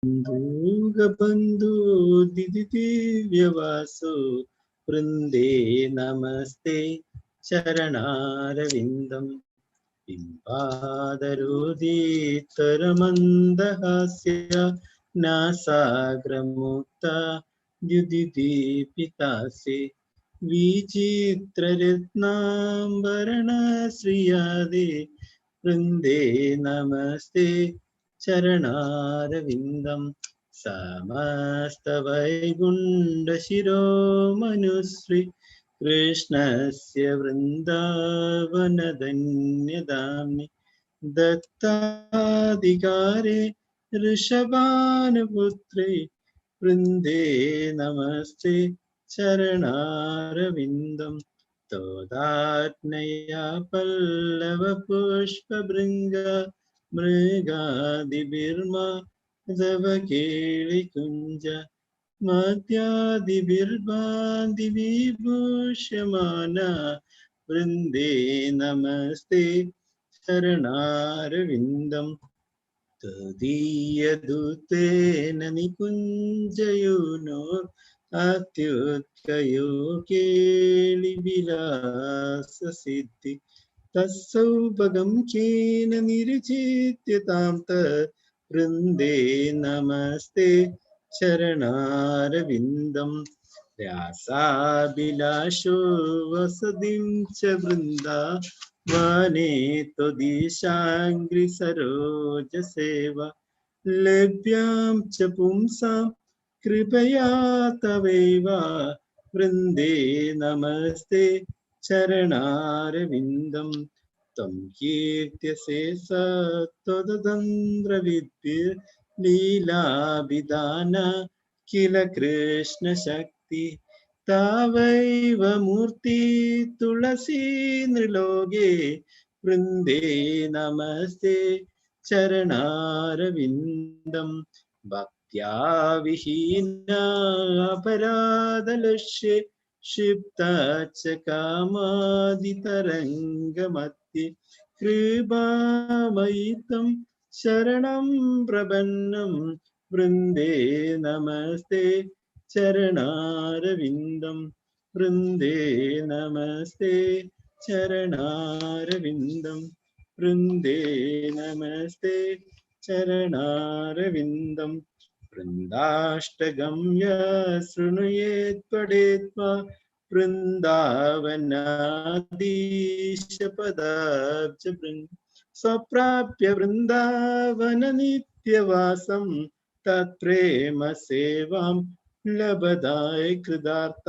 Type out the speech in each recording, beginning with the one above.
बंधु दिव्यवासो वृंदे नमस्ते चरणारविन्दम् बिम्बादरोदितरमन्दहास्य नासाग्रमुक्ता द्युतिदीपितासि विचित्ररत्नाम्बरणश्रियादे वृन्दे नमस्ते चरणारविन्दम् समस्तवैगुण्ठशिरोमनुश्री कृष्णस्य वृन्दावनधन्यधाम्नि दत्ताधिकारे ऋषभानुपुत्रे वृन्दे नमस्ते चरणारविन्दम् तोदात्नया पल्लवपुष्पभृङ्ग मृगादिभिर्मा तव केलिकुञ्ज मध्यादिभिर्बान्धिविभूष्यमाना वृन्दे नमस्ते चरणारविन्दम् तदीयदूतेन निकुञ्जयूनो अत्युत्कयो केलिविलाससिद्धि तत्सौभगं केन निरुचित्य तां वृन्दे नमस्ते चरणारविन्दम् व्यासाभिलाषो वसतिं च वृन्दावने त्वदीशाङ्घ्रिसरोजसेवा लभ्यां च पुंसां कृपया तवैव वृन्दे नमस्ते चरणारविन्दम् त्वं कीर्त्यसे सत्त्वतन्त्रविद्भिर्लीलाभिधाना किल कृष्णशक्ति तावैव मूर्ति तुलसी नृलोके वृन्दे नमस्ते चरणारविन्दम् भक्त्या विहीना अपराधलक्ष्ये क्षिप्ताच्च कामादितरङ्गमत्ये कृपामयि तं शरणं प्रपन्नं वृन्दे नमस्ते चरणारविन्दम् वृन्दे नमस्ते चरणारविन्दम् वृन्दे नमस्ते चरणारविन्दम् वृन्दाष्टगम्य शृणुयेत् पठेत् वा वृन्दावनाधीशपदाब्ज स्वप्राप्य वृन्दावन नित्यवासं तत्प्रेम सेवां ലഭതായ കൃതാർത്ഥ.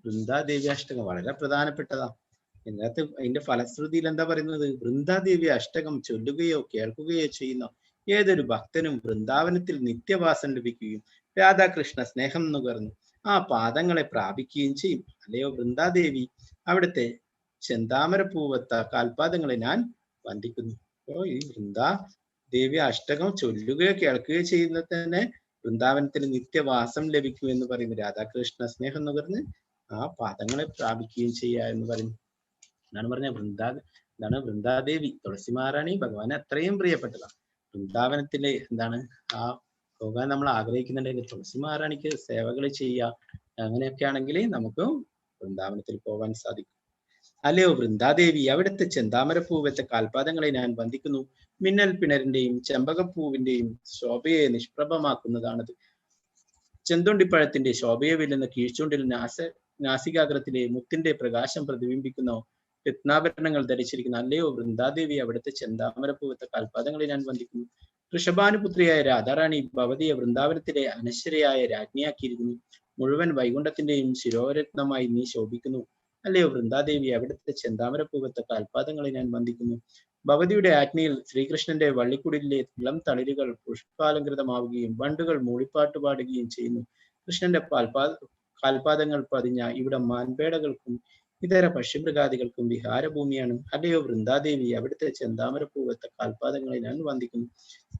വൃന്ദാദേവി അഷ്ടകം വളരെ പ്രധാനപ്പെട്ടതാ. ഇതിനകത്ത് അതിന്റെ ഫലശ്രുതിയിൽ എന്താ പറയുന്നത്? വൃന്ദാദേവി അഷ്ടകം ചൊല്ലുകയോ കേൾക്കുകയോ ചെയ്യുന്ന ഏതൊരു ഭക്തനും വൃന്ദാവനത്തിൽ നിത്യവാസം ലഭിക്കുകയും രാധാകൃഷ്ണ സ്നേഹം നുകർന്നു ആ പാദങ്ങളെ പ്രാപിക്കുകയും ചെയ്യും. അല്ലയോ വൃന്ദാദേവി, അവിടുത്തെ ചെന്താമരപ്പൂവത്ത കാൽപാദങ്ങളെ ഞാൻ വന്ദിക്കുന്നു. അപ്പോ ഈ വൃന്ദാദേവി അഷ്ടകം ചൊല്ലുകയോ കേൾക്കുകയോ ചെയ്യുന്ന തന്നെ വൃന്ദാവനത്തിൽ നിത്യവാസം ലഭിക്കും എന്ന് പറയുന്നു. രാധാകൃഷ്ണ സ്നേഹം നുകർന്ന് ആ പാദങ്ങളെ പ്രാപിക്കുകയും ചെയ്യുക എന്ന് പറയുന്നു. എന്നാണ് പറഞ്ഞ എന്താണ് വൃന്ദാദേവി തുളസി മഹാറാണി ഭഗവാന് അത്രയും പ്രിയപ്പെട്ടതാണ്. വൃന്ദാവനത്തിലെ എന്താണ് ആ പോകാൻ നമ്മൾ ആഗ്രഹിക്കുന്നുണ്ടെങ്കിൽ തുളസി മഹാറാണിക്ക് സേവകൾ ചെയ്യുക, അങ്ങനെയൊക്കെ ആണെങ്കിൽ നമുക്ക് വൃന്ദാവനത്തിൽ പോകാൻ സാധിക്കും. അല്ലയോ വൃന്ദാദേവി, അവിടുത്തെ ചെന്താമരപ്പൂവത്തെ കാൽപാദങ്ങളെ ഞാൻ വന്ദിക്കുന്നു. മിന്നൽ പിണറിന്റെയും ചെമ്പകപ്പൂവിന്റെയും ശോഭയെ നിഷ്പ്രഭമാക്കുന്നതാണത്. ചെന്തൊണ്ടിപ്പഴത്തിന്റെ ശോഭയെ വെല്ലുന്ന കീഴ്ചൂണ്ടിൽ നാസികാഗ്രത്തിലെ മുത്തിന്റെ പ്രകാശം പ്രതിബിംബിക്കുന്ന രത്നാഭരണങ്ങൾ ധരിച്ചിരിക്കുന്ന അല്ലയോ വൃന്ദാദേവി, അവിടുത്തെ ചെന്താമരപ്പൂവത്തെ കാൽപാദങ്ങളെ ഞാൻ വന്ദിക്കുന്നു. ഋഷഭാനുപുത്രിയായ രാധാറാണി ഭവതിയെ വൃന്ദാവനത്തിലെ അനശ്വരയായ രാജ്ഞിയാക്കിയിരിക്കുന്നു. മുഴുവൻ വൈകുണ്ഠത്തിന്റെയും ശിരോരത്നമായി നീ ശോഭിക്കുന്നു. അല്ലയോ വൃന്ദാദേവി, അവിടുത്തെ ചെന്താമരപ്പൂവത്തെ കാൽപാദങ്ങളെ ഞാൻ വന്ദിക്കുന്നു. ഭവതിയുടെ ആജ്ഞയിൽ ശ്രീകൃഷ്ണന്റെ വള്ളിക്കുടിലെ ഇളം തളിരുകൾ പുഷ്പാലങ്കൃതമാവുകയും വണ്ടുകൾ മൂളിപ്പാട്ട് പാടുകയും ചെയ്യുന്നു. കൃഷ്ണന്റെ കാൽപാദങ്ങൾ പതിഞ്ഞ ഇവിടെ മാൻപേടകൾക്കും ഇതര പക്ഷിമൃഗാദികൾക്കും വിഹാരഭൂമിയാണ്. അല്ലയോ വൃന്ദാദേവി, അവിടുത്തെ ചെന്താമരപ്പൂവത്തെ കാൽപാദങ്ങളെ ഞാൻ വന്ദിക്കുന്നു.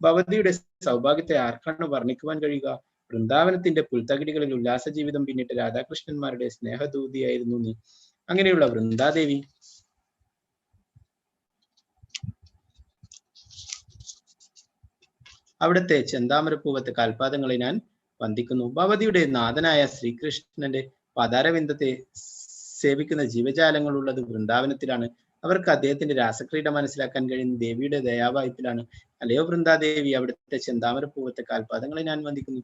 ഭവതിയുടെ സൗഭാഗ്യത്തെ ആർക്കാണ് വർണ്ണിക്കുവാൻ കഴിയുക? വൃന്ദാവനത്തിന്റെ പുൽത്തകിടികളിൽ ഉല്ലാസ ജീവിതം പിന്നിട്ട് രാധാകൃഷ്ണന്മാരുടെ സ്നേഹദൂതിയായിരുന്നു നീ. അങ്ങനെയുള്ള വൃന്ദാദേവി അവിടുത്തെ ചെന്താമരപ്പൂവത്തെ കാൽപാദങ്ങളെ ഞാൻ വന്ദിക്കുന്നു. ഭഗവതിയുടെ നാഥനായ ശ്രീകൃഷ്ണന്റെ പദാരവിന്ദത്തെ സേവിക്കുന്ന ജീവജാലങ്ങളുള്ളത് വൃന്ദാവനത്തിലാണ്. അവർക്ക് അദ്ദേഹത്തിന്റെ രാസക്രീഡ മനസ്സിലാക്കാൻ കഴിയുന്ന ദേവിയുടെ ദയാവായ്പിലാണ്. അല്ലയോ വൃന്ദാദേവി, അവിടുത്തെ ചെന്താമരപ്പൂവത്തെ കാൽപാദങ്ങളെ ഞാൻ വന്ദിക്കുന്നു.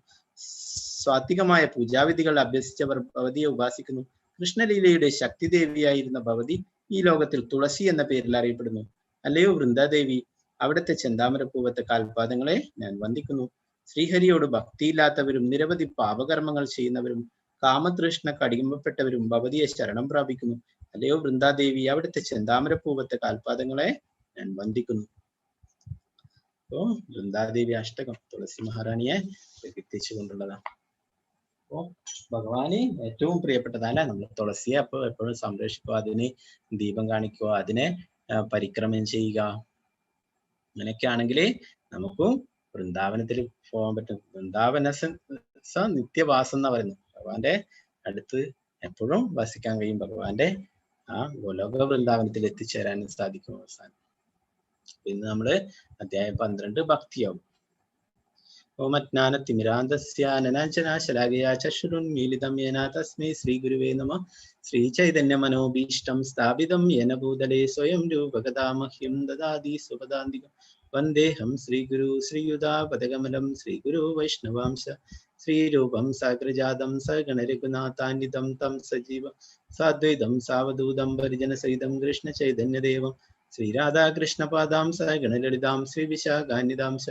സ്വാത്വികമായ പൂജാവിധികൾ അഭ്യസിച്ചവർ ഭഗവതിയെ ഉപാസിക്കുന്നു. കൃഷ്ണലീലയുടെ ശക്തിദേവിയായിരുന്ന ഭഗവതി ഈ ലോകത്തിൽ തുളസി എന്ന പേരിൽ അറിയപ്പെടുന്നു. അല്ലയോ വൃന്ദാദേവി, അവിടുത്തെ ചെന്താമരപ്പൂവത്തെ കാൽപാദങ്ങളെ ഞാൻ വന്ദിക്കുന്നു. ശ്രീഹരിയോട് ഭക്തിയില്ലാത്തവരും നിരവധി പാപകർമ്മങ്ങൾ ചെയ്യുന്നവരും കാമതൃഷ്ണക്ക് അടിമപ്പെട്ടവരും ഭഗവതിയെ ശരണം പ്രാപിക്കുന്നു. അല്ലയോ വൃന്ദാദേവി, അവിടുത്തെ ചെന്താമരപ്പൂവത്തെ കാൽപാദങ്ങളെ ഞാൻ വന്ദിക്കുന്നു. അപ്പോ വൃന്ദാദേവി അഷ്ടകം തുളസി മഹാറാണിയെ പ്രകീർത്തിച്ചുകൊണ്ടുള്ളതാണ്. അപ്പോ ഭഗവാന് ഏറ്റവും പ്രിയപ്പെട്ടതല്ല നമ്മൾ തുളസിയെ അപ്പൊ എപ്പോഴും സംരക്ഷിക്കുക, അതിന് ദീപം കാണിക്കുക, അതിനെ പരിക്രമം ചെയ്യുക. അങ്ങനെയൊക്കെ ആണെങ്കിൽ നമുക്കും വൃന്ദാവനത്തിൽ പോകാൻ പറ്റും. വൃന്ദാവന നിത്യവാസം എന്ന് പറയുന്നു. ഭഗവാന്റെ അടുത്ത് എപ്പോഴും വസിക്കാൻ കഴിയും. ഭഗവാന്റെ ആ ഗോലോക വൃന്ദാവനത്തിൽ എത്തിച്ചേരാനും സാധിക്കും. അവസാനം ഇന്ന് നമ്മള് അധ്യായം 12 ഭക്തിയാവും. ഓമജ്ഞാനതിമിരാന്തസ്യാനനാശലാകയാ ചക്ഷുരുന്മീലിതം യേന തസ്മൈ ശ്രീ ഗുരുവേ നമഃ. ശ്രീചൈതന്യ മനോഭീഷ്ടം സ്ഥാപിതം യേന ഭൂതലേ സ്വയം രൂപകഥാ മഹ്യം ദദാതി സുപദാന്തികം. വന്ദേഹം ശ്രീഗുരു ശ്രീയുതാപദകമലം ശ്രീഗുരു വൈഷ്ണവാംശ ശ്രീരൂപം സാഗ്രജാതം സഗണരഘുനാഥാന്വിതം തം സജീവ സാദ്വൈതം സാവധൂതം പരിജനസഹിതം കൃഷ്ണ ചൈതന്യദേവം ശ്രീരാധാകൃഷ്ണപാദാം സഗണലളിതാം ശ്രീവിശാഖാന്വിതാംശ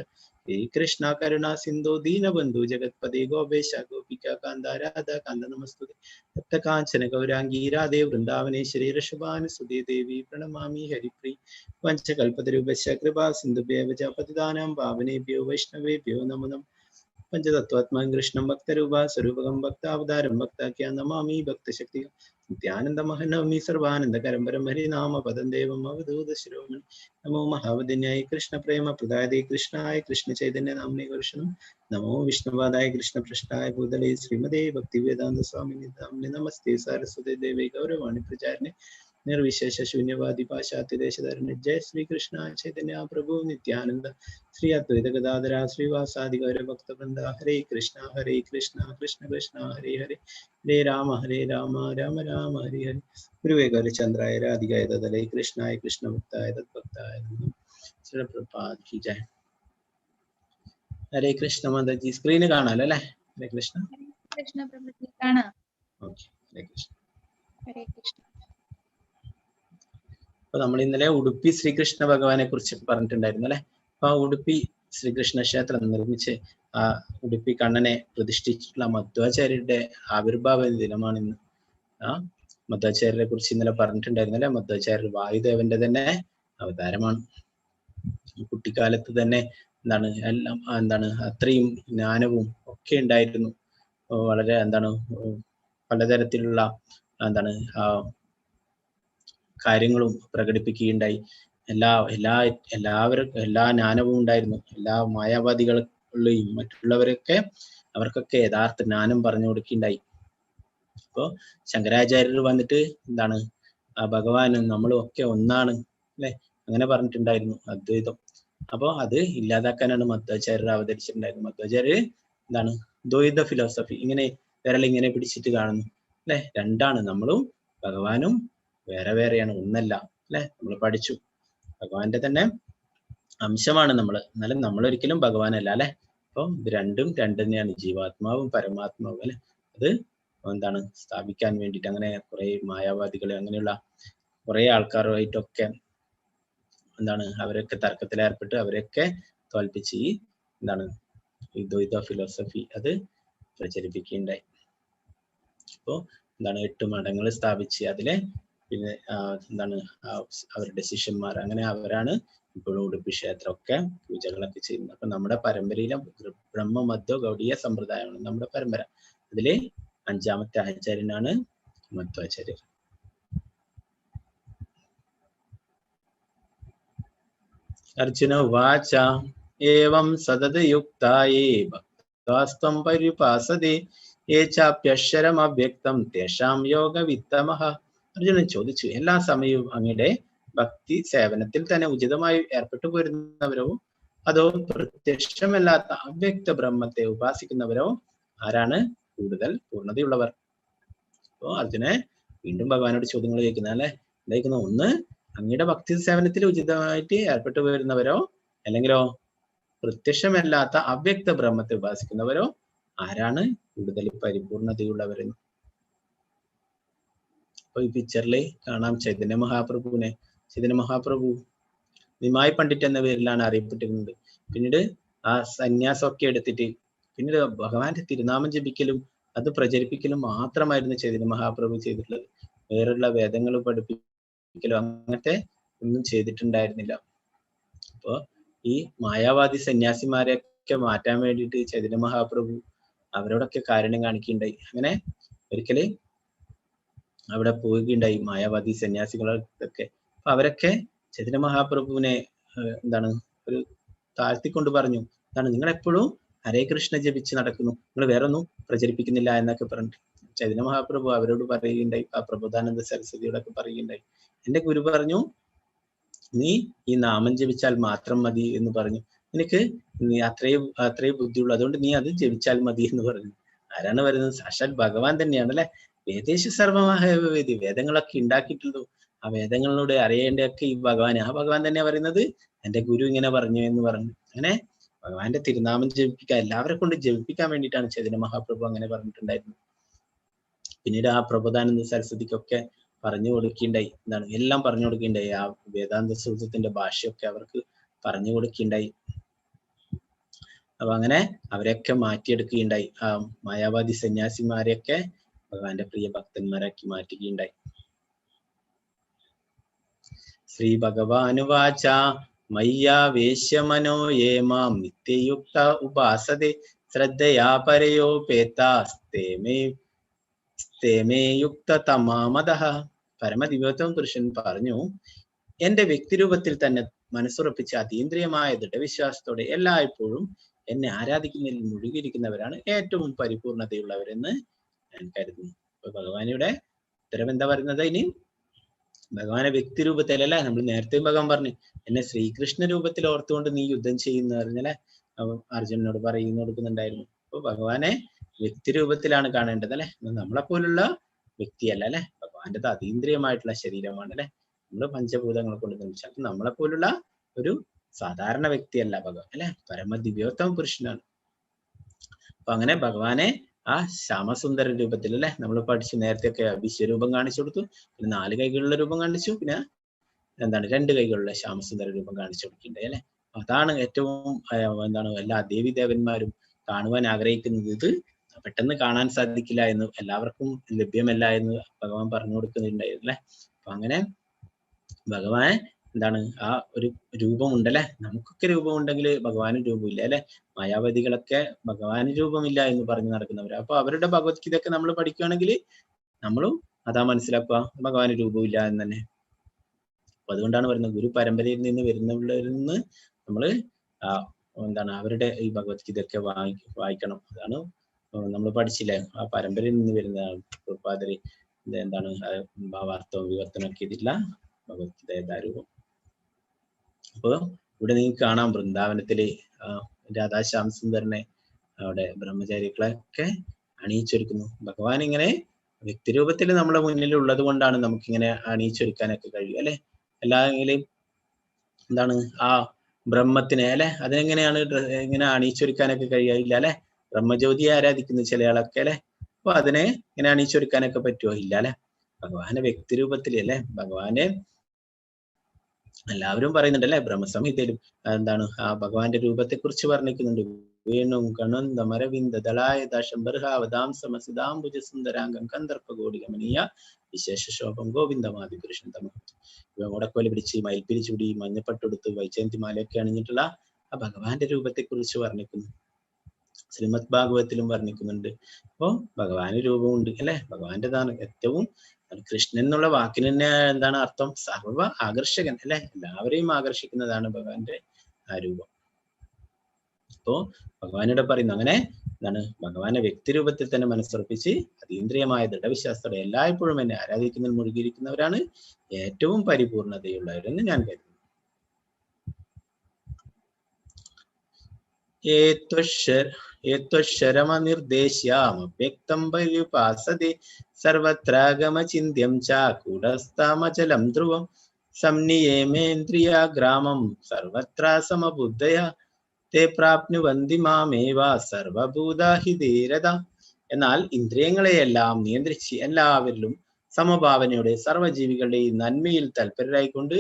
ശ്രീകൃഷ്ണ കരുണ സിന്ധു ദീനബന്ധു ജഗത്പതി ഗോപേശ ഗോപിക കാന്ത രാധാ കാന്ത നമസ്തുതേ. ഭക്തകാഞ്ചന ഗൗരാംഗീ രാധേ വൃന്ദാവനേശ്വരി ഋഷഭാനുസുതേ ദേവി പ്രണമാമി ഹരിപ്രീ. വഞ്ചകൽപതരൂപശ്ച കൃപാ സിന്ധുഭ്യവ ച പതിതാനാം പാവനേഭ്യോ വൈഷ്ണവേഭ്യോ നമോ നമഃ. പഞ്ചതത്വാത്മാൻ കൃഷ്ണം ഭക്തരൂപ സ്വരൂപകം ഭക്താവതാരം ഭക്താഖ്യാൻ നമാമി ഭക്തശക്തി നിത്യാനന്ദമഹനവമി സർവാനന്ദകരം പരം ഹരിനാമ പദം ദേവം അവധൂത ശിരോമണി. നമോ മഹാവദിന്യായ കൃഷ്ണ പ്രേമ പ്രദായതേ കൃഷ്ണായ കൃഷ്ണ ചൈതന്യ നാമനേ കൃഷ്ണം. നമോ വിഷ്ണുവാദായ കൃഷ്ണപൃഷ്ഠായ ഭൂതലേ ശ്രീമതേ ഭക്തിവേദാന്ത സ്വാമിനി നാമനെ. നമസ്തേ സാരസ്വതേ ദേവേ ഗൗരവാണി പ്രചാരണേ നിർവിശേഷ ശൂന്യവാദി പാശ്ചാത്യദേശധരണ. ജയ ശ്രീകൃഷ്ണ ചൈതന്യ പ്രഭു നിത്യാനന്ദ ശ്രീ അദ്വൈത ഗദാധര ശ്രീവാസാദി ഗൗര ഭക്തവൃന്ദ. ഹരേ കൃഷ്ണ കൃഷ്ണ കൃഷ്ണ ഹരേ ഹരേ ഹരേ രാമ രാമ രാമ ഹരി ഹരി. ഗുരുവേ ഗൗരചന്ദ്രായ രാധികായ തദലേ കൃഷ്ണായ കൃഷ്ണഭക്തായ തദ്ഭക്തായ ജയ. ഹരേ കൃഷ്ണ മാതാജി സ്ക്രീന് കാണാലോ അല്ലെ? ഹരേ കൃഷ്ണ. ഓക്കെ, ഹരേ കൃഷ്ണ. അപ്പൊ നമ്മൾ ഇന്നലെ ഉടുപ്പി ശ്രീകൃഷ്ണ ഭഗവാനെ കുറിച്ച് പറഞ്ഞിട്ടുണ്ടായിരുന്നു അല്ലെ? അപ്പൊ ആ ഉടുപ്പി ശ്രീകൃഷ്ണ ക്ഷേത്രം നിർമ്മിച്ച് ആ ഉടുപ്പി കണ്ണനെ പ്രതിഷ്ഠിച്ചിട്ടുള്ള മധ്വാചാര്യരുടെ ആവിർഭാവ ദിനമാണ് ഇന്ന്. ആ മധ്വാചാര്യരെ കുറിച്ച് ഇന്നലെ പറഞ്ഞിട്ടുണ്ടായിരുന്നു അല്ലെ? മധ്വാചാര്യർ വായുദേവന്റെ തന്നെ അവതാരമാണ്. കുട്ടിക്കാലത്ത് തന്നെ എന്താണ് അത്രയും ജ്ഞാനവും ഒക്കെ ഉണ്ടായിരുന്നു. വളരെ പലതരത്തിലുള്ള കാര്യങ്ങളും പ്രകടിപ്പിക്കുകയുണ്ടായി. എല്ലാ ജ്ഞാനവും ഉണ്ടായിരുന്നു. എല്ലാ മായാവാദികളെയും മറ്റുള്ളവരൊക്കെ അവർക്കൊക്കെ യഥാർത്ഥ ജ്ഞാനം പറഞ്ഞു കൊടുക്കുകയുണ്ടായി. അപ്പോ ശങ്കരാചാര്യർ വന്നിട്ട് ഭഗവാനും നമ്മളും ഒക്കെ ഒന്നാണ് അല്ലെ, അങ്ങനെ പറഞ്ഞിട്ടുണ്ടായിരുന്നു അദ്വൈതം. അപ്പോ അത് ഇല്ലാതാക്കാനാണ് മധ്വാചാര്യർ അവതരിച്ചിട്ടുണ്ടായിരുന്നത്. മധ്വാചാര്യർ ദ്വൈത ഫിലോസഫി വിരലിങ്ങനെ പിടിച്ചിട്ട് കാണുന്നു അല്ലെ, രണ്ടാണ്, നമ്മളും ഭഗവാനും വേറെ വേറെയാണ്, ഒന്നല്ല അല്ലെ. നമ്മൾ പഠിച്ചു ഭഗവാന്റെ തന്നെ അംശമാണ് നമ്മൾ, എന്നാലും നമ്മൾ ഒരിക്കലും ഭഗവാനല്ല അല്ലെ. അപ്പൊ ഇത് രണ്ടും തന്നെയാണ്, ജീവാത്മാവും പരമാത്മാവും അല്ലെ. അത് സ്ഥാപിക്കാൻ വേണ്ടിയിട്ട് അങ്ങനെ കുറെ മായാവാദികളെ അങ്ങനെയുള്ള കുറെ ആൾക്കാരുമായിട്ടൊക്കെ അവരൊക്കെ തർക്കത്തിലേർപ്പെട്ട് അവരൊക്കെ തോൽപ്പിച്ച് ഈ ദ്വൈത ഫിലോസഫി അത് പ്രചരിപ്പിക്കുകയുണ്ടായി. അപ്പോ 8 മഠങ്ങൾ സ്ഥാപിച്ച് അതിലെ പിന്നെ അവരുടെ ശിഷ്യന്മാർ, അങ്ങനെ അവരാണ് ഇപ്പോഴും ഉടുപ്പി ക്ഷേത്രമൊക്കെ പൂജകളൊക്കെ ചെയ്യുന്നത്. അപ്പൊ നമ്മുടെ പരമ്പരയിലെ ബ്രഹ്മ മധ്വ ഗൗഡീയ സമ്പ്രദായമാണ് നമ്മുടെ പരമ്പര. അതിലെ 5ാമത്തെ ആചാര്യനാണ് മധ്വാചാര്യർ. അർജുന ഉവാച ഏവം സതതയുക്തായേ ഭക്താസ്ത്വം പര്യുപാസതേ യേ ചാപ്യക്ഷരം അവ്യക്തം തേഷാം യോഗവിത്തമഃ. അർജുനൻ ചോദിച്ചു, എല്ലാ സമയവും അങ്ങയുടെ ഭക്തി സേവനത്തിൽ തന്നെ ഉചിതമായി ഏർപ്പെട്ടു പോരുന്നവരോ അതോ പ്രത്യക്ഷമല്ലാത്ത അവ്യക്ത ബ്രഹ്മത്തെ ഉപാസിക്കുന്നവരോ ആരാണ് കൂടുതൽ പൂർണ്ണതയുള്ളവർ? അപ്പോ അർജുനെ വീണ്ടും ഭഗവാനോട് ചോദ്യങ്ങൾ ചോദിക്കുന്നത് അല്ലെ. എന്തായിരിക്കുന്നു? ഒന്ന്, അങ്ങയുടെ ഭക്തി സേവനത്തിൽ ഉചിതമായിട്ട് ഏർപ്പെട്ടു വരുന്നവരോ, അല്ലെങ്കിലോ പ്രത്യക്ഷമല്ലാത്ത അവ്യക്ത ബ്രഹ്മത്തെ ഉപാസിക്കുന്നവരോ ആരാണ് കൂടുതൽ പരിപൂർണതയുള്ളവരെന്ന്? അപ്പൊ ഈ പിക്ചറിൽ കാണാം ചൈതന്യ മഹാപ്രഭുവിനെ. ചൈതന്യ മഹാപ്രഭു നിമായി പണ്ഡിറ്റ് എന്ന പേരിലാണ് അറിയപ്പെട്ടിരുന്നത്. പിന്നീട് ആ സന്യാസമൊക്കെ എടുത്തിട്ട് പിന്നീട് ഭഗവാന്റെ തിരുനാമം ജപിക്കലും അത് പ്രചരിപ്പിക്കലും മാത്രമായിരുന്നു ചൈതന്യ മഹാപ്രഭു ചെയ്തിട്ടുള്ളത്. വേറുള്ള വേദങ്ങൾ പഠിപ്പിക്കലും അങ്ങനത്തെ ഒന്നും ചെയ്തിട്ടുണ്ടായിരുന്നില്ല. അപ്പോ ഈ മായാവാദി സന്യാസിമാരെയൊക്കെ മാറ്റാൻ വേണ്ടിയിട്ട് ചൈതന്യ മഹാപ്രഭു അവരോടൊക്കെ കാരുണ്യം കാണിക്കുകയുണ്ടായി. അങ്ങനെ ഒരിക്കല് അവിടെ പോവുകയുണ്ടായി മായാവാദി സന്യാസികളൊക്കെ. അപ്പൊ അവരൊക്കെ ചൈതന്യ മഹാപ്രഭുവിനെ എന്താണ് ഒരു താഴ്ത്തിക്കൊണ്ട് പറഞ്ഞു, എന്താണ് നിങ്ങൾ എപ്പോഴും ഹരേ കൃഷ്ണ ജപിച്ച് നടക്കുന്നു, നിങ്ങൾ വേറെ ഒന്നും പ്രചരിപ്പിക്കുന്നില്ല എന്നൊക്കെ പറഞ്ഞിട്ട് ചൈതന്യ മഹാപ്രഭു അവരോട് പറയുകയുണ്ടായി. ആ പ്രബോധാനന്ദ സരസ്വതിയോടൊക്കെ പറയുകയുണ്ടായി, എന്റെ ഗുരു പറഞ്ഞു നീ ഈ നാമം ജപിച്ചാൽ മാത്രം മതി എന്ന് പറഞ്ഞു. നിനക്ക് നീ അത്രയും ബുദ്ധിയുള്ളൂ, അതുകൊണ്ട് നീ അത് ജപിച്ചാൽ മതി എന്ന് പറഞ്ഞു. ആരാണ് പറയുന്നത്? സാക്ഷാൽ ഭഗവാൻ തന്നെയാണ് അല്ലെ. വേദേശ സർവമായ വേദി, വേദങ്ങളൊക്കെ ഉണ്ടാക്കിയിട്ടുള്ളൂ. ആ വേദങ്ങളിലൂടെ അറിയേണ്ടതൊക്കെ ഈ ഭഗവാൻ. ആ ഭഗവാൻ തന്നെയാ പറയുന്നത് എന്റെ ഗുരു ഇങ്ങനെ പറഞ്ഞു എന്ന് പറഞ്ഞു. അങ്ങനെ ഭഗവാന്റെ തിരുനാമം ജപിപ്പിക്കാൻ, എല്ലാവരെ കൊണ്ട് ജപിപ്പിക്കാൻ വേണ്ടിയിട്ടാണ് ചൈതന്യ മഹാപ്രഭു അങ്ങനെ പറഞ്ഞിട്ടുണ്ടായിരുന്നത്. പിന്നീട് ആ പ്രബോധാനന്ദ സരസ്വതിക്കൊക്കെ പറഞ്ഞു കൊടുക്കുകയുണ്ടായി. എന്താണ് എല്ലാം പറഞ്ഞു കൊടുക്കുകയുണ്ടായി. ആ വേദാന്ത സൂത്രത്തിന്റെ ഭാഷയൊക്കെ അവർക്ക് പറഞ്ഞു കൊടുക്കുകയുണ്ടായി. അപ്പൊ അങ്ങനെ അവരെയൊക്കെ മാറ്റിയെടുക്കുകയുണ്ടായി. ആ മായാവാദി സന്യാസിമാരെയൊക്കെ ഭഗവാന്റെ പ്രിയ ഭക്തന്മാരാക്കി മാറ്റുകയുണ്ടായി. ശ്രീ ഭഗവാനുവാച മയ്യാവേശ്യമനോ യേ മാം നിത്യയുക്ത ഉപാസതേ ശ്രദ്ധയാ പരയോപേതാസ്തേ യുക്ത തമാമതഃ. പരമദിവ്യോത്തമ പുരുഷൻ പറഞ്ഞു, എന്റെ വ്യക്തിരൂപത്തിൽ തന്നെ മനസ്സുറപ്പിച്ച അതീന്ദ്രിയമായ ദൃഢവിശ്വാസത്തോടെ എല്ലായ്പ്പോഴും എന്നെ ആരാധിക്കുന്നതിൽ മുഴുകിയിരിക്കുന്നവരാണ് ഏറ്റവും പരിപൂർണതയുള്ളവരെന്ന് ഞാൻ കരുതുന്നു. അപ്പൊ ഭഗവാനിയുടെ ഉത്തരം എന്താ പറയുന്നത്? ഇനി ഭഗവാനെ വ്യക്തി രൂപത്തിലല്ല, നമ്മൾ നേരത്തെ ഭഗവാൻ പറഞ്ഞു എന്നെ ശ്രീകൃഷ്ണ രൂപത്തിൽ ഓർത്തുകൊണ്ട് നീ യുദ്ധം ചെയ്യുന്ന പറഞ്ഞാലെ അർജുനനോട് കൊടുക്കുന്നുണ്ടായിരുന്നു. അപ്പൊ ഭഗവാനെ വ്യക്തി രൂപത്തിലാണ് കാണേണ്ടത് അല്ലെ. നമ്മളെ പോലുള്ള വ്യക്തിയല്ല അല്ലെ. ഭഗവാന്റെ അതീന്ദ്രിയമായിട്ടുള്ള ശരീരമാണ് അല്ലെ. നമ്മള് പഞ്ചഭൂതങ്ങളെ കൊണ്ട് നിർമ്മിച്ച, അപ്പൊ നമ്മളെ പോലുള്ള ഒരു സാധാരണ വ്യക്തിയല്ല ഭഗവാൻ അല്ലെ. പരമദിവ്യോത്തമ പുരുഷനാണ്. അപ്പൊ അങ്ങനെ ഭഗവാനെ ആ ശ്യാമസുന്ദര രൂപത്തിൽ അല്ലെ നമ്മൾ പഠിച്ചു നേരത്തെയൊക്കെ വിശ്വരൂപം കാണിച്ചു കൊടുത്തു, പിന്നെ 4 കൈകളുള്ള രൂപം കാണിച്ചു, പിന്നെ എന്താണ് 2 കൈകളുള്ള ശ്യാമസുന്ദര രൂപം കാണിച്ചു കൊടുക്കണ്ടേ അല്ലെ. അതാണ് ഏറ്റവും എന്താണ് എല്ലാ ദേവി ദേവന്മാരും കാണുവാൻ ആഗ്രഹിക്കുന്നത്. ഇത് പെട്ടെന്ന് കാണാൻ സാധിക്കില്ല എന്ന്, എല്ലാവർക്കും ലഭ്യമല്ല എന്ന് ഭഗവാൻ പറഞ്ഞു കൊടുക്കുന്നുണ്ടായിരുന്നു അല്ലെ. അപ്പൊ അങ്ങനെ ഭഗവാൻ എന്താണ് ആ ഒരു രൂപമുണ്ടല്ലേ. നമുക്കൊക്കെ രൂപമുണ്ടെങ്കിൽ ഭഗവാന് രൂപമില്ല അല്ലെ. മായാവതികളൊക്കെ ഭഗവാന് രൂപമില്ല എന്ന് പറഞ്ഞു നടക്കുന്നവർ. അപ്പൊ അവരുടെ ഭഗവത്ഗീതയൊക്കെ നമ്മൾ പഠിക്കുകയാണെങ്കിൽ നമ്മളും അതാ മനസ്സിലാക്കുക, ഭഗവാന് രൂപമില്ല എന്ന് തന്നെ. അപ്പൊ അതുകൊണ്ടാണ് പറയുന്നത് ഗുരു പരമ്പരയിൽ നിന്ന് വരുന്നവരിൽ നിന്ന് നമ്മൾ എന്താണ് അവരുടെ ഈ ഭഗവത്ഗീതയൊക്കെ വായിക്കണം. അതാണ് നമ്മൾ പഠിച്ചില്ലേ, ആ പരമ്പരയിൽ നിന്ന് വരുന്ന പാദരി എന്താണ് ഭാവാർത്ഥവും വിവർത്തനമൊക്കെ ഇതില്ല ഭഗവത്ഗീത യഥാരൂപം. അപ്പൊ ഇവിടെ നിങ്ങൾക്ക് കാണാം വൃന്ദാവനത്തില് രാധാശ്യാം സുന്ദരനെ അവിടെ ബ്രഹ്മചാരികളൊക്കെ അണിയിച്ചൊരുക്കുന്നു. ഭഗവാൻ ഇങ്ങനെ വ്യക്തിരൂപത്തിൽ നമ്മുടെ മുന്നിൽ ഉള്ളത് കൊണ്ടാണ് നമുക്കിങ്ങനെ അണിയിച്ചൊരുക്കാനൊക്കെ കഴിയും അല്ലെ. എല്ലാമെങ്കിലും എന്താണ് ആ ബ്രഹ്മത്തിനെ അല്ലെ, അതിനെങ്ങനെയാണ് ഇങ്ങനെ അണിയിച്ചൊരുക്കാനൊക്കെ കഴിയില്ല അല്ലെ. ബ്രഹ്മജ്യോതിയെ ആരാധിക്കുന്നു ചില ആളൊക്കെ അല്ലെ. അപ്പൊ അതിനെ ഇങ്ങനെ അണിയിച്ചൊരുക്കാനൊക്കെ പറ്റുമോ? ഇല്ല അല്ലെ. ഭഗവാന്റെ വ്യക്തിരൂപത്തിൽ അല്ലെ. ഭഗവാനെ എല്ലാവരും പറയുന്നുണ്ട് അല്ലെ. ബ്രഹ്മസംഹിതയിലും എന്താണ് ആ ഭഗവാന്റെ രൂപത്തെ കുറിച്ച് വർണ്ണിക്കുന്നുണ്ട്. വേണും കണന്തമരവിന്ദ ദളായതാശംബർഹാവതാം സമസിതാംബുജ സുന്ദരാംഗം കന്ദർപ്പഗോടികമനീയ വിശേഷ ശോഭം ഗോവിന്ദമാതി പുരുഷൻ തമ. മുടക്കോല് പിടിച്ച് മയിൽപ്പിരി ചൂടി മഞ്ഞപ്പട്ടെടുത്ത് വൈജയന്തിമാലയൊക്കെ അണിഞ്ഞിട്ടുള്ള ആ ഭഗവാന്റെ രൂപത്തെ കുറിച്ച് വർണ്ണിക്കുന്നു. ശ്രീമദ് ഭാഗവതത്തിലും വർണ്ണിക്കുന്നുണ്ട്. അപ്പോ ഭഗവാന് രൂപമുണ്ട് അല്ലെ. ഭഗവാന്റെതാണ് ഏറ്റവും കൃഷ്ണൻ എന്നുള്ള വാക്കിന് തന്നെ എന്താണ് അർത്ഥം? സർവ ആകർഷകൻ അല്ലെ. എല്ലാവരെയും ആകർഷിക്കുന്നതാണ് ഭഗവാന്റെ ആ രൂപം. അപ്പോ ഭഗവാനോട് പറയുന്നു അങ്ങനെ എന്താണ് ഭഗവാന്റെ വ്യക്തിരൂപത്തിൽ തന്നെ മനസ്സുറപ്പിച്ച് അതീന്ദ്രിയമായ ദൃഢവിശ്വാസത്തോടെ എല്ലായ്പ്പോഴും എന്നെ ആരാധിക്കുന്നതിൽ മുഴുകിയിരിക്കുന്നവരാണ് ഏറ്റവും പരിപൂർണതയുള്ളവരെന്ന് ഞാൻ കരുതുന്നു. ഏത്വക്ഷരമനിർദ്ദേശ്യാമവ്യക്തം പര്യുപാസതേ സർവത്രാഗമചിന്യം ച കൂടസ്ഥമചലം ധ്രുവം സംനിയേമേന്ദ്രിയാഗ്രാമം സർവത്ര സമബുദ്ധയ തേ പ്രാപ്നുവന്തി മാമേവ സർവഭൂതാഹിതേരത. എന്നാൽ ഇന്ദ്രിയങ്ങളെയെല്ലാം നിയന്ത്രിച്ച് എല്ലാവരിലും സമഭാവനയുടെ സർവ്വജീവികളുടെയും നന്മയിൽ തൽപരരായിക്കൊണ്ട്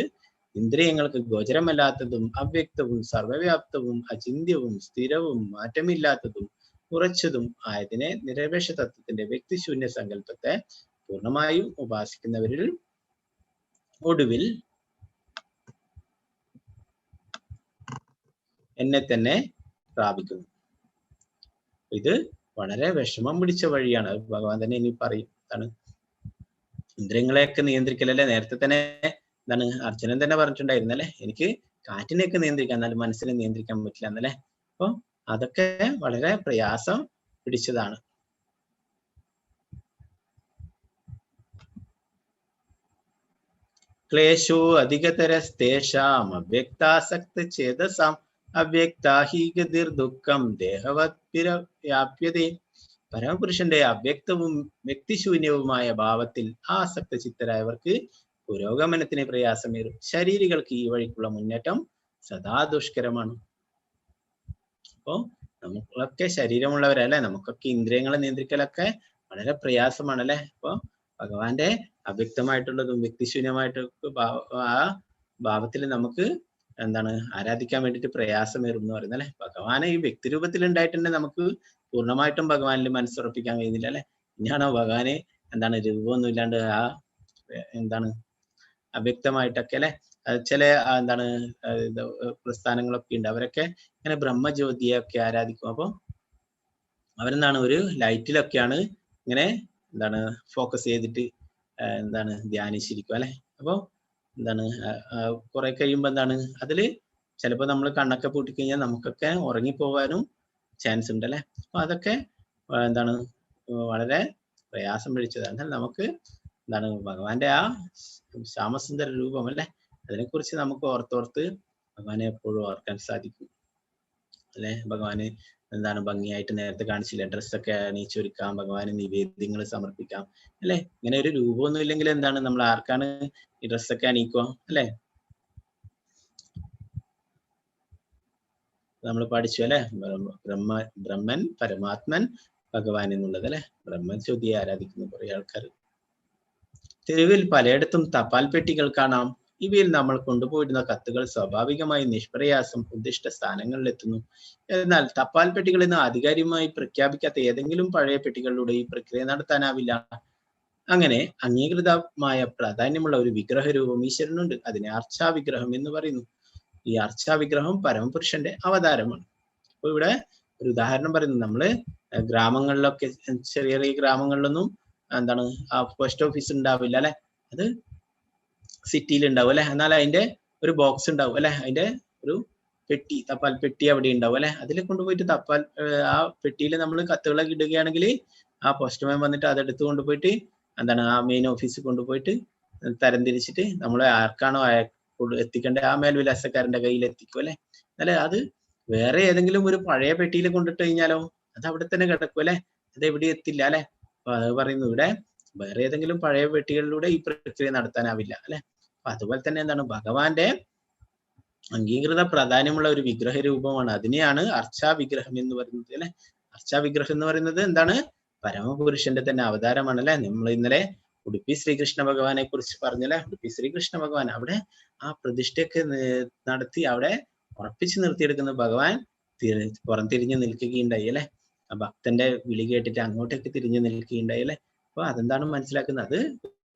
ഇന്ദ്രിയങ്ങൾക്ക് ഗോചരമല്ലാത്തതും അവ്യക്തവും സർവവ്യാപ്തവും അചിന്യവും സ്ഥിരവും മാറ്റമില്ലാത്തതും ഉറച്ചതും ആയതിനെ നിരപേക്ഷ തത്വത്തിന്റെ വ്യക്തിശൂന്യ സങ്കല്പത്തെ പൂർണ്ണമായും ഉപാസിക്കുന്നവരിൽ ഒടുവിൽ എന്നെ തന്നെ പ്രാപിക്കുന്നു. ഇത് വളരെ വിഷമം പിടിച്ച വഴിയാണ്. ഭഗവാൻ തന്നെ ഇനി പറയും. എന്താണ് ഇന്ദ്രിയങ്ങളെയൊക്കെ നിയന്ത്രിക്കലല്ലേ? നേരത്തെ തന്നെ എന്താണ് അർജുനൻ തന്നെ പറഞ്ഞിട്ടുണ്ടായിരുന്നല്ലേ, എനിക്ക് കാറ്റിനെയൊക്കെ നിയന്ത്രിക്കാം, എന്നാലും മനസ്സിനെ നിയന്ത്രിക്കാൻ പറ്റില്ല എന്നല്ലേ. അപ്പൊ അതൊക്കെ വളരെ പ്രയാസം പിടിച്ചതാണ്. ക്ലേശോ അധികതരസ്തേഷാം അവ്യക്താസക്ത ചേതസാം അവ്യക്താഹി ഗതിർ ദുഃഖം ദേഹവത്പിരവ്യാപ്യതേ. പരമപുരുഷന്റെ അവ്യക്തവും വ്യക്തിശൂന്യവുമായ ഭാവത്തിൽ ആസക്ത ചിത്തരായവർക്ക് പുരോഗമനത്തിന് പ്രയാസമേറും. ശരീരികൾക്ക് ഈ വഴിക്കുള്ള മുന്നേറ്റം സദാ ദുഷ്കരമാണ്. അപ്പോ നമുക്കൊക്കെ ശരീരമുള്ളവരല്ലേ, നമുക്കൊക്കെ ഇന്ദ്രിയങ്ങളെ നിയന്ത്രിക്കലൊക്കെ വളരെ പ്രയാസമാണല്ലേ. അപ്പൊ ഭഗവാന്റെ അവ്യക്തമായിട്ടുള്ളതും വ്യക്തിശൂന്യമായിട്ടും ആ ഭാവത്തിൽ നമുക്ക് എന്താണ് ആരാധിക്കാൻ വേണ്ടിയിട്ട് പ്രയാസമേറും എന്ന് പറയുന്നത് അല്ലെ. ഭഗവാനെ ഈ വ്യക്തിരൂപത്തിൽ ഉണ്ടായിട്ടുണ്ടെങ്കിൽ നമുക്ക് പൂർണ്ണമായിട്ടും ഭഗവാനിൽ മനസ്സുറപ്പിക്കാൻ കഴിയുന്നില്ല അല്ലെ. ഇനിയാണോ ഭഗവാനെ എന്താണ് രൂപമൊന്നും ഇല്ലാണ്ട് ആ എന്താണ് അവ്യക്തമായിട്ടൊക്കെ അല്ലെ. ചില എന്താണ് പ്രസ്ഥാനങ്ങളൊക്കെ ഉണ്ട്, അവരൊക്കെ ഇങ്ങനെ ബ്രഹ്മജ്യോതിയൊക്കെ ആരാധിക്കും. അപ്പൊ അവരെന്താണ് ഒരു ലൈറ്റിലൊക്കെയാണ് ഇങ്ങനെ എന്താണ് ഫോക്കസ് ചെയ്തിട്ട് എന്താണ് ധ്യാനിച്ചിരിക്കും അല്ലെ. അപ്പൊ എന്താണ് കുറെ കഴിയുമ്പോ എന്താണ് അതില് ചിലപ്പോ നമ്മൾ കണ്ണൊക്കെ പൂട്ടിക്കഴിഞ്ഞാൽ നമുക്കൊക്കെ ഉറങ്ങിപ്പോവാനും ചാൻസ് ഉണ്ട് അല്ലെ. അപ്പൊ അതൊക്കെ എന്താണ് വളരെ പ്രയാസം പിടിച്ചതാണ്. എന്നാൽ നമുക്ക് എന്താണ് ഭഗവാന്റെ ആ ശ്യാമസുന്ദര രൂപം അല്ലെ, അതിനെക്കുറിച്ച് നമുക്ക് ഓർത്തോർത്ത് ഭഗവാനെ എപ്പോഴും ഓർക്കാൻ സാധിക്കും അല്ലെ. ഭഗവാന് എന്താണ് ഭംഗിയായിട്ട് നേരത്തെ കാണിച്ചില്ല, ഡ്രസ്സൊക്കെ അണിയിച്ചൊരുക്കാം, ഭഗവാന് നിവേദ്യങ്ങൾ സമർപ്പിക്കാം അല്ലെ. ഇങ്ങനെ ഒരു രൂപമൊന്നും ഇല്ലെങ്കിൽ എന്താണ് നമ്മൾ ആർക്കാണ് ഈ ഡ്രസ്സൊക്കെ അണിയിക്കുക അല്ലെ. നമ്മൾ പഠിച്ചു അല്ലെ, ബ്രഹ്മൻ പരമാത്മൻ ഭഗവാൻ എന്നുള്ളത് അല്ലെ. ബ്രഹ്മജ്യോതിയെ ആരാധിക്കുന്ന കുറെ ആൾക്കാർ. തെരുവിൽ പലയിടത്തും തപാൽ പെട്ടികൾ കാണാം. ഇവയിൽ നമ്മൾ കൊണ്ടുപോയിരുന്ന കത്തുകൾ സ്വാഭാവികമായി നിഷ്പ്രയാസം ഉദ്ദിഷ്ട സ്ഥാനങ്ങളിൽ എത്തുന്നു. എന്നാൽ തപാൽ പെട്ടികൾ എന്ന് ആധികാരികമായി പ്രഖ്യാപിക്കാത്ത ഏതെങ്കിലും പഴയ പെട്ടികളിലൂടെ ഈ പ്രക്രിയ നടത്താനാവില്ല. അങ്ങനെ അംഗീകൃതമായ പ്രാധാന്യമുള്ള ഒരു വിഗ്രഹ രൂപം ഈശ്വരനുണ്ട്. അതിനെ അർച്ചാവിഗ്രഹം എന്ന് പറയുന്നു. ഈ അർച്ചാവിഗ്രഹം പരമപുരുഷന്റെ അവതാരമാണ്. അപ്പൊ ഇവിടെ ഒരു ഉദാഹരണം പറയുന്നു. നമ്മള് ഗ്രാമങ്ങളിലൊക്കെ ചെറിയ ചെറിയ ഗ്രാമങ്ങളിലൊന്നും എന്താണ് ആ പോസ്റ്റ് ഓഫീസ് ഉണ്ടാവില്ല അല്ലെ, അത് സിറ്റിയിൽ ഉണ്ടാവും അല്ലെ. എന്നാൽ അതിന്റെ ഒരു ബോക്സ് ഉണ്ടാവും അല്ലെ, അതിന്റെ ഒരു പെട്ടി, തപാൽ പെട്ടി അവിടെ ഉണ്ടാവും അല്ലെ. അതിൽ കൊണ്ടുപോയിട്ട് തപാൽ ആ പെട്ടിയിൽ നമ്മൾ കത്തുകളൊക്കെ ഇടുകയാണെങ്കിൽ ആ പോസ്റ്റ്മാൻ വന്നിട്ട് അതെടുത്ത് കൊണ്ടുപോയിട്ട് എന്താണ് ആ മെയിൻ ഓഫീസിൽ കൊണ്ടുപോയിട്ട് തരംതിരിച്ചിട്ട് നമ്മളെ ആർക്കാണോ എത്തിക്കേണ്ട ആ മേൽവിലാസക്കാരന്റെ കയ്യിൽ എത്തിക്കും അല്ലെ. അല്ലെ അത് വേറെ ഏതെങ്കിലും ഒരു പഴയ പെട്ടിയിൽ കൊണ്ടിട്ട് കഴിഞ്ഞാലോ അത് അവിടെ തന്നെ കിടക്കും അല്ലെ, അത് എവിടെ എത്തില്ല അല്ലെ. അപ്പൊ അത് പറയുന്നു ഇവിടെ വേറെ ഏതെങ്കിലും പഴയ പെട്ടികളിലൂടെ ഈ പ്രക്രിയ നടത്താനാവില്ല അല്ലെ. അപ്പൊ അതുപോലെ തന്നെ എന്താണ് ഭഗവാന്റെ അംഗീകൃത പ്രാധാന്യമുള്ള ഒരു വിഗ്രഹ രൂപമാണ്. അതിനെയാണ് അർച്ചാവിഗ്രഹം എന്ന് പറയുന്നത് അല്ലെ. അർച്ചാവിഗ്രഹം എന്ന് പറയുന്നത് എന്താണ് പരമപുരുഷന്റെ തന്നെ അവതാരമാണ് അല്ലെ. നമ്മൾ ഇന്നലെ ഉടുപ്പി ശ്രീകൃഷ്ണ ഭഗവാനെ കുറിച്ച് പറഞ്ഞല്ലേ. ഉടുപ്പി ശ്രീകൃഷ്ണ ഭഗവാൻ അവിടെ ആ പ്രതിഷ്ഠയൊക്കെ നടത്തി അവിടെ ഉറപ്പിച്ചു നിർത്തിയെടുക്കുന്ന ഭഗവാൻ പുറംതിരിഞ്ഞു നിൽക്കുകയുണ്ടായി അല്ലെ. ആ ഭക്തന്റെ വിളി കേട്ടിട്ട് അങ്ങോട്ടേക്ക് തിരിഞ്ഞു നിൽക്കുകയുണ്ടായി അല്ലെ. അപ്പൊ അതെന്താണ് മനസ്സിലാക്കുന്നത്, അത്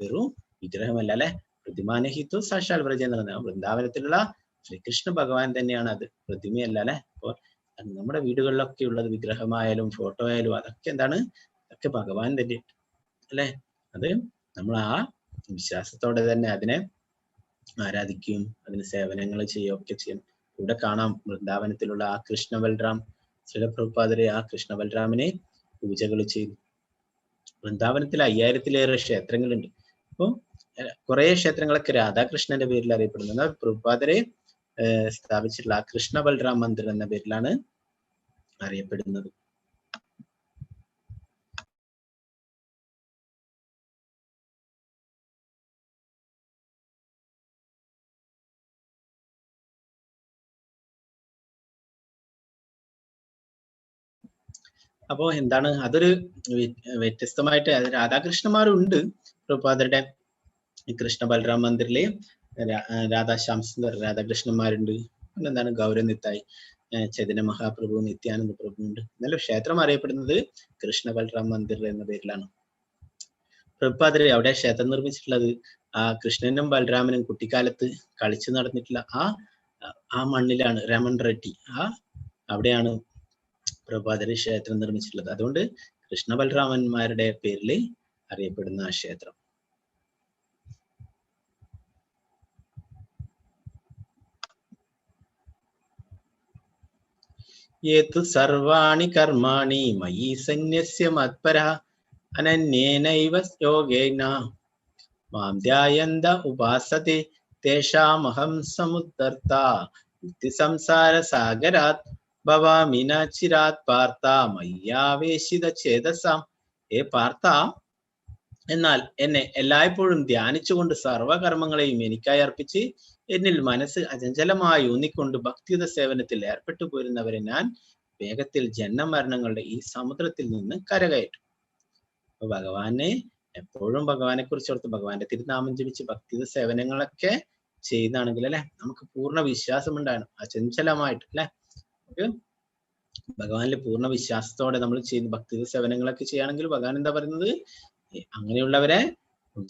വെറും വിഗ്രഹമല്ല അല്ലെ. പ്രതിമാനഹിത്വം സാക്ഷാൽ വ്രജ എന്ന് പറയുന്നത് വൃന്ദാവനത്തിലുള്ള ശ്രീകൃഷ്ണ ഭഗവാൻ തന്നെയാണ്, അത് പ്രതിമയല്ല അല്ലെ. അപ്പൊ നമ്മുടെ വീടുകളിലൊക്കെ ഉള്ളത് വിഗ്രഹമായാലും ഫോട്ടോ ആയാലും അതൊക്കെ എന്താണ്, അതൊക്കെ ഭഗവാൻ തന്നെ അല്ലെ. അത് നമ്മൾ ആ വിശ്വാസത്തോടെ തന്നെ അതിനെ ആരാധിക്കുകയും അതിന് സേവനങ്ങൾ ചെയ്യുകയും ഒക്കെ ചെയ്യണം. ഇവിടെ കാണാം വൃന്ദാവനത്തിലുള്ള ആ കൃഷ്ണബൽറാം, ശ്രീലപ്രഭുപാദരെ ആ കൃഷ്ണബൽറാമിനെ പൂജകൾ ചെയ്തു. വൃന്ദാവനത്തിൽ 5000-ലേറെ ക്ഷേത്രങ്ങളുണ്ട്. അപ്പോൾ കുറെ ക്ഷേത്രങ്ങളൊക്കെ രാധാകൃഷ്ണന്റെ പേരിൽ അറിയപ്പെടുന്നു. എന്നാൽ പ്രഭുപാദരെ സ്ഥാപിച്ചിട്ടുള്ള ആ കൃഷ്ണ ബൽറാം മന്ദിർ എന്ന പേരിലാണ് അറിയപ്പെടുന്നത്. അപ്പോ എന്താണ് അതൊരു വ്യത്യസ്തമായിട്ട് രാധാകൃഷ്ണന്മാരുണ്ട്. പ്രഭുപാദരുടെ കൃഷ്ണ ബലറാം മന്ദിറിലെ രാധാശ്യാം സുന്ദർ രാധാകൃഷ്ണന്മാരുണ്ട്. എന്താണ് ഗൗരനിത്തായി, ചൈതന്യ മഹാപ്രഭു, നിത്യാനന്ദ പ്രഭു ഉണ്ട്. എന്നാലും ക്ഷേത്രം അറിയപ്പെടുന്നത് കൃഷ്ണ ബലറാം മന്ദിർ എന്ന പേരിലാണ്. പ്രഭുപാദര് അവിടെ ക്ഷേത്രം നിർമ്മിച്ചിട്ടുള്ളത് ആ കൃഷ്ണനും ബലരാമനും കുട്ടിക്കാലത്ത് കളിച്ചു നടന്നിട്ടുള്ള ആ മണ്ണിലാണ്. രമൺ റെഡ്ഡി അവിടെയാണ് പ്രഭുപാദര് ക്ഷേത്രം നിർമ്മിച്ചിട്ടുള്ളത്. അതുകൊണ്ട് കൃഷ്ണ ബലരാമന്മാരുടെ പേരിൽ അറിയപ്പെടുന്ന ആ ക്ഷേത്രം. യേതു സർവാണി കർമാണി മയി സന്യസ്യ മത്പരഃ അനന്യേനൈവ യോഗേന മാം ധ്യായന്ത ഉപാസത്തെ തേഷാമഹം സമുദ്ധർത്ത ഇതി സംസാര സാഗരാത് ഭവാമി ന ചിരാത് പാർത്ഥ മയ്യാവേശിത ചേതസാം. ഏ പാർത്ഥ, എന്നാൽ എന്നെ എല്ലായ്പ്പോഴും ധ്യാനിച്ചുകൊണ്ട് സർവകർമ്മങ്ങളെയും എനിക്കായി അർപ്പിച്ച് എന്നിൽ മനസ്സ് അചഞ്ചലമായി ഊന്നിക്കൊണ്ട് ഭക്തിയുത സേവനത്തിൽ ഏർപ്പെട്ടു പോരുന്നവരെ ഞാൻ വേഗത്തിൽ ജന്മമരണങ്ങളുടെ ഈ സമുദ്രത്തിൽ നിന്ന് കരകയറ്റും. അപ്പൊ ഭഗവാനെ എപ്പോഴും ഭഗവാനെ കുറിച്ച് ഓർത്ത് ഭഗവാന്റെ തിരുനാമം ജപിച്ച് ഭക്തിയുത സേവനങ്ങളൊക്കെ ചെയ്യുന്നതാണെങ്കിൽ അല്ലെ നമുക്ക് പൂർണ്ണ വിശ്വാസം ഉണ്ടാകണം. അചഞ്ചലമായിട്ട് അല്ലെ നമുക്ക് ഭഗവാനിലെ പൂർണ്ണ വിശ്വാസത്തോടെ നമ്മൾ ചെയ്യുന്ന ഭക്തിയുത സേവനങ്ങളൊക്കെ ചെയ്യുകയാണെങ്കിൽ ഭഗവാൻ എന്താ പറയുന്നത്? അങ്ങനെയുള്ളവരെ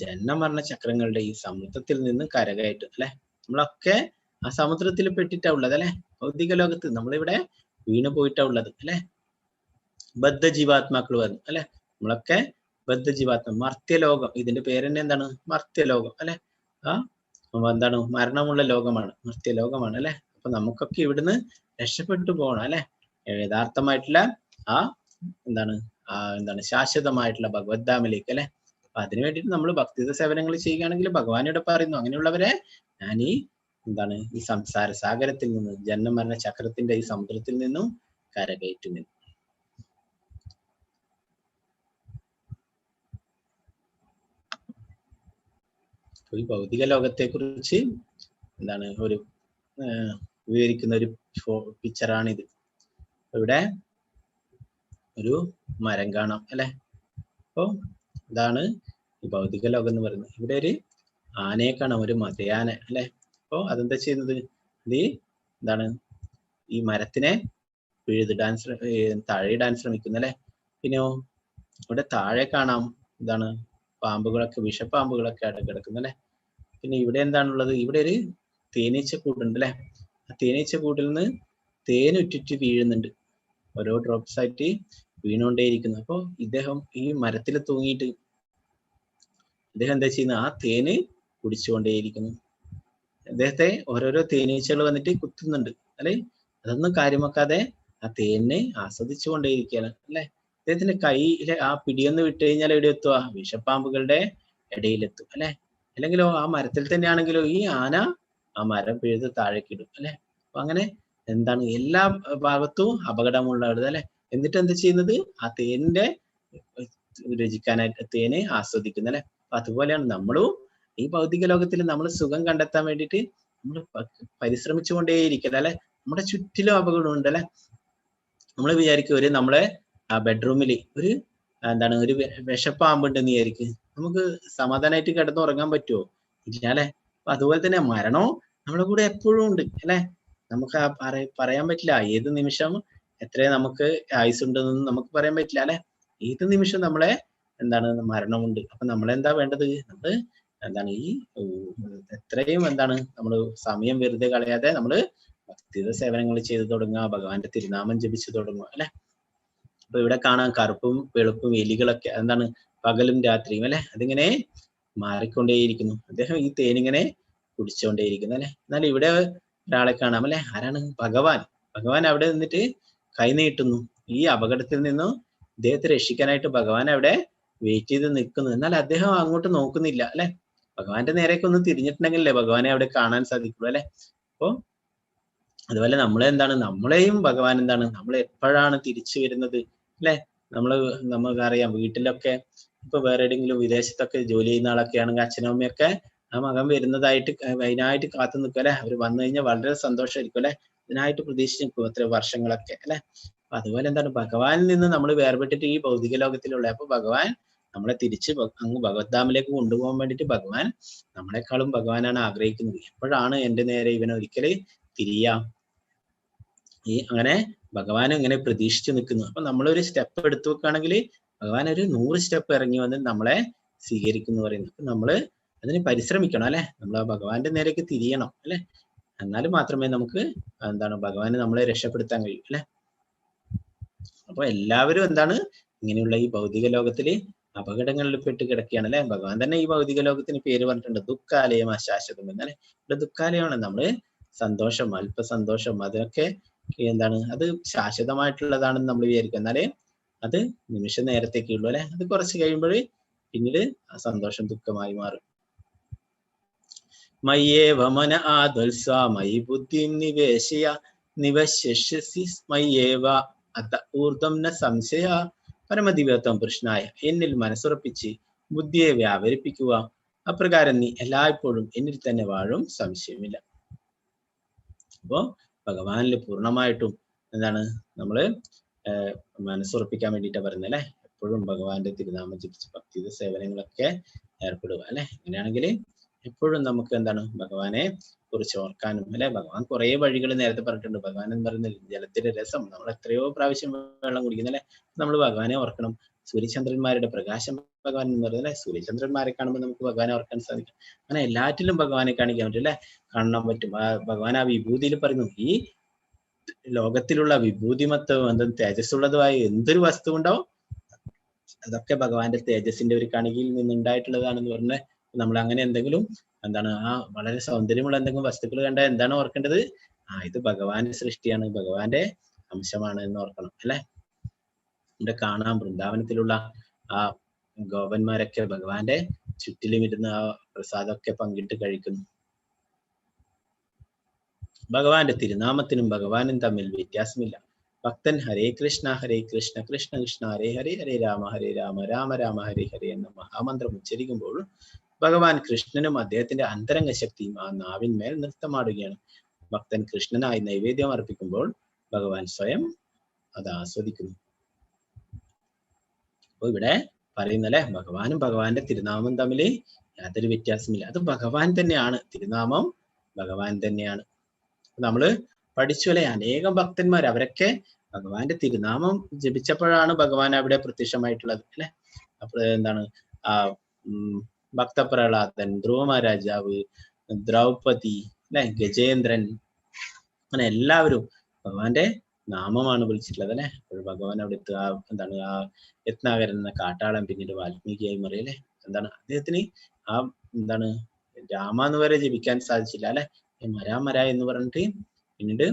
ജന്മമരണ ചക്രങ്ങളുടെ ഈ സമുദ്രത്തിൽ നിന്ന് കരകയറ്റും അല്ലെ. നമ്മളൊക്കെ ആ സമുദ്രത്തിൽ പെട്ടിട്ടാ ഉള്ളത് അല്ലെ. ഭൗതിക ലോകത്ത് നമ്മളിവിടെ വീണു പോയിട്ടാ ഉള്ളത് അല്ലെ. ബദ്ധജീവാത്മാക്കൾ വന്നു അല്ലെ. നമ്മളൊക്കെ ബദ്ധജീവാത്മ, മർത്യലോകം. ഇതിന്റെ പേര് തന്നെ എന്താണ്? മർത്യലോകം അല്ലെ. എന്താണ്? മരണമുള്ള ലോകമാണ്, മർത്യലോകമാണ് അല്ലെ. അപ്പൊ നമുക്കൊക്കെ ഇവിടുന്ന് രക്ഷപ്പെട്ടു പോകണം അല്ലെ. യഥാർത്ഥമായിട്ടുള്ള എന്താണ് ശാശ്വതമായിട്ടുള്ള ഭഗവദ്ധാമിലേക്ക് അല്ലെ. അപ്പൊ അതിനു വേണ്ടിയിട്ട് നമ്മൾ ഭക്തിയുത സേവനങ്ങൾ ചെയ്യുകയാണെങ്കിൽ ഭഗവാനോട് പറയുന്നു, അങ്ങനെയുള്ളവരെ ഞാൻ ഈ സംസാര സാഗരത്തിൽ നിന്ന്, ജന്മമരണ ചക്രത്തിന്റെ ഈ സമുദ്രത്തിൽ നിന്നും കരകയറ്റുമെന്ന്. ഈ ഭൗതിക ലോകത്തെ കുറിച്ച് ഒരു വിവരിക്കുന്ന ഒരു പിക്ചറാണിത്. ഇവിടെ ഒരു മരം കാണാം അല്ലെ. അപ്പൊ ഇതാണ് ഈ ഭൗതിക ലോകം എന്ന് പറയുന്നത്. ഇവിടെ ഒരു ആനയെ കാണാം, ഒരു മതയാന അല്ലെ. അപ്പൊ അതെന്താ ചെയ്യുന്നത്? ഈ മരത്തിനെ താഴെ ഇടാൻ ശ്രമിക്കുന്നു അല്ലെ. പിന്നെയോ ഇവിടെ താഴെ കാണാം പാമ്പുകളൊക്കെ, വിഷപ്പാമ്പുകളൊക്കെ അവിടെ കിടക്കുന്നു അല്ലെ. പിന്നെ ഇവിടെ എന്താണുള്ളത്? ഇവിടെ ഒരു തേനീച്ചക്കൂടുണ്ട് അല്ലെ. ആ തേനീച്ചക്കൂട്ടിൽ നിന്ന് തേനുറ്റിറ്റ് വീഴുന്നുണ്ട്, ഓരോ ഡ്രോപ്സ് ആയിട്ട് വീണുകൊണ്ടേയിരിക്കുന്നു. അപ്പൊ ഇദ്ദേഹം ഈ മരത്തിൽ തൂങ്ങിയിട്ട് ഇദ്ദേഹം എന്താ ചെയ്യുന്നത്? ആ തേന് കുടിച്ചുകൊണ്ടേയിരിക്കുന്നു. അദ്ദേഹത്തെ ഓരോരോ തേനീച്ചകൾ വന്നിട്ട് കുത്തുന്നുണ്ട് അല്ലെ. അതൊന്നും കാര്യമാക്കാതെ ആ തേനെ ആസ്വദിച്ചു കൊണ്ടേയിരിക്കുകയാണ് അല്ലെ. അദ്ദേഹത്തിന്റെ കയ്യിലെ ആ പിടിയൊന്ന് വിട്ടു കഴിഞ്ഞാൽ എവിടെ എത്തുക? വിഷപ്പാമ്പുകളുടെ ഇടയിലെത്തും അല്ലെ. അല്ലെങ്കിലോ ആ മരത്തിൽ തന്നെയാണെങ്കിലോ ഈ ആന ആ മരം പിഴുത് താഴേക്കിടും അല്ലെ. അപ്പൊ അങ്ങനെ എല്ലാ ഭാഗത്തും അപകടമുള്ളത് അല്ലെ. എന്നിട്ട് എന്താ ചെയ്യുന്നത്? ആ തേനിന്റെ രുചിക്കാനായിട്ട് തേനെ ആസ്വദിക്കുന്നു അല്ലെ. അപ്പൊ അതുപോലെയാണ് നമ്മളും ഈ ഭൗതിക ലോകത്തിൽ നമ്മൾ സുഖം കണ്ടെത്താൻ വേണ്ടിയിട്ട് നമ്മൾ പരിശ്രമിച്ചു കൊണ്ടേയിരിക്കല അല്ലെ. നമ്മുടെ ചുറ്റിലും അപകടമുണ്ട് അല്ലെ. നമ്മൾ വിചാരിക്കും നമ്മളെ ആ ബെഡ്റൂമിൽ ഒരു വിഷപ്പാമ്പുണ്ടെന്ന് വിചാരിക്കും, നമുക്ക് സമാധാനമായിട്ട് കിടന്നുറങ്ങാൻ പറ്റുമോ? ഇല്ല അല്ലെ. അപ്പൊ അതുപോലെ തന്നെ മരണവും നമ്മുടെ കൂടെ എപ്പോഴും ഉണ്ട് അല്ലെ. നമുക്ക് പറയാൻ പറ്റില്ല ഏത് നിമിഷം എത്ര നമുക്ക് ആയുസുണ്ടെന്നൊന്നും നമുക്ക് പറയാൻ പറ്റില്ല അല്ലെ. ഏത് നിമിഷം നമ്മളെ മരണമുണ്ട്. അപ്പൊ നമ്മളെന്താ വേണ്ടത്? നമ്മള് ഈ എത്രയും നമ്മള് സമയം വെറുതെ കളയാതെ നമ്മള് ഭക്തിയുത സേവനങ്ങൾ ചെയ്തു തുടങ്ങുക, ഭഗവാന്റെ തിരുനാമം ജപിച്ചു തുടങ്ങുക അല്ലെ. അപ്പൊ ഇവിടെ കാണാം കറുപ്പും വെളുപ്പും എലികളൊക്കെ പകലും രാത്രിയും അല്ലെ. അതിങ്ങനെ മാറിക്കൊണ്ടേയിരിക്കുന്നു. അദ്ദേഹം ഈ തേനിങ്ങനെ കുടിച്ചുകൊണ്ടേയിരിക്കുന്നു അല്ലെ. എന്നാൽ ഇവിടെ ഒരാളെ കാണാം അല്ലെ. ആരാണ്? ഭഗവാൻ. ഭഗവാൻ അവിടെ നിന്നിട്ട് കൈ നീട്ടുന്നു. ഈ അപകടത്തിൽ നിന്നും ഇദ്ദേഹത്തെ രക്ഷിക്കാനായിട്ട് ഭഗവാൻ അവിടെ വെയിറ്റ് ചെയ്ത് നിൽക്കുന്നു. എന്നാൽ അദ്ദേഹം അങ്ങോട്ട് നോക്കുന്നില്ല അല്ലെ. ഭഗവാന്റെ നേരേക്ക് ഒന്ന് തിരിഞ്ഞിട്ടുണ്ടെങ്കിലല്ലേ ഭഗവാനെ അവിടെ കാണാൻ സാധിക്കുള്ളൂ അല്ലെ. അപ്പോ അതുപോലെ നമ്മളെയും ഭഗവാൻ നമ്മൾ എപ്പോഴാണ് തിരിച്ചു വരുന്നത് അല്ലെ? നമുക്കറിയാം വീട്ടിലൊക്കെ ഇപ്പൊ വേറെ എവിടെയെങ്കിലും വിദേശത്തൊക്കെ ജോലി ചെയ്യുന്ന ആളൊക്കെ ആണെങ്കിൽ അച്ഛനും അമ്മയൊക്കെ ആ മകൻ വരുന്നതായിട്ട് അതിനായിട്ട് കാത്തു നിൽക്കും അല്ലെ? അവർ വന്നു കഴിഞ്ഞാൽ വളരെ സന്തോഷമായിരിക്കും അല്ലെ? ഇതിനായിട്ട് പ്രതീക്ഷിച്ച് നിൽക്കും എത്ര വർഷങ്ങളൊക്കെ അല്ലെ? അപ്പൊ അതുപോലെ ഭഗവാനിൽ നിന്ന് നമ്മൾ വേർപെട്ടിട്ട് ഈ ഭൗതിക ലോകത്തിലുള്ള അപ്പൊ ഭഗവാൻ നമ്മളെ തിരിച്ച് അങ്ങ് ഭഗവത്ധാമിലേക്ക് കൊണ്ടുപോകാൻ വേണ്ടിയിട്ട് ഭഗവാൻ നമ്മളെക്കാളും ഭഗവാനാണ് ആഗ്രഹിക്കുന്നത്. എപ്പോഴാണ് എന്റെ നേരെ ഇവനെ ഒരിക്കല് തിരിയാം? അങ്ങനെ ഭഗവാൻ ഇങ്ങനെ പ്രതീക്ഷിച്ചു നിൽക്കുന്നു. അപ്പൊ നമ്മളൊരു സ്റ്റെപ്പ് എടുത്തു വെക്കുകയാണെങ്കിൽ ഭഗവാൻ ഒരു 100 സ്റ്റെപ്പ് ഇറങ്ങി വന്ന് നമ്മളെ സ്വീകരിക്കുന്നു പറയുന്നു. അപ്പൊ നമ്മള് അതിന് പരിശ്രമിക്കണം അല്ലെ? നമ്മൾ ആ ഭഗവാന്റെ നേരേക്ക് തിരിയണം അല്ലെ? എന്നാൽ മാത്രമേ നമുക്ക് ഭഗവാന് നമ്മളെ രക്ഷപ്പെടുത്താൻ കഴിയൂ അല്ലെ? അപ്പൊ എല്ലാവരും ഇങ്ങനെയുള്ള ഈ ഭൗതിക ലോകത്തില് അപകടങ്ങളിൽ പെട്ട് കിടക്കുകയാണ് അല്ലെ? ഭഗവാൻ തന്നെ ഈ ഭൗതിക ലോകത്തിന് പേര് പറഞ്ഞിട്ടുണ്ട്, ദുഃഖാലയം അശാശ്വതം എന്നല്ലേ? ഇവിടെ ദുഃഖാലയമാണ്. നമ്മള് സന്തോഷം, അല്പസന്തോഷം അതൊക്കെ അത് ശാശ്വതമായിട്ടുള്ളതാണെന്ന് നമ്മൾ വിചാരിക്കും. എന്നാലേ അത് നിമിഷ നേരത്തേക്കുള്ളൂ അല്ലെ? അത് കുറച്ച് കഴിയുമ്പോൾ പിന്നീട് ആ സന്തോഷം ദുഃഖമായി മാറും. മയ്യേവ മന ആദൽസ മയി ബുദ്ധി നിവേശയ നിവശ്യസി മയ്യേവ അത ഊർധം ന സംശയ പരമദിവ്യത്വം കൃഷ്ണായ എന്നിൽ മനസ്സുറപ്പിച്ച് ബുദ്ധിയെ വ്യാപരിപ്പിക്കുക. അപ്രകാരം നീ എല്ലായ്പ്പോഴും എന്നിൽ തന്നെ വാഴും, സംശയമില്ല. അപ്പോ ഭഗവാനിൽ പൂർണ്ണമായിട്ടും നമ്മള് മനസ്സുറപ്പിക്കാൻ വേണ്ടിയിട്ടാ പറയുന്നത് അല്ലെ? എപ്പോഴും ഭഗവാന്റെ തിരുനാമം ജപിച്ച് ഭക്തി സേവനങ്ങളൊക്കെ ഏർപ്പെടുക അല്ലെ? അങ്ങനെയാണെങ്കിൽ എപ്പോഴും നമുക്ക് ഭഗവാനെ കുറിച്ച് ഓർക്കാനും അല്ലെ? ഭഗവാൻ കുറെ വഴികൾ നേരത്തെ പറഞ്ഞിട്ടുണ്ട്. ഭഗവാൻ എന്ന് പറയുന്നത് ജലത്തിന്റെ രസം. നമ്മൾ എത്രയോ പ്രാവശ്യം വെള്ളം കുടിക്കുന്ന അല്ലെ? നമ്മൾ ഭഗവാനെ ഓർക്കണം. സൂര്യചന്ദ്രന്മാരുടെ പ്രകാശം ഭഗവാൻ എന്ന് പറയുന്നത് അല്ലെ? സൂര്യചന്ദ്രന്മാരെ കാണുമ്പോൾ നമുക്ക് ഭഗവാനെ ഓർക്കാൻ സാധിക്കും. അങ്ങനെ എല്ലാറ്റിലും ഭഗവാനെ കാണിക്കാൻ പറ്റും അല്ലെ? കാണാൻ പറ്റും. ഭഗവാൻ ആ വിഭൂതിയിൽ പറയുന്നു, ഈ ലോകത്തിലുള്ള വിഭൂതിമത്വം തേജസ്സുള്ളതുമായ എന്തൊരു വസ്തു ഉണ്ടാവും അതൊക്കെ ഭഗവാന്റെ തേജസ്സിന്റെ ഒരു കണികയിൽ നിന്നുണ്ടായിട്ടുള്ളതാണെന്ന് പറഞ്ഞ് നമ്മൾ അങ്ങനെ എന്തെങ്കിലും ആ വളരെ സൗന്ദര്യമുള്ള എന്തെങ്കിലും വസ്തുക്കൾ കണ്ടാൽ എന്താണ് ഓർക്കേണ്ടത്? ഇത് ഭഗവാന്റെ സൃഷ്ടിയാണ്, ഭഗവാന്റെ അംശമാണ് എന്ന് ഓർക്കണം അല്ലെ? ഇവിടെ കാണാം വൃന്ദാവനത്തിലുള്ള ആ ഗോപന്മാരൊക്കെ ഭഗവാന്റെ ചുറ്റിലും ഇരുന്ന് ആ പ്രസാദമൊക്കെ പങ്കിട്ട് കഴിക്കുന്നു. ഭഗവാന്റെ തിരുനാമത്തിനും ഭഗവാനും തമ്മിൽ വ്യത്യാസമില്ല. ഭക്തൻ ഹരേ കൃഷ്ണ കൃഷ്ണ കൃഷ്ണ ഹരേ ഹരേ ഹരേ രാമ രാമ രാമ ഹരേ ഹരേ എന്ന മഹാമന്ത്രം ഉച്ചരിക്കുമ്പോൾ ഭഗവാൻ കൃഷ്ണനും അദ്ദേഹത്തിന്റെ അന്തരംഗ ശക്തിയും ആ നാവിന്മേൽ നൃത്തമാടുകയാണ്. ഭക്തൻ കൃഷ്ണനായി നൈവേദ്യം അർപ്പിക്കുമ്പോൾ ഭഗവാൻ സ്വയം അത് ആസ്വദിക്കുന്നു. അപ്പൊ ഇവിടെ പറയുന്നല്ലേ, ഭഗവാനും ഭഗവാന്റെ തിരുനാമം തമ്മിൽ യാതൊരു വ്യത്യാസമില്ല. അത് ഭഗവാൻ തന്നെയാണ്, തിരുനാമം ഭഗവാൻ തന്നെയാണ്. നമ്മള് പഠിച്ചു അല്ലെ? അനേകം ഭക്തന്മാർ അവരൊക്കെ ഭഗവാന്റെ തിരുനാമം ജപിച്ചപ്പോഴാണ് ഭഗവാൻ അവിടെ പ്രത്യക്ഷമായിട്ടുള്ളത് അല്ലെ? അപ്പോൾ ആ ഭക്തപ്രഹ്ലാദൻ, ധ്രുവ മഹാരാജാവ്, ദ്രൗപദി അല്ലെ, ഗജേന്ദ്രൻ, അങ്ങനെ എല്ലാവരും ഭഗവാന്റെ നാമമാണ് വിളിച്ചിട്ടുള്ളത് അല്ലെ? അപ്പോൾ ഭഗവാൻ അവിടെ ആ യത്നാകരൻ എന്ന കാട്ടാളൻ പിന്നീട് വാൽമീകിയായി മാറിയല്ലേ? അദ്ദേഹത്തിന് ആ രാമ എന്ന് വരെ ജപിക്കാൻ സാധിച്ചില്ല അല്ലെ? മര എന്ന് പറഞ്ഞിട്ട് പിന്നീട്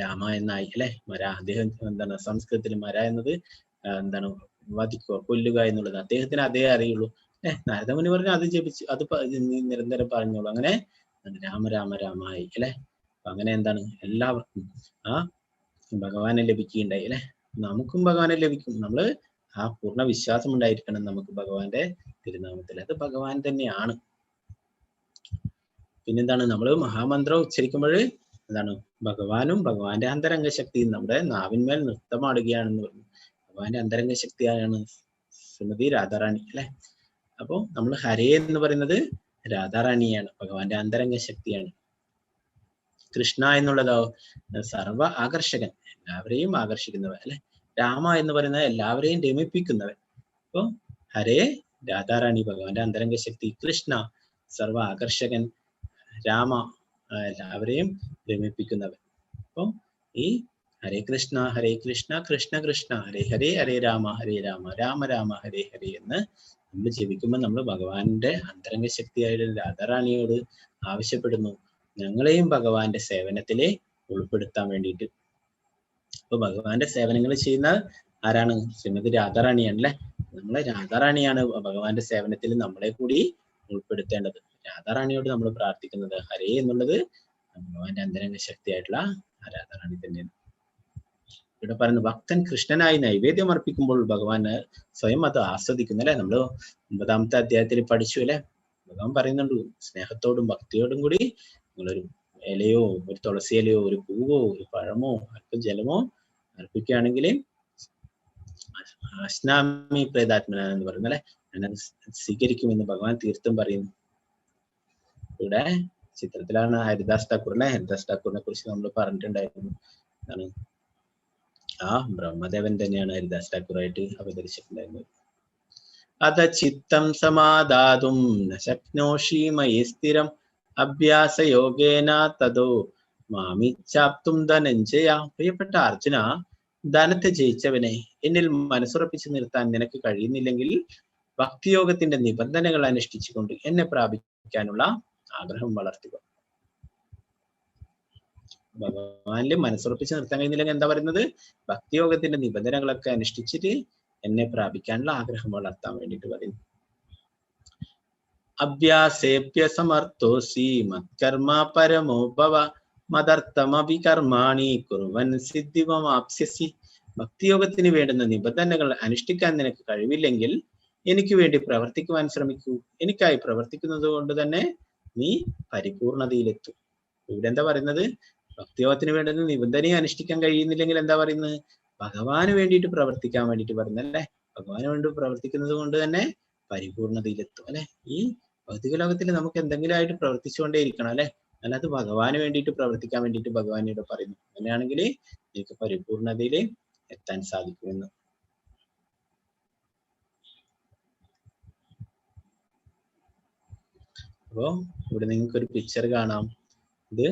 രാമ എന്നായി അല്ലെ? അദ്ദേഹം സംസ്കൃതത്തിൽ മര എന്നത് വധിക്കുക, കൊല്ലുക എന്നുള്ളത് അദ്ദേഹത്തിന് അതേ അറിയുള്ളൂ അല്ലെ? നാരദമുനി പറഞ്ഞു അത് ജപിച്ചു, അത് നിരന്തരം പറഞ്ഞോളൂ. അങ്ങനെ രാമ രാമ രാമായി അല്ലെ? അങ്ങനെ എല്ലാവർക്കും ആ ഭഗവാനെ ലഭിക്കുകയുണ്ടായി അല്ലെ? നമുക്കും ഭഗവാനെ ലഭിക്കും. നമ്മള് ആ പൂർണ്ണ വിശ്വാസം ഉണ്ടായിരിക്കണം നമുക്ക് ഭഗവാന്റെ തിരുനാമത്തിൽ. അത് ഭഗവാൻ തന്നെയാണ്. പിന്നെന്താണ്, നമ്മള് മഹാമന്ത്രം ഉച്ചരിക്കുമ്പോൾ ഭഗവാനും ഭഗവാന്റെ അന്തരംഗ ശക്തിയും നമ്മുടെ നാവിന്മേൽ നൃത്തമാടുകയാണെന്ന് പറഞ്ഞു. ഭഗവാന്റെ അന്തരംഗ ശക്തിയാണ് ശ്രീമതി രാധാറാണി അല്ലെ? അപ്പോ നമ്മൾ ഹരേ എന്ന് പറയുന്നത് രാധാറാണിയാണ്, ഭഗവാന്റെ അന്തരംഗ ശക്തിയാണ്. കൃഷ്ണ എന്നുള്ളതോ സർവ ആകർഷകൻ, എല്ലാവരെയും ആകർഷിക്കുന്നവൻ അല്ലെ? രാമ എന്ന് പറയുന്നത് എല്ലാവരെയും രമിപ്പിക്കുന്നവൻ. അപ്പോ ഹരേ രാധാറാണി ഭഗവാന്റെ അന്തരംഗ ശക്തി, കൃഷ്ണ സർവ ആകർഷകൻ, രാമ എല്ലാവരെയും രമിപ്പിക്കുന്നവൻ. അപ്പൊ ഈ ഹരേ കൃഷ്ണ കൃഷ്ണ കൃഷ്ണ ഹരേ ഹരേ ഹരേ രാമ രാമ രാമ ഹരേ ഹരേ എന്ന് നമ്മൾ ജപിക്കുമ്പോൾ നമ്മൾ ഭഗവാന്റെ അന്തരംഗ ശക്തിയായ രാധാറാണിയോട് ആവശ്യപ്പെടുന്നു, ഞങ്ങളെയും ഭഗവാന്റെ സേവനത്തിലെ ഉൾപ്പെടുത്താൻ വേണ്ടിയിട്ട്. അപ്പൊ ഭഗവാന്റെ സേവനങ്ങൾ ചെയ്യുന്ന ആരാണ്? ശ്രീമതി രാധാറാണിയാണ് അല്ലെ? നമ്മളെ രാധാറാണിയാണ് ഭഗവാന്റെ സേവനത്തിൽ നമ്മളെ കൂടി ഉൾപ്പെടുത്തേണ്ടത്. രാധാറാണിയോട് നമ്മൾ പ്രാർത്ഥിക്കുന്നത് ഹരേ എന്നുള്ളത് ഭഗവാന്റെ അന്തരംഗ ശക്തിയായിട്ടുള്ള ആരാധനാണ് തന്നെയാണ്. ഇവിടെ പറയുന്നത് ഭക്തൻ കൃഷ്ണനായി നൈവേദ്യം അർപ്പിക്കുമ്പോൾ ഭഗവാന് സ്വയം അത് ആസ്വദിക്കുന്നു അല്ലെ. നമ്മള് 9ാമത്തെ അധ്യായത്തിൽ പഠിച്ചു അല്ലെ. ഭഗവാൻ പറയുന്നുണ്ട് സ്നേഹത്തോടും ഭക്തിയോടും കൂടി നിങ്ങളൊരു ഇലയോ ഒരു തുളസി ഇലയോ ഒരു പൂവോ ഒരു പഴമോ അല്പം ജലമോ അർപ്പിക്കുകയാണെങ്കിൽ അശ്നാമി പ്രേതാത്മന എന്ന് പറയുന്നത് അല്ലെ, ഞാനത് സ്വീകരിക്കുമെന്ന് ഭഗവാൻ തീർത്തും പറയുന്നു. ഇവിടെ ചിത്രത്തിലാണ് ഹരിദാസ് ഠാക്കൂറിനെ കുറിച്ച് നമ്മൾ പറഞ്ഞിട്ടുണ്ടായിരുന്നു. എന്താണ് ആ ബ്രഹ്മദേവൻ തന്നെയാണ് ഹരിദാസ് ഠാക്കൂറായിട്ട് അവതരിച്ചിട്ടുണ്ടായിരുന്നത്. അത ചിത്തം സമാധാതും നശക്നോഷി മയി സ്ഥിരം അഭ്യാസയോഗേന തതോ മാമിച്ചാപ്തും ധനഞ്ജയ. പ്രിയപ്പെട്ട അർജുന, ധനത്തെ ജയിച്ചവനെ, എന്നിൽ മനസ്സുറപ്പിച്ചു നിർത്താൻ നിനക്ക് കഴിയുന്നില്ലെങ്കിൽ ഭക്തിയോഗത്തിന്റെ നിബന്ധനകൾ അനുഷ്ഠിച്ചുകൊണ്ട് എന്നെ പ്രാപിക്കാനുള്ള ആഗ്രഹം വളർത്തുക. ഭഗവാനിൽ മനസ്സുറപ്പിച്ച് നിർത്താൻ കഴിയുന്നില്ലെങ്കിൽ എന്താ പറയുന്നത്? ഭക്തിയോഗത്തിന്റെ നിബന്ധനകളൊക്കെ അനുഷ്ഠിച്ചിട്ട് എന്നെ പ്രാപിക്കാനുള്ള ആഗ്രഹം വളർത്താൻ വേണ്ടിയിട്ട് പറയുന്നു. അഭ്യാസേഭ്യ സമർത്ഥോസി മത്കർമ്മ പരമോ ഭവ മദർത്ഥമഭി കർമാണി കുർവൻ സിദ്ധിമമാപ്സ്യസി. ഭക്തിയോഗത്തിന് വേണ്ടുന്ന നിബന്ധനകൾ അനുഷ്ഠിക്കാൻ നിനക്ക് കഴിവില്ലെങ്കിൽ എനിക്ക് വേണ്ടി പ്രവർത്തിക്കുവാൻ ശ്രമിക്കൂ. എനിക്കായി പ്രവർത്തിക്കുന്നത് കൊണ്ട് തന്നെ നീ പരിപൂർണതയിലെത്തും. ഇവിടെ എന്താ പറയുന്നത്? ഭക്തിയോഗത്തിന് വേണ്ടുന്ന നിബന്ധനയെ അനുഷ്ഠിക്കാൻ കഴിയുന്നില്ലെങ്കിൽ എന്താ പറയുന്നത്? ഭഗവാന് വേണ്ടിയിട്ട് പ്രവർത്തിക്കാൻ വേണ്ടിയിട്ട് പറയുന്നല്ലേ. ഭഗവാന് വേണ്ടി പ്രവർത്തിക്കുന്നത് കൊണ്ട് തന്നെ പരിപൂർണതയിലെത്തും അല്ലെ. ഈ ഭൗതിക ലോകത്തിൽ നമുക്ക് എന്തെങ്കിലും ആയിട്ട് പ്രവർത്തിച്ചുകൊണ്ടേ ഇരിക്കണം അല്ലെ. അല്ലാതെ ഭഗവാന് വേണ്ടിയിട്ട് പ്രവർത്തിക്കാൻ വേണ്ടിയിട്ട് ഭഗവാനോട് പറയുന്നു. അങ്ങനെയാണെങ്കിൽ എനിക്ക് പരിപൂർണതയിൽ എത്താൻ സാധിക്കുമെന്ന്. അപ്പോ ഇവിടെ നിങ്ങൾക്ക് ഒരു പിക്ചർ കാണാം. ഇത്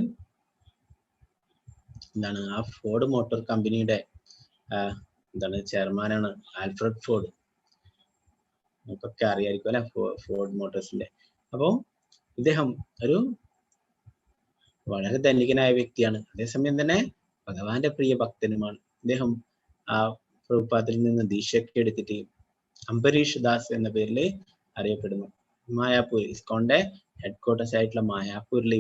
എന്താണ്? ആ ഫോർഡ് മോട്ടോർ കമ്പനിയുടെ എന്താണ് ചെയർമാനാണ് ആൽഫ്രഡ് ഫോർഡ്. നമുക്കൊക്കെ അറിയായിരിക്കും അല്ലെ, ഫോർഡ് മോട്ടോഴ്സിന്റെ. അപ്പോൾ ഇദ്ദേഹം ഒരു വളരെ ധനികനായ വ്യക്തിയാണ്, അതേസമയം തന്നെ ഭഗവാന്റെ പ്രിയ ഭക്തനുമാണ്. ഇദ്ദേഹം ആ പ്രഭുപാദിൽ നിന്ന് ദീക്ഷയൊക്കെ എടുത്തിട്ട് അംബരീഷ് ദാസ് എന്ന പേരിൽ അറിയപ്പെടുന്നു. മായാപൂർ, ഇസ്കോണിന്റെ ഹെഡ് ക്വാർട്ടേഴ്സ് ആയിട്ടുള്ള മായാപൂരിൽ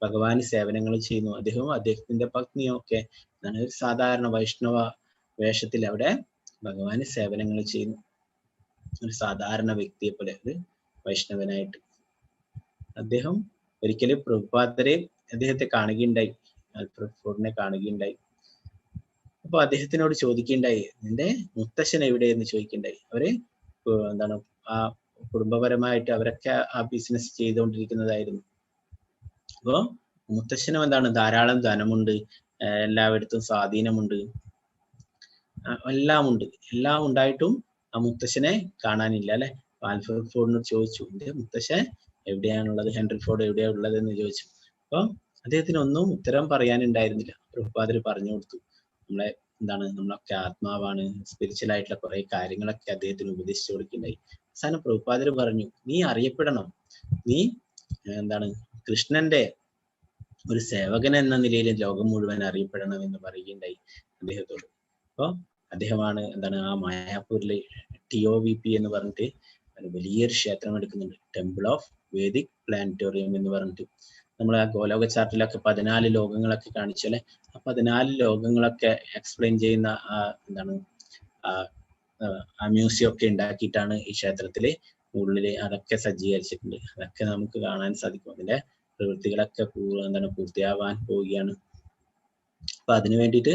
ഭഗവാന് സേവനങ്ങൾ ചെയ്യുന്നു. അദ്ദേഹവും അദ്ദേഹത്തിന്റെ പത്നിയും ഒക്കെ ഒരു സാധാരണ വൈഷ്ണവ വേഷത്തിൽ അവിടെ ഭഗവാന് സേവനങ്ങൾ ചെയ്യുന്നു. ഒരു സാധാരണ വ്യക്തിയെ പോലെ, ഒരു വൈഷ്ണവനായിട്ട്. അദ്ദേഹം ഒരിക്കലും പ്രഭുപാദരെ അദ്ദേഹത്തെ കാണുകയുണ്ടായി, ആൽഫ്രഡ് ഫോർഡിനെ കാണുകയുണ്ടായി. അപ്പൊ അദ്ദേഹത്തിനോട് ചോദിക്കുകയുണ്ടായി, നിന്റെ മുത്തശ്ശൻ എവിടെയെന്ന് ചോദിക്കുകയുണ്ടായി. അവര് എന്താണ് ആ കുടുംബപരമായിട്ട് അവരൊക്കെ ആ ബിസിനസ് ചെയ്തുകൊണ്ടിരിക്കുന്നതായിരുന്നു. അപ്പൊ മുത്തശ്ശനും എന്താണ് ധാരാളം ധനമുണ്ട്, എല്ലായിടത്തും സ്വാധീനമുണ്ട്, എല്ലാം ഉണ്ടായിട്ടും ആ മുത്തശ്ശനെ കാണാനില്ല അല്ലെ. ആൽഫ്രഡ് ഫോർഡിനോട് ചോദിച്ചു, എന്റെ മുത്തശ്ശൻ എവിടെയാണുള്ളത്, ഹെൻറി ഫോർഡ് എവിടെയാ ഉള്ളത് എന്ന് ചോദിച്ചു. അപ്പൊ അദ്ദേഹത്തിന് ഒന്നും ഉത്തരം പറയാനുണ്ടായിരുന്നില്ല. പ്രഭുപാദര് പറഞ്ഞു കൊടുത്തു, നമ്മളൊക്കെ ആത്മാവാണ്, സ്പിരിച്വൽ ആയിട്ടുള്ള കുറെ കാര്യങ്ങളൊക്കെ അദ്ദേഹത്തിന് ഉപദേശിച്ചു കൊടുക്കുകയുണ്ടായി. അവസാനം പ്രഭുപാദര് പറഞ്ഞു, നീ അറിയപ്പെടണം, നീ കൃഷ്ണന്റെ ഒരു സേവകൻ എന്ന നിലയിൽ ലോകം മുഴുവൻ അറിയപ്പെടണം എന്ന് പറയുകയുണ്ടായി അദ്ദേഹത്തോട്. അപ്പൊ അദ്ദേഹമാണ് ആ മായാപൂരിലെ TOVP എന്ന് പറഞ്ഞിട്ട് വലിയൊരു ക്ഷേത്രം എടുക്കുന്നുണ്ട്, ടെമ്പിൾ ഓഫ് വേദിക് പ്ലാനറ്റോറിയം എന്ന് പറഞ്ഞിട്ട്. നമ്മൾ ആ ഗോലോക ചാർട്ടിലൊക്കെ 14 ലോകങ്ങളൊക്കെ കാണിച്ചല്ലേ, ആ 14 ലോകങ്ങളൊക്കെ എക്സ്പ്ലെയിൻ ചെയ്യുന്ന ആ മ്യൂസിയം ഒക്കെ ഉണ്ടാക്കിയിട്ടാണ് ഈ ക്ഷേത്രത്തില് ഉള്ളില് അതൊക്കെ സജ്ജീകരിച്ചിട്ടുണ്ട്. അതൊക്കെ നമുക്ക് കാണാൻ സാധിക്കും. അതിന്റെ പ്രവൃത്തികളൊക്കെ പൂർത്തിയാവാൻ പോവുകയാണ്. അപ്പൊ അതിനു വേണ്ടിയിട്ട്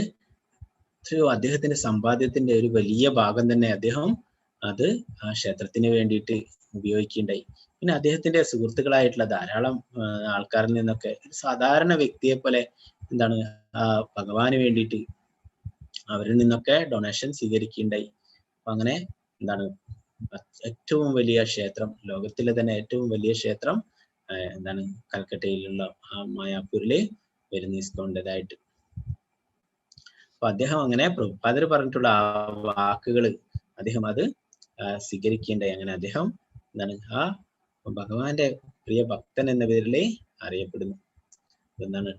അദ്ദേഹത്തിന്റെ സമ്പാദ്യത്തിന്റെ ഒരു വലിയ ഭാഗം തന്നെ അദ്ദേഹം അത് ആ ക്ഷേത്രത്തിന് വേണ്ടിയിട്ട് ഉപയോഗിക്കുകയുണ്ടായി. പിന്നെ അദ്ദേഹത്തിന്റെ സുഹൃത്തുക്കളായിട്ടുള്ള ധാരാളം ആൾക്കാരിൽ നിന്നൊക്കെ സാധാരണ വ്യക്തിയെ പോലെ ഭഗവാന് വേണ്ടിയിട്ട് അവരിൽ നിന്നൊക്കെ ഡൊണേഷൻ സ്വീകരിക്കുകയുണ്ടായി. അപ്പൊ അങ്ങനെ ഏറ്റവും വലിയ ക്ഷേത്രം, ലോകത്തിലെ തന്നെ ഏറ്റവും വലിയ ക്ഷേത്രം കൽക്കട്ടയിലുള്ള ആ മായാപൂരില് വരുന്ന ഇസ്കോണിൻ്റെതായിട്ട്. അപ്പൊ അദ്ദേഹം അങ്ങനെ പ്രഭുപാദര് പറഞ്ഞിട്ടുള്ള ആ വാക്കുകൾ അദ്ദേഹം അത് സ്വീകരിക്കേണ്ടായി. അങ്ങനെ അദ്ദേഹം ആ ഭഗവാന്റെ പ്രിയ ഭക്തൻ എന്ന പേരിൽ അറിയപ്പെടുന്നു.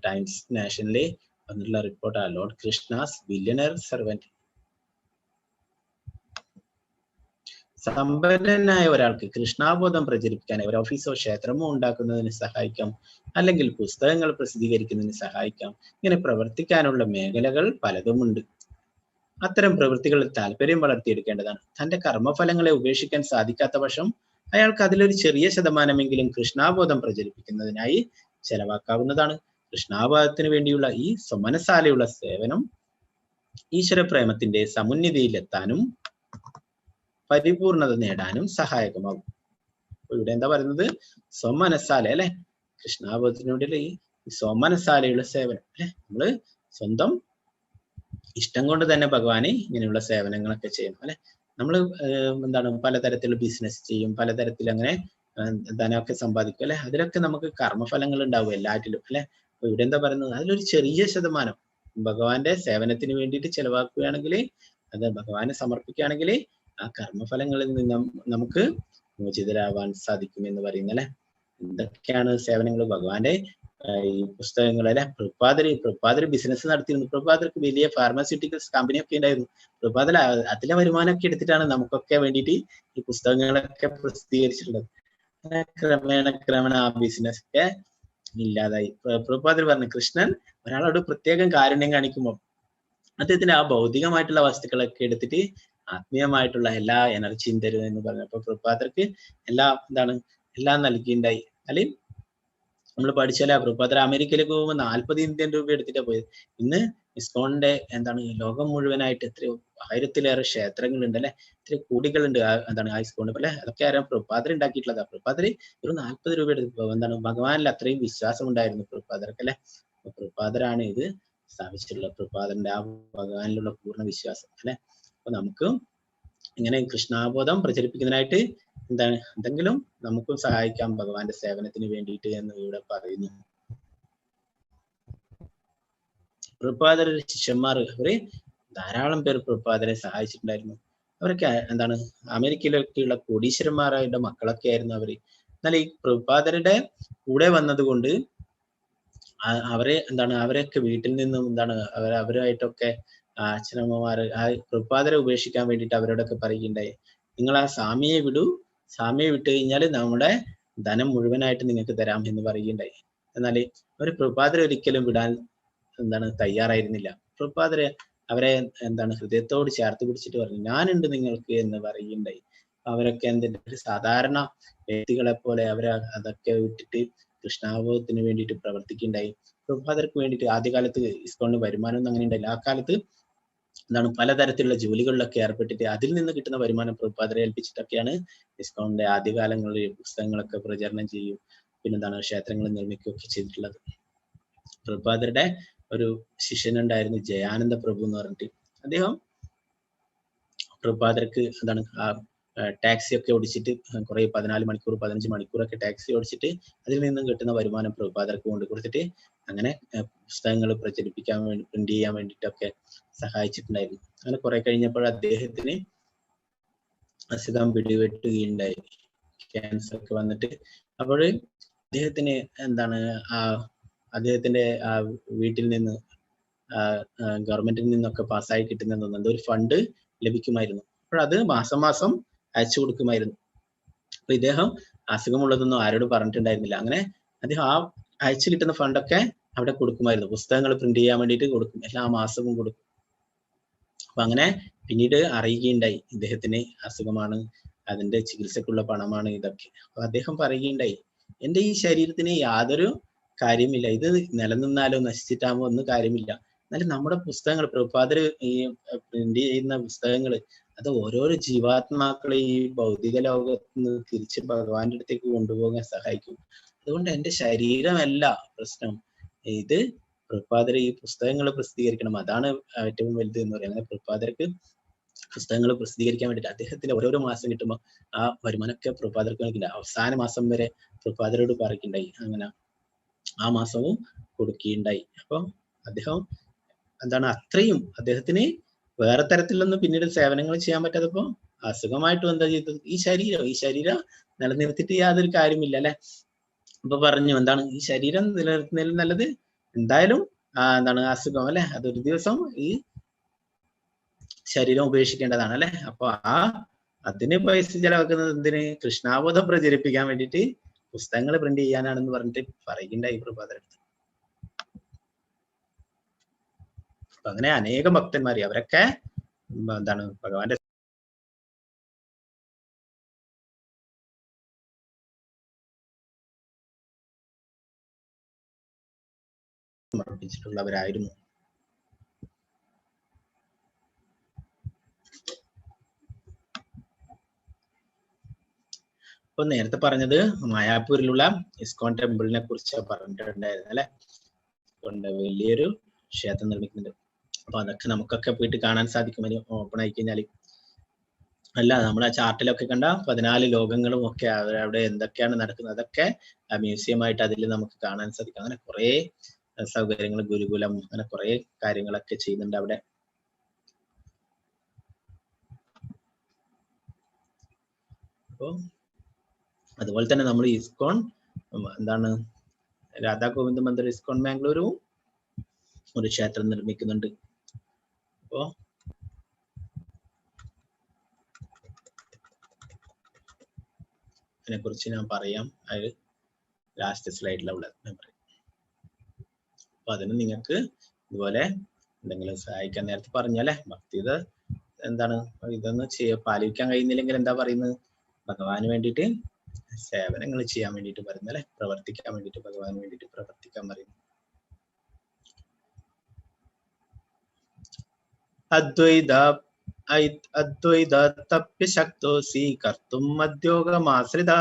ടൈംസ് നാഷണലിൽ വന്നിട്ടുള്ള report, Lord Krishna's billionaire servant. സമ്പന്നനായ ഒരാൾക്ക് കൃഷ്ണാബോധം പ്രചരിപ്പിക്കാൻ ഒരു ഓഫീസോ ക്ഷേത്രമോ ഉണ്ടാക്കുന്നതിന് സഹായിക്കാം, അല്ലെങ്കിൽ പുസ്തകങ്ങൾ പ്രസിദ്ധീകരിക്കുന്നതിന് സഹായിക്കാം. ഇങ്ങനെ പ്രവർത്തിക്കാനുള്ള മേഖലകൾ പലതുമുണ്ട്. അത്തരം പ്രവൃത്തികളിൽ താല്പര്യം വളർത്തിയെടുക്കേണ്ടതാണ്. തന്റെ കർമ്മഫലങ്ങളെ ഉപേക്ഷിക്കാൻ സാധിക്കാത്ത പക്ഷം അയാൾക്ക് അതിലൊരു ചെറിയ ശതമാനമെങ്കിലും കൃഷ്ണാബോധം പ്രചരിപ്പിക്കുന്നതിനായി ചെലവാക്കാവുന്നതാണ്. കൃഷ്ണാബോധത്തിന് വേണ്ടിയുള്ള ഈ സ്വമനസാലയുള്ള സേവനം ഈശ്വരപ്രേമത്തിന്റെ സമുന്നതിയിലെത്താനും പരിപൂർണത നേടാനും സഹായകമാകും. ഇവിടെ എന്താ പറയുന്നത്? സ്വമനസാല അല്ലെ, കൃഷ്ണാബോധത്തിന് വേണ്ടിയുള്ള ഈ സ്വമനസാലയുള്ള സേവനം അല്ലെ, നമ്മള് സ്വന്തം ഇഷ്ടം കൊണ്ട് തന്നെ ഭഗവാനെ ഇങ്ങനെയുള്ള സേവനങ്ങളൊക്കെ ചെയ്യണം അല്ലെ. നമ്മൾ എന്താണ് പലതരത്തിലുള്ള ബിസിനസ് ചെയ്യും, പലതരത്തിൽ അങ്ങനെ ധനമൊക്കെ സമ്പാദിക്കും അല്ലെ. അതിലൊക്കെ നമുക്ക് കർമ്മഫലങ്ങൾ ഉണ്ടാവും എല്ലാറ്റിലും അല്ലെ. അപ്പൊ ഇവിടെ എന്താ പറയുന്നത്? അതിലൊരു ചെറിയ ശതമാനം ഭഗവാന്റെ സേവനത്തിന് വേണ്ടിയിട്ട് ചെലവാക്കുകയാണെങ്കിൽ, അത് ഭഗവാനെ സമർപ്പിക്കുകയാണെങ്കിൽ ആ കർമ്മഫലങ്ങളിൽ നിന്ന് നമുക്ക് മോചിതരാവാൻ സാധിക്കും എന്ന് പറയുന്നത് അല്ലെ. എന്തൊക്കെയാണ് സേവനങ്ങൾ? ഭഗവാന്റെ ഈ പുസ്തകങ്ങൾ അല്ലെ. പ്രഭുപാദർ ബിസിനസ് നടത്തിയിരുന്നു. പ്രഭുപാദർക്ക് വലിയ ഫാർമസ്യൂട്ടിക്കൽസ് കമ്പനിയൊക്കെ ഉണ്ടായിരുന്നു. പ്രഭുപാദർ അതിലെ വരുമാനമൊക്കെ എടുത്തിട്ടാണ് നമുക്കൊക്കെ വേണ്ടിയിട്ട് ഈ പുസ്തകങ്ങളൊക്കെ പ്രസിദ്ധീകരിച്ചിട്ടുള്ളത്. ക്രമേണ ആ ബിസിനസ് ഒക്കെ ഇല്ലാതായി. പ്രഭുപാദർ പറഞ്ഞു, കൃഷ്ണൻ ഒരാളോട് പ്രത്യേകം കാരുണ്യം കാണിക്കുമ്പോൾ അദ്ദേഹത്തിന് ആ ഭൗതികമായിട്ടുള്ള വസ്തുക്കളൊക്കെ എടുത്തിട്ട് ആത്മീയമായിട്ടുള്ള എല്ലാ എനർജിയും തരും എന്ന് പറഞ്ഞപ്പോൾ പ്രഭുപാദർക്ക് എല്ലാം നൽകിയിട്ടുണ്ടായി. അല്ലെങ്കിൽ നമ്മൾ പഠിച്ചാലേ പ്രഭുപാദർ അമേരിക്കയിലേക്ക് പോകുമ്പോൾ 40 ഇന്ത്യൻ രൂപ എടുത്തിട്ടാണ് പോയത്. ഇന്ന് ഇസ്കോണിന്റെ ലോകം മുഴുവനായിട്ട് എത്രയോ 1000-ലേറെ ക്ഷേത്രങ്ങളുണ്ട് അല്ലെ, എത്രയോ കോടികളുണ്ട് ആ ഇസ്കോൺ അല്ലെ. അതൊക്കെ ആരും പ്രഭുപാദർ ഉണ്ടാക്കിയിട്ടുള്ളതാ. പ്രഭുപാദർ ഒരു 40 രൂപ എടുത്ത് ഭഗവാനിൽ അത്രയും വിശ്വാസം ഉണ്ടായിരുന്നു പ്രഭുപാദർക്ക് അല്ലെ. പ്രഭുപാദരാണ് ഇത് സ്ഥാപിച്ചിട്ടുള്ളത്. പ്രഭുപാദറിന്റെ ആ ഭഗവാനിലുള്ള പൂർണ്ണ വിശ്വാസം അല്ലെ. അപ്പൊ നമുക്ക് ഇങ്ങനെ കൃഷ്ണാബോധം പ്രചരിപ്പിക്കുന്നതിനായിട്ട് എന്തെങ്കിലും നമുക്കും സഹായിക്കാം ഭഗവാന്റെ സേവനത്തിന് വേണ്ടിയിട്ട് എന്ന് ഇവിടെ പറയുന്നു. പ്രഭുപാദർ ശിഷ്യന്മാർ അവര് ധാരാളം പേർ പ്രഭുപാദരെ സഹായിച്ചിട്ടുണ്ടായിരുന്നു. അവരൊക്കെ അമേരിക്കയിലൊക്കെയുള്ള കോടീശ്വരന്മാരുടെ മക്കളൊക്കെ ആയിരുന്നു അവര്. എന്നാൽ ഈ പ്രഭുപാദരുടെ കൂടെ വന്നത് കൊണ്ട് അവരെയൊക്കെ വീട്ടിൽ നിന്നും അവരുമായിട്ടൊക്കെ അച്ഛനമ്മമാര് പ്രഭുപാദരെ ഉപേക്ഷിക്കാൻ വേണ്ടിയിട്ട് അവരോടൊക്കെ പറയുകയുണ്ടായി, നിങ്ങൾ ആ സ്വാമിയെ വിട്ടു കഴിഞ്ഞാൽ നമ്മുടെ ധനം മുഴുവനായിട്ട് നിങ്ങൾക്ക് തരാം എന്ന് പറയുകയുണ്ടായി. എന്നാൽ അവർ പ്രഭുപാദരെ ഒരിക്കലും വിടാൻ തയ്യാറായിരുന്നില്ല. പ്രഭുപാദരെ അവരെ ഹൃദയത്തോട് ചേർത്ത് പിടിച്ചിട്ട് പറഞ്ഞു, ഞാനുണ്ട് നിങ്ങൾക്ക് എന്ന് പറയുകയുണ്ടായി. അവരൊക്കെ സാധാരണ വ്യക്തികളെ പോലെ അവരെ അതൊക്കെ വിട്ടിട്ട് കൃഷ്ണാബോധത്തിന് വേണ്ടിയിട്ട് പ്രവർത്തിക്കുകയുണ്ടായി. പ്രഭുപാദർക്ക് വേണ്ടിയിട്ട് ആദ്യകാലത്ത് ഇസ്കോണിന് വരുമാനമൊന്നും അങ്ങനെ ഉണ്ടായില്ല. ആ കാലത്ത് പലതരത്തിലുള്ള ജോലികളിലൊക്കെ ഏർപ്പെട്ടിട്ട് അതിൽ നിന്ന് കിട്ടുന്ന വരുമാനം പ്രഭുപാദരെ ഏൽപ്പിച്ചിട്ടൊക്കെയാണ് ഇസ്കോണിന്റെ ആദ്യകാലങ്ങളിൽ പുസ്തകങ്ങളൊക്കെ പ്രചരണം ചെയ്യും, ക്ഷേത്രങ്ങൾ നിർമ്മിക്കുകയൊക്കെ ചെയ്തിട്ടുള്ളത്. പ്രഭുപാദരുടെ ഒരു ശിഷ്യനുണ്ടായിരുന്നു ജയാനന്ദ പ്രഭു എന്ന് പറഞ്ഞിട്ട്. അദ്ദേഹം പ്രഭുപാദർക്ക് ടാക്സി ഒക്കെ ഓടിച്ചിട്ട് കുറെ 14 മണിക്കൂർ 15 മണിക്കൂറൊക്കെ ടാക്സി ഓടിച്ചിട്ട് അതിൽ നിന്നും കിട്ടുന്ന വരുമാനം പ്രഭുപാദർക്ക് കൊണ്ട് കൊടുത്തിട്ട് അങ്ങനെ പുസ്തകങ്ങൾ പ്രചരിപ്പിക്കാൻ വേണ്ടി പ്രിന്റ് ചെയ്യാൻ വേണ്ടിയിട്ടൊക്കെ സഹായിച്ചിട്ടുണ്ടായിരുന്നു. അങ്ങനെ കുറെ കഴിഞ്ഞപ്പോൾ അദ്ദേഹത്തിന് അസുഖം പിടിപെട്ടുകയുണ്ടായി, ക്യാൻസർ ഒക്കെ വന്നിട്ട്. അപ്പോൾ അദ്ദേഹത്തിന് അദ്ദേഹത്തിന്റെ വീട്ടിൽ നിന്ന് ഗവൺമെന്റിൽ നിന്നൊക്കെ പാസ്സായി കിട്ടുന്ന ഒരു ഫണ്ട് ലഭിക്കുമായിരുന്നു. അപ്പോൾ അത് മാസം മാസം അയച്ചു കൊടുക്കുമായിരുന്നു. അപ്പൊ ഇദ്ദേഹം അസുഖമുള്ളതൊന്നും ആരോട് പറഞ്ഞിട്ടുണ്ടായിരുന്നില്ല. അങ്ങനെ അദ്ദേഹം ആ അയച്ചു കിട്ടുന്ന ഫണ്ടൊക്കെ അവിടെ കൊടുക്കുമായിരുന്നു. പുസ്തകങ്ങൾ പ്രിന്റ് ചെയ്യാൻ വേണ്ടിയിട്ട് കൊടുക്കും, എല്ലാ മാസവും കൊടുക്കും. അപ്പൊ അങ്ങനെ പിന്നീട് അറിയുകയുണ്ടായി ഇദ്ദേഹത്തിന് അസുഖമാണ്, അതിന്റെ ചികിത്സക്കുള്ള പണമാണ് ഇതൊക്കെ. അപ്പൊ അദ്ദേഹം പറയുകയുണ്ടായി, എന്റെ ഈ ശരീരത്തിന് യാതൊരു കാര്യമില്ല, ഇത് നിലനിന്നാലോ നശിച്ചിട്ടാമോ ഒന്നും കാര്യമില്ല. എന്നാലും നമ്മുടെ പുസ്തകങ്ങൾ പ്രഭുപാദർ ഈ പ്രിന്റ് ചെയ്യുന്ന പുസ്തകങ്ങൾ അത് ഓരോരോ ജീവാത്മാക്കളെ ഈ ഭൗതിക ലോകത്ത് നിന്ന് തിരിച്ച് ഭഗവാന്റെ അടുത്തേക്ക് കൊണ്ടുപോകാൻ സഹായിക്കും. അതുകൊണ്ട് എന്റെ ശരീരമല്ല പ്രശ്നം, ഇത് പ്രഭുപാദർ ഈ പുസ്തകങ്ങൾ പ്രസിദ്ധീകരിക്കണം, അതാണ് ഏറ്റവും വലുത് എന്ന് പറയുന്നത്. അങ്ങനെ പ്രഭുപാദർക്ക് പുസ്തകങ്ങൾ പ്രസിദ്ധീകരിക്കാൻ വേണ്ടിയിട്ട് അദ്ദേഹത്തിന് ഓരോരോ മാസം കിട്ടുമ്പോൾ ആ വരുമാനമൊക്കെ പ്രഭുപാദർക്ക് നൽകില്ല. അവസാന മാസം വരെ പ്രഭുപാദരോട് പറയുകയുണ്ടായി, അങ്ങനെ ആ മാസവും കൊടുക്കുകയുണ്ടായി. അപ്പൊ അദ്ദേഹം അത്രയും അദ്ദേഹത്തിന് വേറെ തരത്തിലൊന്നും പിന്നീട് സേവനങ്ങൾ ചെയ്യാൻ പറ്റാത്തപ്പോ അസുഖമായിട്ടും എന്താ ചെയ്തത്, ഈ ശരീരം നിലനിർത്തിയിട്ട് യാതൊരു കാര്യമില്ല അല്ലെ. അപ്പൊ പറഞ്ഞു ഈ ശരീരം നിലനിർത്തുന്നതിൽ നല്ലത് എന്തായാലും അസുഖം അല്ലെ, അതൊരു ദിവസം ഈ ശരീരം ഉപേക്ഷിക്കേണ്ടതാണ് അല്ലെ. അപ്പൊ ആ അതിന് പൈസ ചെലവാക്കുന്നത് എന്തിന്? കൃഷ്ണാബോധം പ്രചരിപ്പിക്കാൻ വേണ്ടിയിട്ട് പുസ്തകങ്ങൾ പ്രിന്റ് ചെയ്യാനാണെന്ന് പറഞ്ഞിട്ട് പറയുന്നുണ്ടായി പ്രഭാതർ. അപ്പൊ അങ്ങനെ അനേകം ഭക്തന്മാര് അവരൊക്കെ എന്താണ് ഭഗവാന്റെ സമർപ്പിച്ചിട്ടുള്ളവരായിരുന്നു. ഇപ്പൊ നേരത്തെ പറഞ്ഞത് മായാപൂരിലുള്ള ഇസ്കോൺ ടെമ്പിളിനെ കുറിച്ച് പറഞ്ഞിട്ടുണ്ടായിരുന്നു അല്ലെ. വലിയൊരു ക്ഷേത്രം നിർമ്മിക്കുന്നുണ്ട്. അപ്പൊ അതൊക്കെ നമുക്കൊക്കെ പോയിട്ട് കാണാൻ സാധിക്കും അതിന് ഓപ്പൺ ആയി കഴിഞ്ഞാല്. അല്ല, നമ്മൾ ആ ചാർട്ടിലൊക്കെ കണ്ട 14 ലോകങ്ങളും ഒക്കെ അവിടെ എന്തൊക്കെയാണ് നടക്കുന്നത് അതൊക്കെ മ്യൂസിയം ആയിട്ട് അതിൽ നമുക്ക് കാണാൻ സാധിക്കും. അങ്ങനെ കുറെ സൗകര്യങ്ങൾ, ഗുരുകുലം, അങ്ങനെ കുറെ കാര്യങ്ങളൊക്കെ ചെയ്യുന്നുണ്ട് അവിടെ. അപ്പോ അതുപോലെ തന്നെ നമ്മൾ ഇസ്കോൺ എന്താണ് രാധാ ഗോവിന്ദ മന്ദിർ ഇസ്കോൺ ബാംഗ്ലൂരും ഒരു ക്ഷേത്രം നിർമ്മിക്കുന്നുണ്ട്. അപ്പോ അതിനെ കുറിച്ച് ഞാൻ പറയാം, അത് ലാസ്റ്റ് സ്ലൈഡിലുള്ള മെമ്മറി. അപ്പൊ അതിന് നിങ്ങൾക്ക് ഇതുപോലെ എന്തെങ്കിലും സഹായിക്കാൻ നേരത്തെ പറഞ്ഞാലേ ഭക്തിയത് എന്താണ് ഇതൊന്ന് പാലിക്കാൻ കഴിയുന്നില്ലെങ്കിൽ എന്താ പറയുന്നത്? ഭഗവാന് വേണ്ടിയിട്ട് സേവനങ്ങൾ ചെയ്യാൻ വേണ്ടിയിട്ട് പറയുന്നത് അല്ലെ, പ്രവർത്തിക്കാൻ വേണ്ടിയിട്ട് ഭഗവാന് വേണ്ടിയിട്ട് പ്രവർത്തിക്കാൻ പറയുന്നു. അദ്വൈതപ്യശക്തോസി കർത്തും മദ്യോഗമാശ്രിത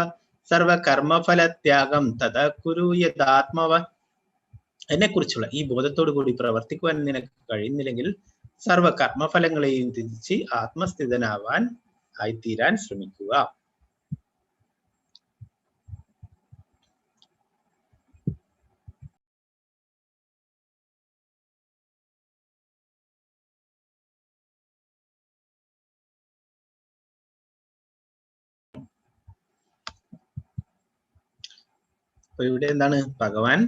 സർവകർമ്മഫലത്യാഗം തഥാ കുരു യഥാത്മവ. എന്നെ കുറിച്ചുള്ള ഈ ബോധത്തോടു കൂടി പ്രവർത്തിക്കുവാൻ നിനക്ക് കഴിയുന്നില്ലെങ്കിൽ സർവകർമ്മഫലങ്ങളെയും തിരിച്ച് ആത്മസ്ഥിതനാവാൻ ആയിത്തീരാൻ ശ്രമിക്കുക. അപ്പൊ ഇവിടെ എന്താണ് ഭഗവാൻ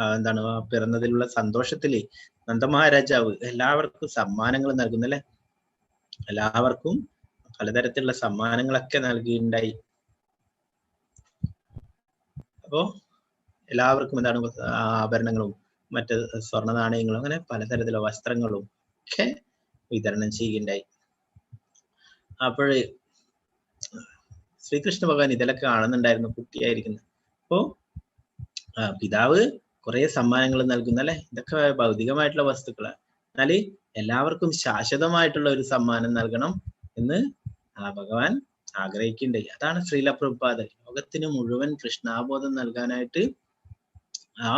എന്താണ് പിറന്നതിലുള്ള സന്തോഷത്തില് നന്ദമഹാരാജാവ് എല്ലാവർക്കും സമ്മാനങ്ങൾ നൽകുന്നല്ലേ, എല്ലാവർക്കും പലതരത്തിലുള്ള സമ്മാനങ്ങളൊക്കെ നൽകിയിട്ടുണ്ടായി. അപ്പോ എല്ലാവർക്കും എന്താണ് ആഭരണങ്ങളും മറ്റ് സ്വർണ്ണ നാണയങ്ങളും അങ്ങനെ പലതരത്തിലുള്ള വസ്ത്രങ്ങളും ഒക്കെ വിതരണം ചെയ്യുകയുണ്ടായി. അപ്പോഴ് ശ്രീകൃഷ്ണ ഭഗവാൻ ഇതെല്ലാം കാണുന്നുണ്ടായിരുന്നു, കുട്ടിയായിരിക്കുന്നു. അപ്പോ പിതാവ് കുറെ സമ്മാനങ്ങൾ നൽകുന്നു അല്ലെ, ഇതൊക്കെ ഭൗതികമായിട്ടുള്ള വസ്തുക്കളാണ്. എന്നാല് എല്ലാവർക്കും ശാശ്വതമായിട്ടുള്ള ഒരു സമ്മാനം നൽകണം എന്ന് ഭഗവാൻ ആഗ്രഹിക്കുന്നുണ്ടായി. അതാണ് ശ്രീല പ്രഭുപാദ ലോകത്തിന് മുഴുവൻ കൃഷ്ണാബോധം നൽകാനായിട്ട് ആ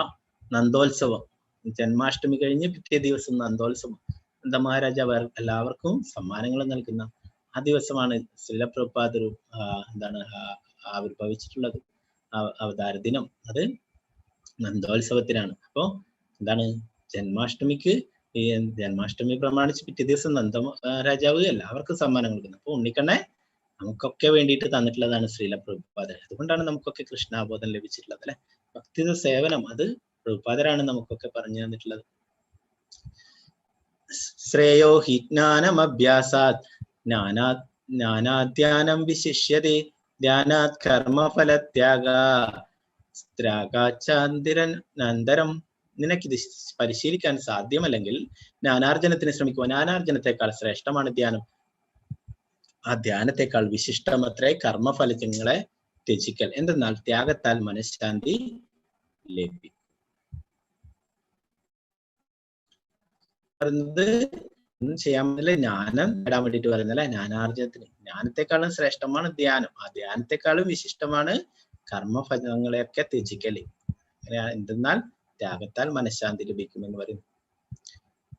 നന്ദോത്സവം, ജന്മാഷ്ടമി കഴിഞ്ഞ് പിറ്റേ ദിവസം നന്ദോത്സവം, നന്ദമഹാരാജാവ് എല്ലാവർക്കും സമ്മാനങ്ങൾ നൽകുന്ന ആ ദിവസമാണ് ശ്രീല പ്രഭുപാദർ എന്താണ് ആവിർഭവിച്ചിട്ടുള്ളത്. അവതാര ദിനം അത് നന്ദോത്സവത്തിനാണ്. അപ്പോ എന്താണ് ജന്മാഷ്ടമിക്ക് ഈ ജന്മാഷ്ടമി പ്രമാണിച്ച് പിറ്റേ ദിവസം നന്ദരാജാവ് എല്ലാവർക്കും സമ്മാനം കൊടുക്കുന്നത്. അപ്പൊ ഉണ്ണിക്കണ്ണെ നമുക്കൊക്കെ വേണ്ടിയിട്ട് തന്നിട്ടുള്ളതാണ് ശ്രീല പ്രഭുപാദർ. അതുകൊണ്ടാണ് നമുക്കൊക്കെ കൃഷ്ണാബോധം ലഭിച്ചിട്ടുള്ളത് അല്ലെ. ഭക്തിയുടെ സേവനം അത് പ്രഭുപാദരാണ് നമുക്കൊക്കെ പറഞ്ഞു തന്നിട്ടുള്ളത്. ശ്രേയോ ഹി ജ്ഞാനമഭ്യാസാത് ജ്ഞാനാധ്യാനം വിശിഷ്യതേ ധ്യാനാത് കർമ്മഫലത്യാഗാചാന്തിരനന്തരം. നിനക്കിത് പരിശീലിക്കാൻ സാധ്യമല്ലെങ്കിൽ ജ്ഞാനാർജനത്തിന് ശ്രമിക്കുക. ജ്ഞാനാർജനത്തെക്കാൾ ശ്രേഷ്ഠമാണ് ധ്യാനം. ആ ധ്യാനത്തെക്കാൾ വിശിഷ്ടമത്രേ കർമ്മഫലങ്ങളെ ത്യജിക്കൽ. എന്തെന്നാൽ ത്യാഗത്താൽ മനഃശാന്തി ലഭിക്കും. ഒന്നും ചെയ്യാൻ പറ്റില്ല, ജ്ഞാനം നേടാൻ വേണ്ടിയിട്ട് പറയുന്നല്ലേ. ജ്ഞാനാർജനത്തിന് ജ്ഞാനത്തെക്കാളും ശ്രേഷ്ഠമാണ് ധ്യാനം. ആ ധ്യാനത്തെക്കാളും വിശിഷ്ടമാണ് കർമ്മഫലങ്ങളെയൊക്കെ ത്യജിക്കല്. എന്തെന്നാൽ ത്യാഗത്താൽ മനഃശാന്തി ലഭിക്കുമെന്ന് പറയുന്നു.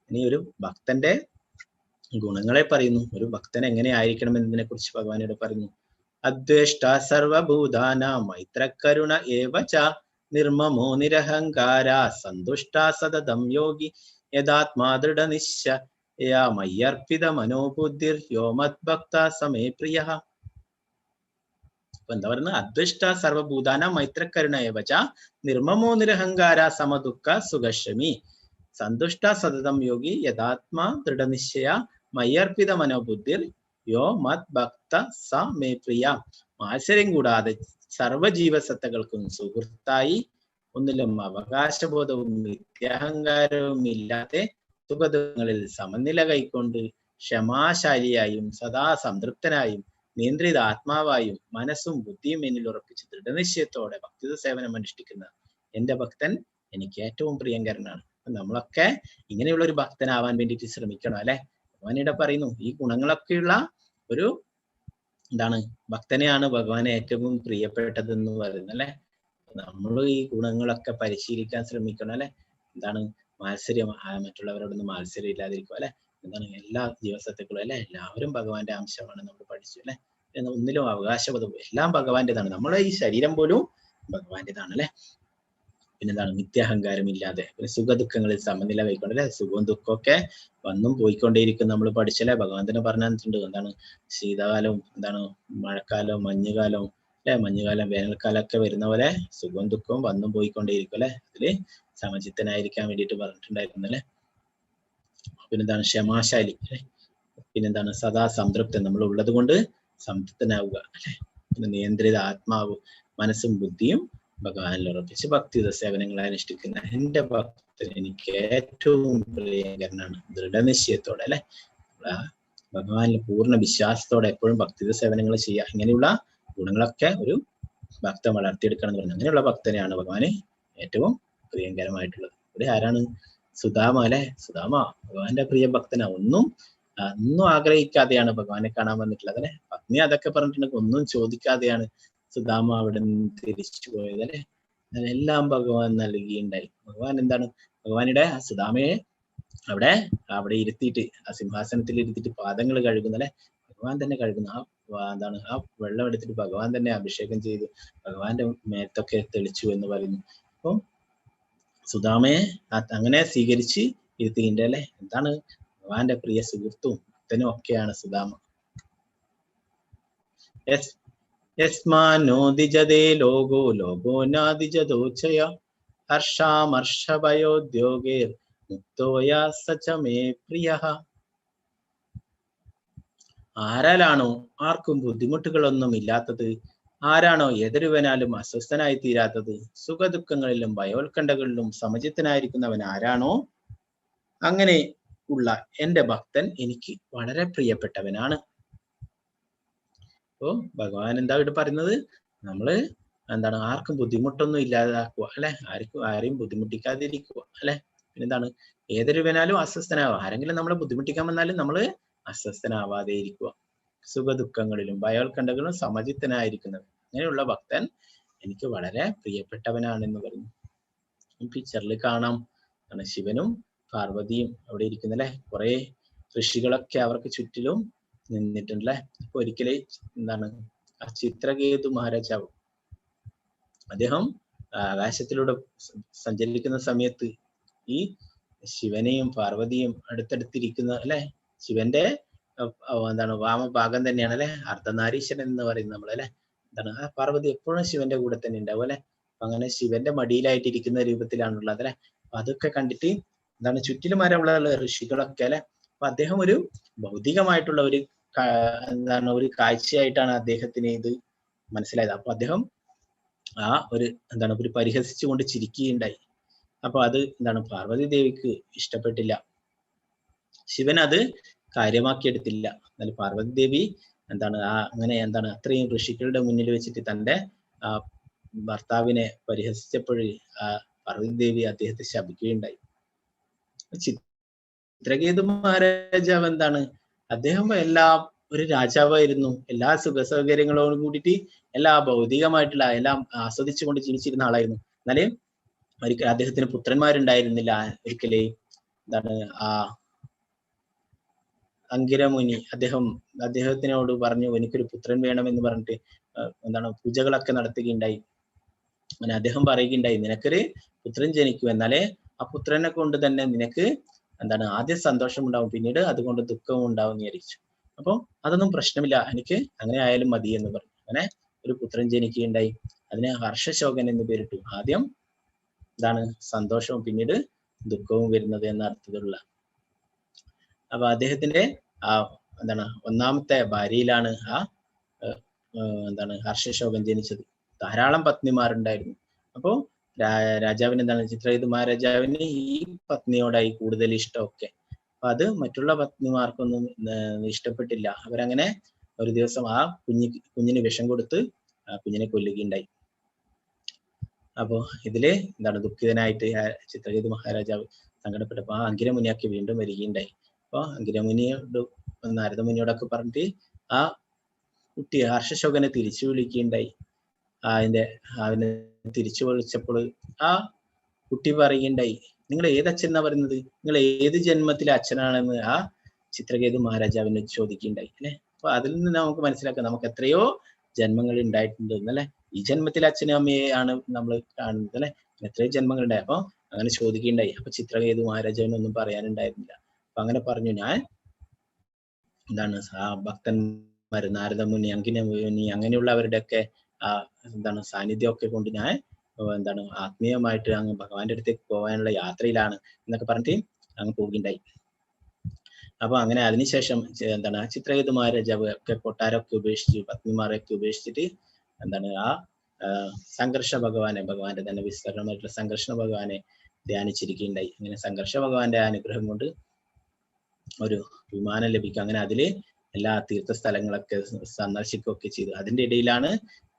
ഇനി ഒരു ഭക്തന്റെ ഗുണങ്ങളെ പറയുന്നു. ഒരു ഭക്തൻ എങ്ങനെ ആയിരിക്കണം എന്നതിനെ കുറിച്ച് ഭഗവാനോട് പറയുന്നു. അദ്വേഷ്ട സർവഭൂതാനാം മൈത്രകരുണ ഏവച നിർമ്മമോ നിരഹങ്കാര സന്തുഷ്ട സതതം യോഗി യഥാത്മാ ദൃഢനിശ്ചയ മയ്യർപ്പിത മനോബുദ്ധിർ യോ മദ്ഭക്ത സമേ പ്രിയ. അപ്പൊ എന്താ പറയുന്നത്? അദ്വേഷ്ട സർവഭൂതാനാം മൈത്രകരുണ ഏവച നിർമ്മമോ നിരഹങ്കാര സമദുഃഖ സുഖശമി. സന്തുഷ്ട സതതം യോഗി യഥാത്മാ ദൃഢനിശ്ചയ മയ്യർപ്പിത മനോബുദ്ധിർ യോ മത് ഭക്ത സ മേ പ്രിയ. മാത്സര്യം കൂടാതെ സർവജീവസത്തകൾക്കും സുഹൃത്തായി ഒന്നിലും അവകാശബോധവും നിത്യാഹങ്കാരവും ഇല്ലാതെ സുഖദുഃഖങ്ങളിൽ സമനില കൈക്കൊണ്ട് ക്ഷമാശാലിയായും സദാ സംതൃപ്തനായും നിയന്ത്രിത ആത്മാവായും മനസ്സും ബുദ്ധിയും എന്നിൽ ഉറപ്പിച്ച് ദൃഢനിശ്ചയത്തോടെ ഭക്തിത സേവനം അനുഷ്ഠിക്കുന്ന എന്റെ ഭക്തൻ എനിക്ക് ഏറ്റവും പ്രിയങ്കരനാണ്. നമ്മളൊക്കെ ഇങ്ങനെയുള്ള ഒരു ഭക്തനാവാൻ വേണ്ടിയിട്ട് ശ്രമിക്കണം അല്ലെ. ഭഗവാനിവിടെ പറയുന്നു ഈ ഗുണങ്ങളൊക്കെയുള്ള ഒരു എന്താണ് ഭക്തനെയാണ് ഭഗവാന് ഏറ്റവും പ്രിയപ്പെട്ടതെന്ന് പറയുന്നത് അല്ലെ. നമ്മൾ ഈ ഗുണങ്ങളൊക്കെ പരിശീലിക്കാൻ ശ്രമിക്കണം അല്ലെ. എന്താണ് മാത്സര്യം, മറ്റുള്ളവരോടൊന്നും മാത്സര്യം ഇല്ലാതിരിക്കും അല്ലെ. എന്താണ് എല്ലാ ജീവസത്തുക്കളും അല്ലെ, എല്ലാവരും ഭഗവാന്റെ അംശമാണ് നമ്മൾ പഠിച്ചു അല്ലെ. ഒന്നിലും അവകാശബോധം എല്ലാം ഭഗവാന്റേതാണ്. നമ്മളെ ഈ ശരീരം പോലും ഭഗവാന്റേതാണ് അല്ലെ. പിന്നെന്താണ് നിത്യാഹങ്കാരം ഇല്ലാതെ സുഖദുഃഖങ്ങളിൽ സമനില കൈക്കൊണ്ട് അല്ലെ. സുഖവും ദുഃഖവും ഒക്കെ വന്നും പോയിക്കൊണ്ടേയിരിക്കും. നമ്മൾ പഠിച്ചല്ലേ, ഭഗവാൻ തന്നെ പറഞ്ഞു തന്നിട്ടുണ്ട്. എന്താണ് ശീതകാലവും എന്താണ് മഴക്കാലവും മഞ്ഞുകാലവും അല്ലെ, മഞ്ഞുകാലം വേനൽക്കാലം ഒക്കെ വരുന്ന പോലെ സുഖവും ദുഃഖവും വന്നും പോയിക്കൊണ്ടേയിരിക്കും അല്ലെ. അതില് സമചിത്തനായിരിക്കാൻ വേണ്ടിയിട്ട് പറഞ്ഞിട്ടുണ്ടായിരുന്നു അല്ലെ. പിന്നെന്താണ് ക്ഷമാശാലി അല്ലെ. പിന്നെന്താണ് സദാ സംതൃപ്തൻ, നമ്മൾ ഉള്ളത് കൊണ്ട് സംതൃപ്തനാവുക അല്ലെ. പിന്നെ നിയന്ത്രിത ആത്മാവ്, മനസ്സും ബുദ്ധിയും ഭഗവാനിൽ ഉറപ്പിച്ച് ഭക്തിയുത സേവനങ്ങളെ അനുഷ്ഠിക്കുന്ന എന്റെ ഭക്തൻ എനിക്ക് ഏറ്റവും പ്രിയങ്കരനാണ്. ദൃഢനിശ്ചയത്തോടെ അല്ലെ, ഭഗവാനിൽ പൂർണ്ണ വിശ്വാസത്തോടെ എപ്പോഴും ഭക്തിയുത സേവനങ്ങൾ ചെയ്യുക. ഇങ്ങനെയുള്ള ഗുണങ്ങളൊക്കെ ഒരു ഭക്തൻ വളർത്തിയെടുക്കണം എന്ന് പറഞ്ഞു. അങ്ങനെയുള്ള ഭക്തനെയാണ് ഭഗവാന് ഏറ്റവും പ്രിയങ്കരമായിട്ടുള്ളത്. ഇവിടെ ആരാണ്? സുദാമ അല്ലെ. സുദാമ ഭഗവാന്റെ പ്രിയ ഭക്തനാ. ഒന്നും ആഗ്രഹിക്കാതെയാണ് ഭഗവാനെ കാണാൻ വന്നിട്ടുള്ളത് അല്ലെ. പത്നി അതൊക്കെ പറഞ്ഞിട്ടുണ്ടെങ്കിൽ ഒന്നും ചോദിക്കാതെയാണ് സുദാമ അവിടെ നിന്ന് തിരിച്ചു പോയത് അല്ലെ. എല്ലാം ഭഗവാൻ നൽകിയിട്ടുണ്ടായി. ഭഗവാൻ എന്താണ്, ഭഗവാനുടെ ആ സുദാമയെ അവിടെ ഇരുത്തിയിട്ട് ആ സിംഹാസനത്തിൽ ഇരുത്തിയിട്ട് പാദങ്ങൾ കഴുകുന്നു അല്ലെ. ഭഗവാൻ തന്നെ കഴുകുന്നു. എന്താണ് ആ വെള്ളം എടുത്തിട്ട് ഭഗവാൻ തന്നെ അഭിഷേകം ചെയ്തു ഭഗവാന്റെ മേത്തൊക്കെ തെളിച്ചു എന്ന് പറയുന്നു. അപ്പം സുദാമയെ അങ്ങനെ സ്വീകരിച്ച് ഇരുത്തിയിട്ടുണ്ട് അല്ലെ. എന്താണ് ഭഗവാന്റെ പ്രിയ സുഹൃത്തും ഭക്തനും ഒക്കെയാണ് സുദാമ. യസ്മാനോദിജതേ ലോകോ ലോകോ നാദിജതോചയ ഹർഷാമർഷഭയോദ്യോഗേർ മുക്തോയ സച മേ പ്രിയഃ. ആരാലാണോ ആർക്കും ബുദ്ധിമുട്ടുകളൊന്നും ഇല്ലാത്തത്, ആരാണോ ഏതൊരുവനാലും അസ്വസ്ഥനായി തീരാത്തത്, സുഖദുഃഖങ്ങളിലും ഭയോത്കണ്ഠകളിലും സമചിത്തനായിരിക്കുന്നവൻ ആരാണോ, അങ്ങനെ ഉള്ള എന്റെ ഭക്തൻ എനിക്ക് വളരെ പ്രിയപ്പെട്ടവനാണ്. അപ്പോ ഭഗവാൻ എന്താ ഇവിടെ പറയുന്നത്, നമ്മള് എന്താണ് ആർക്കും ബുദ്ധിമുട്ടൊന്നും ഇല്ലാതാക്കുക അല്ലെ, ആരെയും ബുദ്ധിമുട്ടിക്കാതിരിക്കുക അല്ലെ. പിന്നെന്താണ് ഏതൊരുവനാലും അസ്വസ്ഥനാവുക, ആരെങ്കിലും നമ്മളെ ബുദ്ധിമുട്ടിക്കാൻ വന്നാലും നമ്മള് അസ്വസ്ഥനാവാതെ ഇരിക്കുക. സുഖദുഃഖങ്ങളിലും ഭയോത്കണ്ഠകളിലും സമചിത്തനായിരിക്കുന്നത്, അങ്ങനെയുള്ള ഭക്തൻ എനിക്ക് വളരെ പ്രിയപ്പെട്ടവനാണെന്ന് പറഞ്ഞു. പിക്ചറിൽ കാണാം ശിവനും പാർവതിയും അവിടെ ഇരിക്കുന്ന അല്ലെ. കുറെ ഋഷികളൊക്കെ അവർക്ക് ചുറ്റിലും നിന്നിട്ടുണ്ടല്ലേ. അപ്പൊ ഒരിക്കലേ എന്താണ് ആ ചിത്രകേതു മഹാരാജാവ് അദ്ദേഹം ആകാശത്തിലൂടെ സഞ്ചരിക്കുന്ന സമയത്ത് ഈ ശിവനെയും പാർവതിയും അടുത്തടുത്തിരിക്കുന്ന അല്ലെ, ശിവന്റെ എന്താണ് വാമഭാഗം തന്നെയാണ് അല്ലെ അർദ്ധനാരീശ്വരൻ എന്ന് പറയുന്നത് നമ്മൾ അല്ലെ. എന്താണ് ആ പാർവതി എപ്പോഴും ശിവന്റെ കൂടെ തന്നെ ഉണ്ടാവും അല്ലെ. അപ്പൊ അങ്ങനെ ശിവന്റെ മടിയിലായിട്ടിരിക്കുന്ന രൂപത്തിലാണുള്ളത് അല്ലെ. അപ്പൊ അതൊക്കെ കണ്ടിട്ട് എന്താണ് ചുറ്റിലും ആരമുള്ള ഋഷികളൊക്കെ അല്ലെ. അപ്പൊ അദ്ദേഹം ഒരു ഭൗതികമായിട്ടുള്ള ഒരു ഒരു കാഴ്ചയായിട്ടാണ് അദ്ദേഹത്തിന് ഇത് മനസ്സിലായത്. അപ്പൊ അദ്ദേഹം ഒരു പരിഹസിച്ചുകൊണ്ട് ചിരിക്കുകയുണ്ടായി. അപ്പൊ അത് പാർവതി ദേവിക്ക് ഇഷ്ടപ്പെട്ടില്ല. ശിവൻ അത് കാര്യമാക്കിയെടുത്തില്ല. എന്നാൽ പാർവതി ദേവി അത്രയും ഋഷികളുടെ മുന്നിൽ വെച്ചിട്ട് തന്റെ ഭർത്താവിനെ പരിഹസിച്ചപ്പോൾ പാർവതി ദേവി അദ്ദേഹത്തെ ശപിക്കുകയുണ്ടായി. ചിത്രകേതു മഹാരാജാവ് അദ്ദേഹം ഒരു രാജാവായിരുന്നു. എല്ലാ സുഖ സൗകര്യങ്ങളോടും കൂടിയിട്ട് എല്ലാ ഭൗതികമായിട്ടുള്ള എല്ലാം ആസ്വദിച്ചുകൊണ്ട് ജീവിച്ചിരുന്ന ആളായിരുന്നു. എന്നാല് അദ്ദേഹത്തിന് പുത്രന്മാരുണ്ടായിരുന്നില്ല. ഒരിക്കലേ അങ്കിരമുനി അദ്ദേഹത്തിനോട് പറഞ്ഞു എനിക്കൊരു പുത്രൻ വേണമെന്ന് പറഞ്ഞിട്ട് പൂജകളൊക്കെ നടത്തുകയുണ്ടായി. അങ്ങനെ അദ്ദേഹം പറയുകയുണ്ടായി, നിനക്കൊരു പുത്രൻ ജനിക്കും, എന്നാലേ ആ പുത്രനെ കൊണ്ട് തന്നെ നിനക്ക് ആദ്യം സന്തോഷം ഉണ്ടാവും, പിന്നീട് അതുകൊണ്ട് ദുഃഖവും ഉണ്ടാവും എന്ന് വിചാരിച്ചു. അപ്പൊ അതൊന്നും പ്രശ്നമില്ല, എനിക്ക് അങ്ങനെ ആയാലും മതി എന്ന് പറഞ്ഞു. അങ്ങനെ ഒരു പുത്രൻ ജനിക്കുകയുണ്ടായി. അതിനെ ഹർഷശോകൻ എന്ന് പേരിട്ടു. ആദ്യം സന്തോഷവും പിന്നീട് ദുഃഖവും വരുന്നത് എന്ന അർത്ഥത്തിലുള്ള. അപ്പൊ അദ്ദേഹത്തിന്റെ ആ എന്താണ് ഒന്നാമത്തെ ഭാര്യയിലാണ് ആ എന്താണ് ഹർഷശോകൻ ജനിച്ചത്. ധാരാളം പത്നിമാരുണ്ടായിരുന്നു. അപ്പോ രാജാവിന് എന്താണ് ചിത്രകേതു മഹാരാജാവിന് ഈ പത്നിയോടായി കൂടുതൽ ഇഷ്ടമൊക്കെ. അപ്പൊ അത് മറ്റുള്ള പത്നിമാർക്കൊന്നും ഇഷ്ടപ്പെട്ടില്ല. അവരങ്ങനെ ഒരു ദിവസം ആ കുഞ്ഞിന് വിഷം കൊടുത്ത് ആ കുഞ്ഞിനെ കൊല്ലുകയുണ്ടായി. അപ്പോ ഇതില് എന്താണ് ദുഃഖിതനായിട്ട് ചിത്രകേതു മഹാരാജാവ് സങ്കടപ്പെട്ടപ്പോ ആ അങ്കിരമുനിയൊക്കെ വീണ്ടും വരികയുണ്ടായി. അപ്പൊ അങ്കിരമുനിയോട് നാരദമുനിയോടൊക്കെ പറഞ്ഞിട്ട് ആ കുട്ടി ഹർഷശോകനെ തിരിച്ചു വിളിക്കുകയുണ്ടായി. അവനെ തിരിച്ചു വിളിച്ചപ്പോൾ ആ കുട്ടി പറയുകയുണ്ടായി, നിങ്ങൾ ഏതച്ഛൻ എന്നാ പറയുന്നത്, നിങ്ങൾ ഏത് ജന്മത്തിലെ അച്ഛനാണെന്ന് ആ ചിത്രകേതു മഹാരാജാവിനെ ചോദിക്കുകയുണ്ടായി അല്ലെ. അപ്പൊ അതിൽ നിന്ന് നമുക്ക് മനസ്സിലാക്കാം നമുക്ക് എത്രയോ ജന്മങ്ങൾ ഉണ്ടായിട്ടുണ്ട് എന്നല്ലേ. ഈ ജന്മത്തിലെ അച്ഛനും അമ്മയെ ആണ് നമ്മൾ കാണുന്നത് അല്ലെ. എത്രയോ ജന്മങ്ങൾ ഉണ്ടായി. അപ്പൊ അങ്ങനെ ചോദിക്കുകയുണ്ടായി. അപ്പൊ ചിത്രകേതു മഹാരാജാവിനൊന്നും പറയാനുണ്ടായിരുന്നില്ല. അപ്പൊ അങ്ങനെ പറഞ്ഞു, ഞാൻ എന്താണ് ആ ഭക്തന്മാര് നാരദമുനി അങ്കിരമുനി അങ്ങനെയുള്ളവരുടെയൊക്കെ ആ എന്താണ് സാന്നിധ്യമൊക്കെ കൊണ്ട് ഞാൻ എന്താണ് ആത്മീയമായിട്ട് അങ്ങ് ഭഗവാന്റെ അടുത്തേക്ക് പോകാനുള്ള യാത്രയിലാണ് എന്നൊക്കെ പറഞ്ഞിട്ട് അങ്ങ് പോവുകയുണ്ടായി. അപ്പൊ അങ്ങനെ അതിനുശേഷം എന്താണ് ആ ചിത്രകേതു മഹാരാജാവ് ഒക്കെ കൊട്ടാരമൊക്കെ ഉപേക്ഷിച്ച് പത്നിമാരെയൊക്കെ ഉപേക്ഷിച്ചിട്ട് എന്താണ് ആ സംഘർഷ ഭഗവാന്റെ തന്നെ വിസ്തരണമായിട്ടുള്ള സംഘർഷ ഭഗവാനെ ധ്യാനിച്ചിരിക്കുകയുണ്ടായി. അങ്ങനെ സംഘർഷ ഭഗവാന്റെ അനുഗ്രഹം കൊണ്ട് ഒരു വിമാനം ലഭിക്കും. അങ്ങനെ അതില് എല്ലാ തീർത്ഥ സ്ഥലങ്ങളൊക്കെ സന്ദർശിക്കുകയൊക്കെ ചെയ്തു. അതിന്റെ ഇടയിലാണ്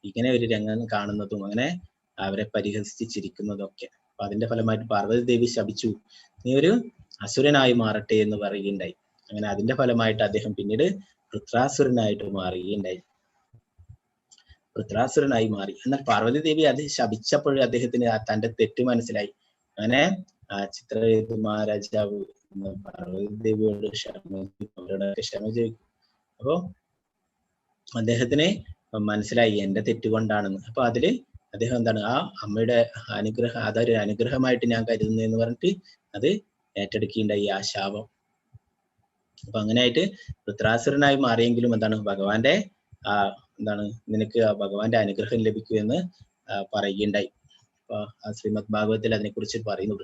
ഇങ്ങനെ ഒരു രംഗം കാണുന്നതും അങ്ങനെ അവരെ പരിഹസിച്ച് ചിരിക്കുന്നതും ഒക്കെ. അപ്പൊ അതിന്റെ ഫലമായിട്ട് പാർവതി ദേവി ശപിച്ചു, നീ ഒരു അസുരനായി മാറട്ടെ എന്ന് പറയുകയുണ്ടായി. അങ്ങനെ അതിന്റെ ഫലമായിട്ട് അദ്ദേഹം പിന്നീട് വൃത്രാസുരനായിട്ട് മാറുകയുണ്ടായി. വൃത്രാസുരനായി മാറി. എന്നാൽ പാർവതി ദേവി അത് ശപിച്ചപ്പോൾ അദ്ദേഹത്തിന് തന്റെ തെറ്റ് മനസ്സിലായി. അങ്ങനെ ആ ചിത്രകേതു മഹാരാജാവ് പാർവതി ദേവിയോട് ക്ഷമ ചോദിക്കും. അപ്പോ അദ്ദേഹത്തിന് മനസ്സിലായി എന്റെ തെറ്റുകൊണ്ടാണെന്ന്. അപ്പൊ അതില് അദ്ദേഹം എന്താണ് ആ അമ്മയുടെ അനുഗ്രഹം, അതൊരു അനുഗ്രഹമായിട്ട് ഞാൻ കരുതുന്നു എന്ന് പറഞ്ഞിട്ട് അത് ഏറ്റെടുക്കുകയുണ്ടായി ആ ശാപം. അപ്പൊ അങ്ങനെയായിട്ട് വൃത്രാസുരനായി മാറിയെങ്കിലും എന്താണ് ഭഗവാന്റെ എന്താണ് നിനക്ക് ഭഗവാന്റെ അനുഗ്രഹം ലഭിക്കൂ എന്ന് പറയുകയുണ്ടായി. അപ്പൊ ആ ശ്രീമദ് ഭാഗവതത്തിൽ അതിനെ കുറിച്ച് പറയുന്നു.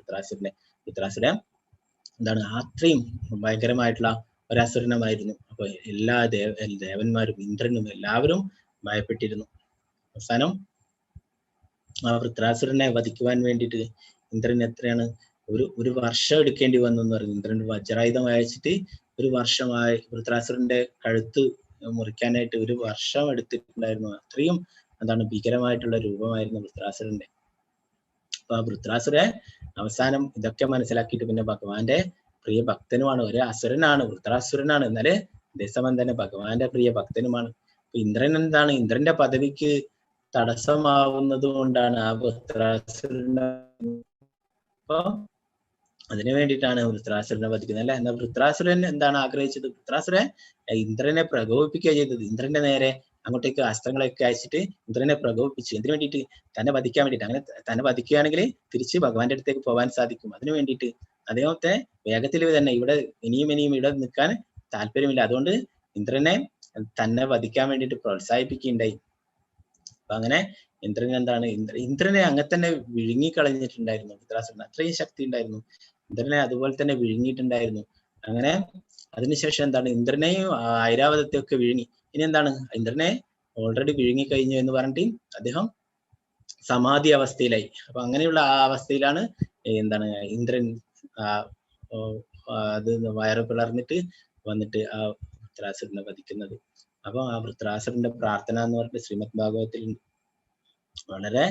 വൃത്രാസുരൻ എന്താണ് അത്രയും ഭയങ്കരമായിട്ടുള്ള ഒരസുരനമായിരുന്നു. അപ്പൊ എല്ലാ ദേവന്മാരും ഇന്ദ്രനും എല്ലാവരും ഭയപ്പെട്ടിരുന്നു. അവസാനം ആ വൃത്രാസുരനെ വധിക്കുവാൻ വേണ്ടിയിട്ട് ഇന്ദ്രൻ എത്രയാണ് ഒരു വർഷം എടുക്കേണ്ടി വന്നു എന്ന് പറഞ്ഞു. ഇന്ദ്രൻ വജ്രായുധം അയച്ചിട്ട് ഒരു വർഷമായി വൃത്രാസുരന്റെ കഴുത്ത് മുറിക്കാനായിട്ട് ഒരു വർഷം എടുത്തിട്ടുണ്ടായിരുന്നു. അത്രയും എന്താണ് ഭീകരമായിട്ടുള്ള രൂപമായിരുന്നു വൃത്രാസുരന്റെ. അപ്പൊ ആ വൃത്രാസുരൻ അവസാനം ഇതൊക്കെ മനസ്സിലാക്കിയിട്ട് പിന്നെ ഭഗവാന്റെ പ്രിയ ഭക്തനുമാണ്. ഒരു അസുരനാണ്, വൃത്രാസുരനാണ്, എന്നാല് അതേസമയം തന്നെ ഭഗവാന്റെ പ്രിയ ഭക്തനുമാണ്. ഇന്ദ്രൻ എന്താണ് ഇന്ദ്രന്റെ പദവിക്ക് തടസ്സമാവുന്നത് കൊണ്ടാണ് ആ വൃത്രാസുരനെ. അപ്പൊ അതിനു വേണ്ടിയിട്ടാണ് വൃത്രാസുരനെ വധിക്കുന്നത് അല്ലെ. എന്നാൽ വൃത്രാസുരൻ എന്താണ് ആഗ്രഹിച്ചത്? വൃത്രാസുരൻ ഇന്ദ്രനെ പ്രകോപിപ്പിക്കുക ചെയ്തത്. ഇന്ദ്രന്റെ നേരെ അങ്ങോട്ടേക്ക് അസ്ത്രങ്ങളൊക്കെ അയച്ചിട്ട് ഇന്ദ്രനെ പ്രകോപിപ്പിച്ചു. എന്തിനു വേണ്ടിയിട്ട്? തന്നെ വധിക്കാൻ വേണ്ടിയിട്ട്. അങ്ങനെ തന്നെ വധിക്കുകയാണെങ്കിൽ തിരിച്ച് ഭഗവാന്റെ അടുത്തേക്ക് പോകാൻ സാധിക്കും. അതിനു വേണ്ടിയിട്ട് അദ്ദേഹത്തെ വേഗത്തിൽ തന്നെ ഇവിടെ ഇനിയും ഇവിടെ നിൽക്കാൻ താല്പര്യമില്ല. അതുകൊണ്ട് ഇന്ദ്രനെ തന്നെ വധിക്കാൻ വേണ്ടിയിട്ട് പ്രോത്സാഹിപ്പിക്കുകയുണ്ടായി. അപ്പൊ അങ്ങനെ ഇന്ദ്രൻ എന്താണ് ഇന്ദ്രനെ അങ്ങനെ തന്നെ വിഴുങ്ങിക്കളഞ്ഞിട്ടുണ്ടായിരുന്നു വൃത്രാസുരൻ. അത്രയും ശക്തി ഉണ്ടായിരുന്നു ഇന്ദ്രനെ, അതുപോലെ തന്നെ വിഴുങ്ങിയിട്ടുണ്ടായിരുന്നു. അങ്ങനെ അതിനുശേഷം എന്താണ് ഇന്ദ്രനെയും ഐരാവതത്തെയൊക്കെ വിഴുങ്ങി. ഇനി എന്താണ് ഇന്ദ്രനെ ഓൾറെഡി വിഴുങ്ങി കഴിഞ്ഞു എന്ന് പറഞ്ഞിട്ട് അദ്ദേഹം സമാധി അവസ്ഥയിലായി. അപ്പൊ അങ്ങനെയുള്ള ആ അവസ്ഥയിലാണ് എന്താണ് ഇന്ദ്രൻ അത് വയറ് പിളർന്നിട്ട് വന്നിട്ട് ആ വൃത്രാസുരനെ വധിക്കുന്നത്. അപ്പൊ ആ വൃത്രാസുരന്റെ പ്രാർത്ഥന എന്ന് പറഞ്ഞിട്ട് ശ്രീമദ് ഭാഗവതത്തിൽ വളരെ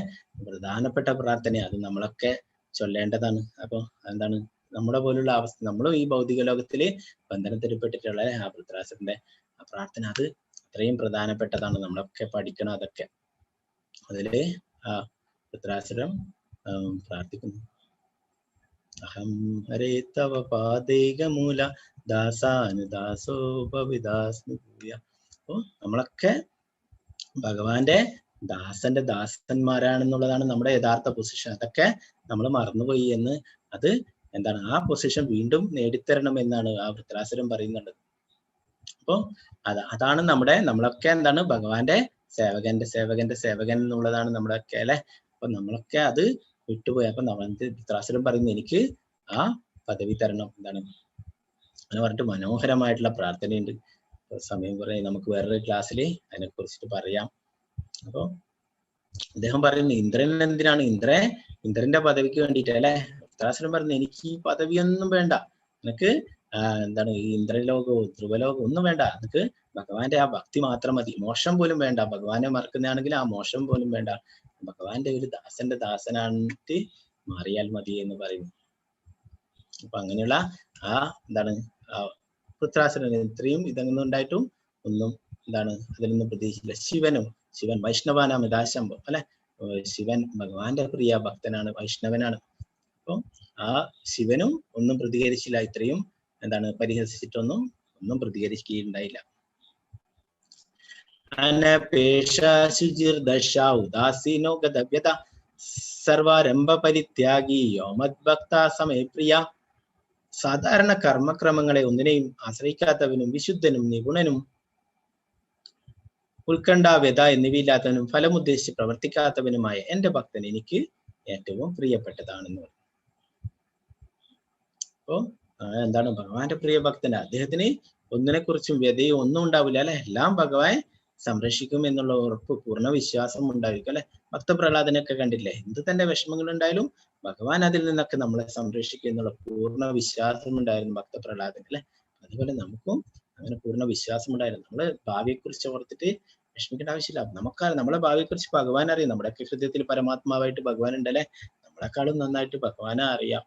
പ്രധാനപ്പെട്ട പ്രാർത്ഥന, അത് നമ്മളൊക്കെ ചൊല്ലേണ്ടതാണ്. അപ്പൊ എന്താണ് നമ്മുടെ പോലുള്ള അവസ്ഥ, നമ്മളും ഈ ഭൗതിക ലോകത്തില് ബന്ധനത്തിൽപ്പെട്ടിട്ടുള്ള ആ വൃത്രാസുരന്റെ ആ പ്രാർത്ഥന അത് അത്രയും പ്രധാനപ്പെട്ടതാണ്. നമ്മളൊക്കെ പഠിക്കണം അതൊക്കെ. അതില് ആ വൃത്രാസുരം പ്രാർത്ഥിക്കുന്നു, അഹം ഹരേ തവ പാദേകമൂല ദാസാനുദാസോ ഭവിദാസ്മി ഭൂയ. അപ്പൊ നമ്മളൊക്കെ ഭഗവാന്റെ ദാസന്മാരാണെന്നുള്ളതാണ് നമ്മുടെ യഥാർത്ഥ പൊസിഷൻ. അതൊക്കെ നമ്മൾ മറന്നുപോയി എന്ന്, അത് എന്താണ് ആ പൊസിഷൻ വീണ്ടും നേടിത്തരണം എന്നാണ് ആ വൃത്രാസുരൻ പറയുന്നുണ്ട്. അപ്പൊ അതാണ് നമ്മളൊക്കെ എന്താണ് ഭഗവാന്റെ സേവകൻ എന്നുള്ളതാണ് നമ്മളൊക്കെ അല്ലെ. അപ്പൊ നമ്മളൊക്കെ അത് വിട്ടുപോയി. അപ്പൊ വൃത്രാസുരൻ പറയുന്നു, എനിക്ക് ആ പദവി തരണം. എന്താണ് അങ്ങനെ പറഞ്ഞിട്ട് മനോഹരമായിട്ടുള്ള പ്രാർത്ഥനയുണ്ട്. സമയം കുറെ നമുക്ക് വേറൊരു ക്ലാസ്സിൽ അതിനെ കുറിച്ചിട്ട് പറയാം. അപ്പൊ അദ്ദേഹം പറയുന്നു ഇന്ദ്രൻ എന്തിനാണ് ഇന്ദ്രന്റെ പദവിക്ക് വേണ്ടിയിട്ട് അല്ലെ. ധൃതരാഷ്ട്രൻ പറഞ്ഞു എനിക്ക് ഈ പദവിയൊന്നും വേണ്ട, നിനക്ക് എന്താണ് ഈ ഇന്ദ്രലോകവും ധ്രുവലോകവും ഒന്നും വേണ്ട, നിനക്ക് ഭഗവാന്റെ ആ ഭക്തി മാത്രം മതി, മോശം പോലും വേണ്ട, ഭഗവാനെ മറക്കുന്നതാണെങ്കിൽ ആ മോശം പോലും വേണ്ട, ഭഗവാന്റെ ഒരു ദാസന്റെ ദാസനായിട്ട് മാറിയാൽ മതി എന്ന് പറയുന്നു. അപ്പൊ അങ്ങനെയുള്ള ആ എന്താണ് ധൃതരാഷ്ട്രൻ ഇത്രയും ഇതൊന്നും ഉണ്ടായിട്ടും ഒന്നും എന്താണ് അതിൽ നിന്നും പ്രതീക്ഷിച്ചില്ല. ശിവൻ വൈഷ്ണവാനാമിതാശംഭം അല്ലെ, ശിവൻ ഭഗവാന്റെ പ്രിയ ഭക്തനാണ്, വൈഷ്ണവനാണ്. അപ്പം ആ ശിവനും ഒന്നും പ്രതികരിച്ചില്ല, ഇത്രയും എന്താണ് പരിഹസിച്ചിട്ടൊന്നും പ്രതികരിക്കുകയുണ്ടായില്ല. അനപേക്ഷ ശുചിർദശ ഉദാസീനോ ഗതവ്യത സർവാരംഭ പരിത്യാഗി യോമദ്ഭക്ത സമയ പ്രിയ. സാധാരണ കർമ്മക്രമങ്ങളെ ഒന്നിനെയും ആശ്രയിക്കാത്തവനും വിശുദ്ധനും നിപുണനും ഉത്കണ്ഠ വ്യത എന്നിവയില്ലാത്തവനും ഫലമുദ്ദേശിച്ച് പ്രവർത്തിക്കാത്തവനുമായ എന്റെ ഭക്തൻ എനിക്ക് ഏറ്റവും പ്രിയപ്പെട്ടതാണെന്ന് പറഞ്ഞു. അപ്പോ എന്താണ് ഭഗവാന്റെ പ്രിയ ഭക്തൻ, അദ്ദേഹത്തിന് ഒന്നിനെ കുറിച്ചും വ്യതയും ഒന്നും ഉണ്ടാവില്ല അല്ലെ, എല്ലാം ഭഗവാൻ സംരക്ഷിക്കും എന്നുള്ള ഉറപ്പ് പൂർണ്ണ വിശ്വാസം ഉണ്ടായിരിക്കും അല്ലെ. ഭക്തപ്രഹ്ലാദനൊക്കെ കണ്ടില്ലേ, എന്ത് തന്നെ വിഷമങ്ങൾ ഉണ്ടായാലും ഭഗവാൻ അതിൽ നിന്നൊക്കെ നമ്മളെ സംരക്ഷിക്കും എന്നുള്ള പൂർണ്ണ വിശ്വാസം ഉണ്ടായിരുന്നു ഭക്തപ്രഹ്ലാദൻ അല്ലെ. അതുപോലെ നമുക്കും അങ്ങനെ പൂർണ്ണ വിശ്വാസം ഉണ്ടായിരുന്നു. നമ്മള് ഭാവിയെ കുറിച്ച് ഓർത്തിട്ട് വിഷമിക്കേണ്ട ആവശ്യമില്ല. നമ്മളെ ഭാവിയെ കുറിച്ച് ഭഗവാൻ അറിയാം, നമ്മുടെയൊക്കെ ഹൃദയത്തിൽ പരമാത്മാവായിട്ട് ഭഗവാൻ ഉണ്ടല്ലേ, നമ്മളെക്കാളും നന്നായിട്ട് ഭഗവാനെ അറിയാം